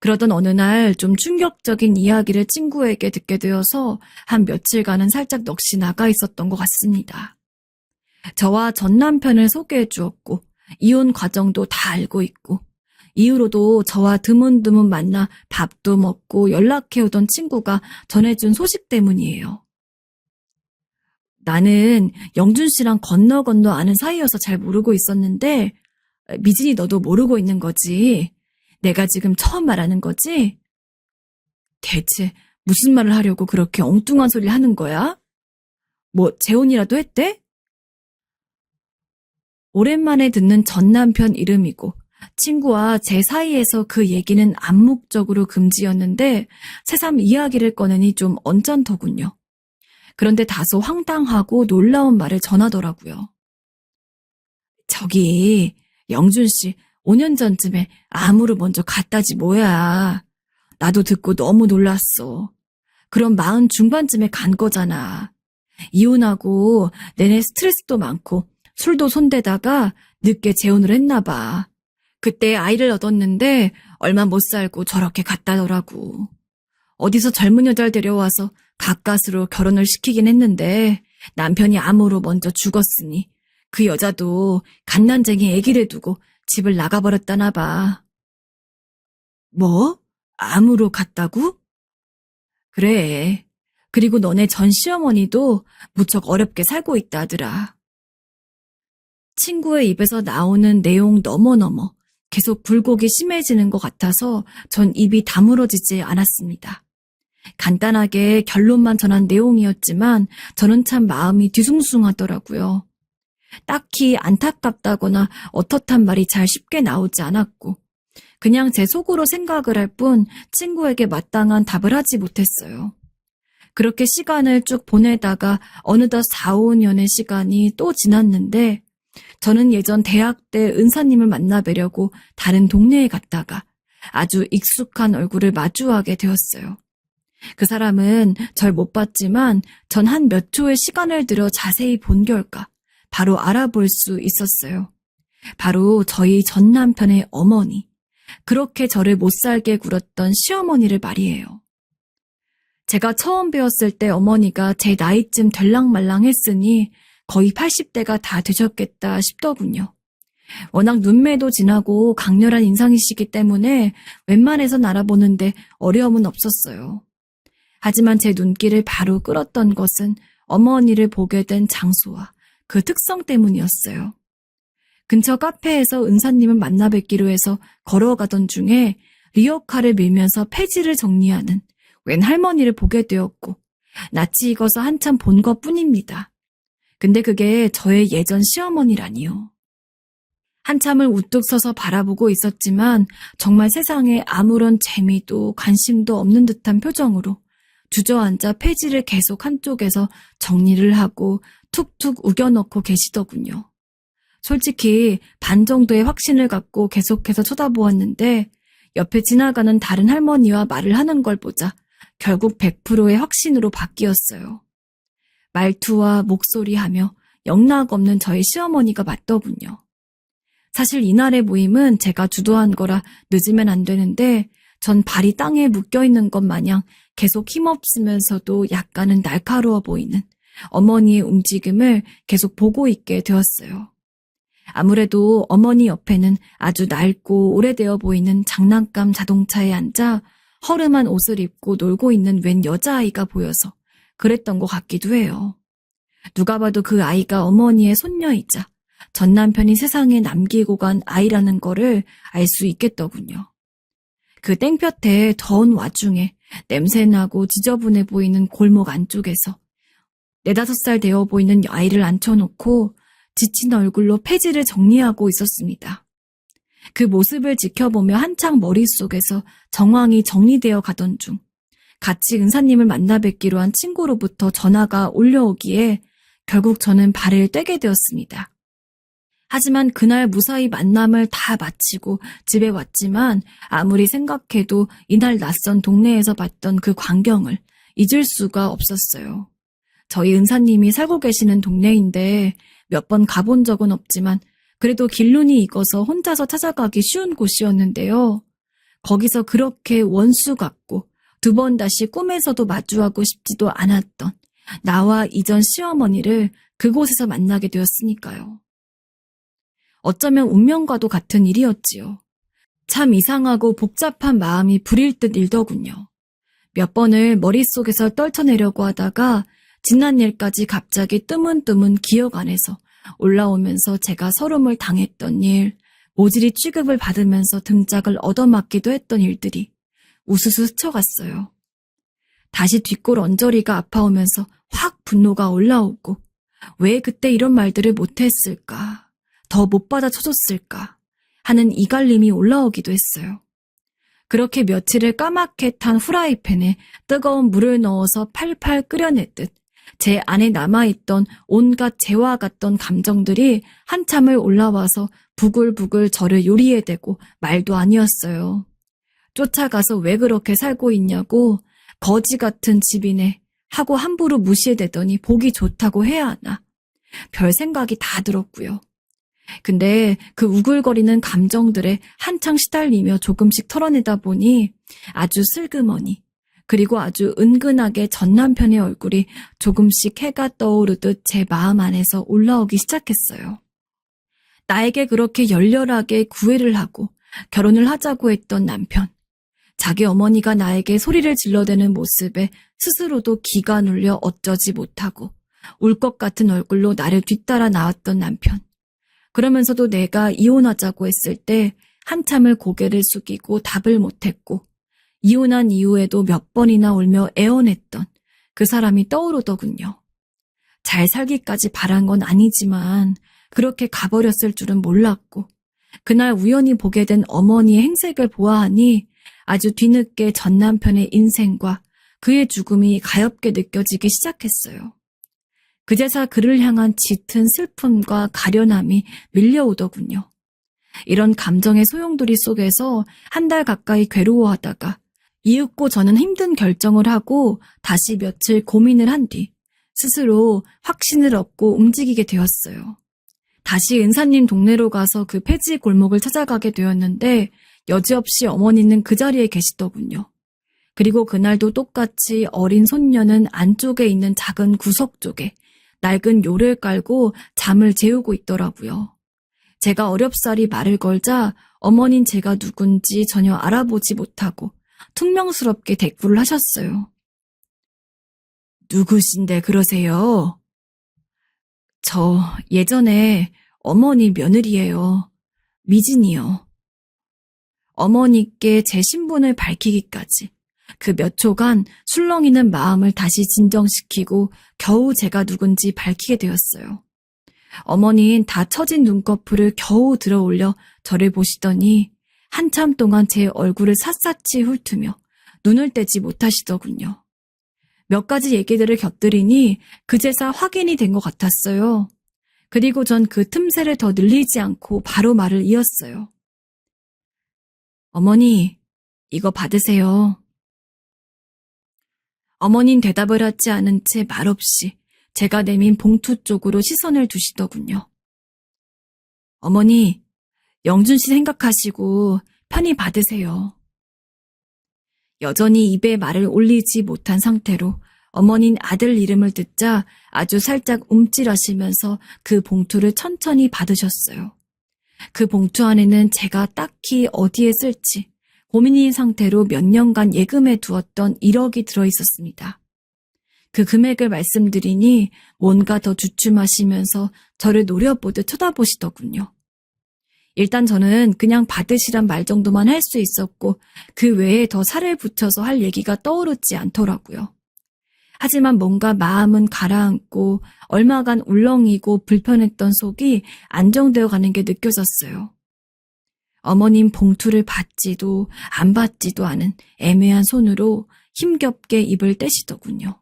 그러던 어느 날 좀 충격적인 이야기를 친구에게 듣게 되어서 한 며칠간은 살짝 넋이 나가 있었던 것 같습니다. 저와 전 남편을 소개해 주었고 이혼 과정도 다 알고 있고 이후로도 저와 드문드문 만나 밥도 먹고 연락해오던 친구가 전해준 소식 때문이에요. 나는 영준 씨랑 건너 아는 사이여서 잘 모르고 있었는데 미진이 너도 모르고 있는 거지. 내가 지금 처음 말하는 거지? 대체 무슨 말을 하려고 그렇게 엉뚱한 소리를 하는 거야? 뭐 재혼이라도 했대? 오랜만에 듣는 전 남편 이름이고 친구와 제 사이에서 그 얘기는 암묵적으로 금지였는데 새삼 이야기를 꺼내니 좀 언짢더군요. 그런데 다소 황당하고 놀라운 말을 전하더라고요. 저기 영준 씨 5년 전쯤에 암으로 먼저 갔다지 뭐야. 나도 듣고 너무 놀랐어. 그럼 40 중반쯤에 간 거잖아. 이혼하고 내내 스트레스도 많고 술도 손대다가 늦게 재혼을 했나 봐. 그때 아이를 얻었는데 얼마 못 살고 저렇게 갔다더라고. 어디서 젊은 여자를 데려와서 가까스로 결혼을 시키긴 했는데 남편이 암으로 먼저 죽었으니 그 여자도 갓난쟁이 아기를 두고 집을 나가버렸다나 봐. 뭐? 암으로 갔다고? 그래. 그리고 너네 전 시어머니도 무척 어렵게 살고 있다더라. 친구의 입에서 나오는 내용 너머너머 계속 굴곡이 심해지는 것 같아서 전 입이 다물어지지 않았습니다. 간단하게 결론만 전한 내용이었지만 저는 참 마음이 뒤숭숭하더라고요. 딱히 안타깝다거나 어떻단 말이 잘 쉽게 나오지 않았고 그냥 제 속으로 생각을 할 뿐 친구에게 마땅한 답을 하지 못했어요. 그렇게 시간을 쭉 보내다가 어느덧 4, 5년의 시간이 또 지났는데 저는 예전 대학 때 은사님을 만나뵈려고 다른 동네에 갔다가 아주 익숙한 얼굴을 마주하게 되었어요. 그 사람은 절 못 봤지만 전 한 몇 초의 시간을 들여 자세히 본 결과 바로 알아볼 수 있었어요. 바로 저희 전 남편의 어머니, 그렇게 저를 못 살게 굴었던 시어머니를 말이에요. 제가 처음 배웠을 때 어머니가 제 나이쯤 될랑말랑 했으니 거의 80대가 다 되셨겠다 싶더군요. 워낙 눈매도 진하고 강렬한 인상이시기 때문에 웬만해선 알아보는데 어려움은 없었어요. 하지만 제 눈길을 바로 끌었던 것은 어머니를 보게 된 장소와 그 특성 때문이었어요. 근처 카페에서 은사님을 만나 뵙기로 해서 걸어가던 중에 리어카를 밀면서 폐지를 정리하는 웬 할머니를 보게 되었고 낯이 익어서 한참 본 것뿐입니다. 근데 그게 저의 예전 시어머니라니요. 한참을 우뚝 서서 바라보고 있었지만 정말 세상에 아무런 재미도 관심도 없는 듯한 표정으로 주저앉아 폐지를 계속 한쪽에서 정리를 하고 툭툭 우겨넣고 계시더군요. 솔직히 반 정도의 확신을 갖고 계속해서 쳐다보았는데 옆에 지나가는 다른 할머니와 말을 하는 걸 보자 결국 100%의 확신으로 바뀌었어요. 말투와 목소리하며 영락없는 저희 시어머니가 맞더군요. 사실 이날의 모임은 제가 주도한 거라 늦으면 안 되는데 전 발이 땅에 묶여있는 것 마냥 계속 힘없으면서도 약간은 날카로워 보이는 어머니의 움직임을 계속 보고 있게 되었어요. 아무래도 어머니 옆에는 아주 낡고 오래되어 보이는 장난감 자동차에 앉아 허름한 옷을 입고 놀고 있는 웬 여자아이가 보여서 그랬던 것 같기도 해요. 누가 봐도 그 아이가 어머니의 손녀이자 전 남편이 세상에 남기고 간 아이라는 거를 알 수 있겠더군요. 그 땡볕에 더운 와중에 냄새나고 지저분해 보이는 골목 안쪽에서 4-5살 되어 보이는 아이를 앉혀놓고 지친 얼굴로 폐지를 정리하고 있었습니다. 그 모습을 지켜보며 한창 머릿속에서 정황이 정리되어 가던 중 같이 은사님을 만나 뵙기로 한 친구로부터 전화가 올려오기에 결국 저는 발을 떼게 되었습니다. 하지만 그날 무사히 만남을 다 마치고 집에 왔지만 아무리 생각해도 이날 낯선 동네에서 봤던 그 광경을 잊을 수가 없었어요. 저희 은사님이 살고 계시는 동네인데 몇 번 가본 적은 없지만 그래도 길눈이 익어서 혼자서 찾아가기 쉬운 곳이었는데요. 거기서 그렇게 원수 같고 2번 다시 꿈에서도 마주하고 싶지도 않았던 나와 이전 시어머니를 그곳에서 만나게 되었으니까요. 어쩌면 운명과도 같은 일이었지요. 참 이상하고 복잡한 마음이 부릴 듯 일더군요. 몇 번을 머릿속에서 떨쳐내려고 하다가 지난 일까지 갑자기 뜨문뜨문 기억 안에서 올라오면서 제가 서름을 당했던 일, 모질이 취급을 받으면서 등짝을 얻어맞기도 했던 일들이 우수수 스쳐갔어요. 다시 뒷골 언저리가 아파오면서 확 분노가 올라오고 왜 그때 이런 말들을 못했을까, 더 못 받아쳐줬을까 하는 이갈림이 올라오기도 했어요. 그렇게 며칠을 까맣게 탄 후라이팬에 뜨거운 물을 넣어서 팔팔 끓여냈듯 제 안에 남아있던 온갖 재와 같던 감정들이 한참을 올라와서 부글부글 저를 요리에 대고 말도 아니었어요. 쫓아가서 왜 그렇게 살고 있냐고 거지 같은 집이네 하고 함부로 무시해대더니 보기 좋다고 해야 하나. 별 생각이 다 들었고요. 근데 그 우글거리는 감정들에 한창 시달리며 조금씩 털어내다 보니 아주 슬그머니 그리고 아주 은근하게 전 남편의 얼굴이 조금씩 해가 떠오르듯 제 마음 안에서 올라오기 시작했어요. 나에게 그렇게 열렬하게 구애를 하고 결혼을 하자고 했던 남편. 자기 어머니가 나에게 소리를 질러대는 모습에 스스로도 기가 눌려 어쩌지 못하고 울 것 같은 얼굴로 나를 뒤따라 나왔던 남편. 그러면서도 내가 이혼하자고 했을 때 한참을 고개를 숙이고 답을 못했고 이혼한 이후에도 몇 번이나 울며 애원했던 그 사람이 떠오르더군요. 잘 살기까지 바란 건 아니지만 그렇게 가버렸을 줄은 몰랐고 그날 우연히 보게 된 어머니의 행색을 보아하니 아주 뒤늦게 전 남편의 인생과 그의 죽음이 가엽게 느껴지기 시작했어요. 그제서 그를 향한 짙은 슬픔과 가련함이 밀려오더군요. 이런 감정의 소용돌이 속에서 1달 가까이 괴로워하다가 이윽고 저는 힘든 결정을 하고 다시 며칠 고민을 한 뒤 스스로 확신을 얻고 움직이게 되었어요. 다시 은사님 동네로 가서 그 폐지 골목을 찾아가게 되었는데 여지없이 어머니는 그 자리에 계시더군요. 그리고 그날도 똑같이 어린 손녀는 안쪽에 있는 작은 구석 쪽에 낡은 요를 깔고 잠을 재우고 있더라고요. 제가 어렵사리 말을 걸자 어머닌 제가 누군지 전혀 알아보지 못하고 퉁명스럽게 대꾸를 하셨어요. 누구신데 그러세요? 저 예전에 어머니 며느리예요. 미진이요. 어머니께 제 신분을 밝히기까지 그 몇 초간 술렁이는 마음을 다시 진정시키고 겨우 제가 누군지 밝히게 되었어요. 어머니는 다 처진 눈꺼풀을 겨우 들어올려 저를 보시더니 한참 동안 제 얼굴을 샅샅이 훑으며 눈을 떼지 못하시더군요. 몇 가지 얘기들을 곁들이니 그제서 확인이 된 것 같았어요. 그리고 전 그 틈새를 더 늘리지 않고 바로 말을 이었어요. 어머니, 이거 받으세요. 어머닌 대답을 하지 않은 채 말없이 제가 내민 봉투 쪽으로 시선을 두시더군요. 어머니, 영준 씨 생각하시고 편히 받으세요. 여전히 입에 말을 올리지 못한 상태로 어머닌 아들 이름을 듣자 아주 살짝 움찔하시면서 그 봉투를 천천히 받으셨어요. 그 봉투 안에는 제가 딱히 어디에 쓸지 고민인 상태로 몇 년간 예금해 두었던 1억이 들어있었습니다. 그 금액을 말씀드리니 뭔가 더 주춤하시면서 저를 노려보듯 쳐다보시더군요. 일단 저는 그냥 받으시란 말 정도만 할 수 있었고 그 외에 더 살을 붙여서 할 얘기가 떠오르지 않더라고요. 하지만 뭔가 마음은 가라앉고 얼마간 울렁이고 불편했던 속이 안정되어 가는 게 느껴졌어요. 어머님 봉투를 받지도 안 받지도 않은 애매한 손으로 힘겹게 입을 떼시더군요.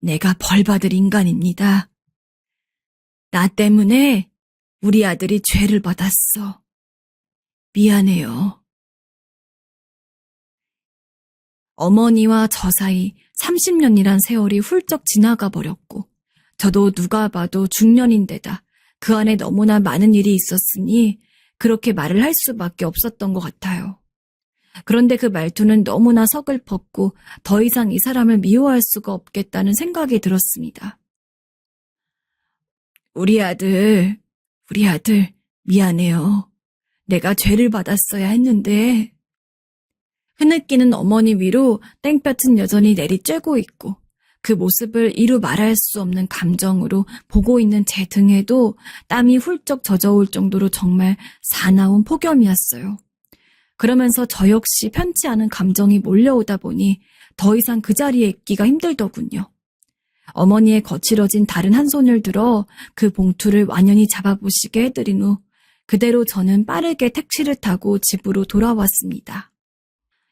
내가 벌 받을 인간입니다. 나 때문에 우리 아들이 죄를 받았어. 미안해요. 어머니와 저 사이 30년이란 세월이 훌쩍 지나가 버렸고 저도 누가 봐도 중년인데다 그 안에 너무나 많은 일이 있었으니 그렇게 말을 할 수밖에 없었던 것 같아요. 그런데 그 말투는 너무나 서글펐고 더 이상 이 사람을 미워할 수가 없겠다는 생각이 들었습니다. 우리 아들 미안해요. 내가 죄를 받았어야 했는데. 흐느끼는 어머니 위로 땡볕은 여전히 내리쬐고 있고 그 모습을 이루 말할 수 없는 감정으로 보고 있는 제 등에도 땀이 훌쩍 젖어올 정도로 정말 사나운 폭염이었어요. 그러면서 저 역시 편치 않은 감정이 몰려오다 보니 더 이상 그 자리에 있기가 힘들더군요. 어머니의 거칠어진 다른 한 손을 들어 그 봉투를 완연히 잡아보시게 해드린 후 그대로 저는 빠르게 택시를 타고 집으로 돌아왔습니다.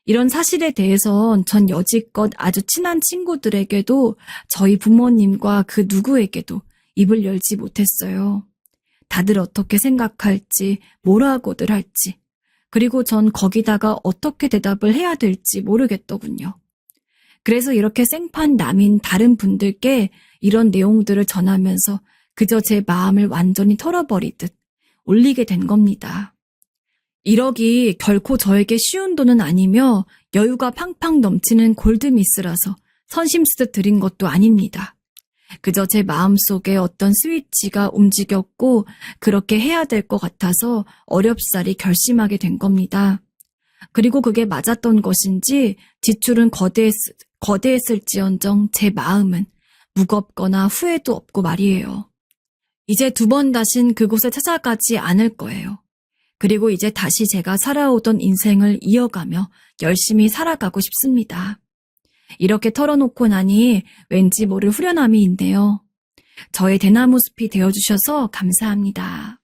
이런 사실에 대해선 전 여지껏 아주 친한 친구들에게도 저희 부모님과 그 누구에게도 입을 열지 못했어요. 다들 어떻게 생각할지, 뭐라고들 할지, 그리고 전 거기다가 어떻게 대답을 해야 될지 모르겠더군요. 그래서 이렇게 생판 남인 다른 분들께 이런 내용들을 전하면서 그저 제 마음을 완전히 털어버리듯 올리게 된 겁니다. 1억이 결코 저에게 쉬운 돈은 아니며 여유가 팡팡 넘치는 골드미스라서 선심쓰듯 드린 것도 아닙니다. 그저 제 마음속에 어떤 스위치가 움직였고 그렇게 해야 될 것 같아서 어렵사리 결심하게 된 겁니다. 그리고 그게 맞았던 것인지 지출은 거대했을지언정 제 마음은 무겁거나 후회도 없고 말이에요. 이제 2번 다신 그곳에 찾아가지 않을 거예요. 그리고 이제 다시 제가 살아오던 인생을 이어가며 열심히 살아가고 싶습니다. 이렇게 털어놓고 나니 왠지 모를 후련함이 있네요. 저의 대나무 숲이 되어주셔서 감사합니다.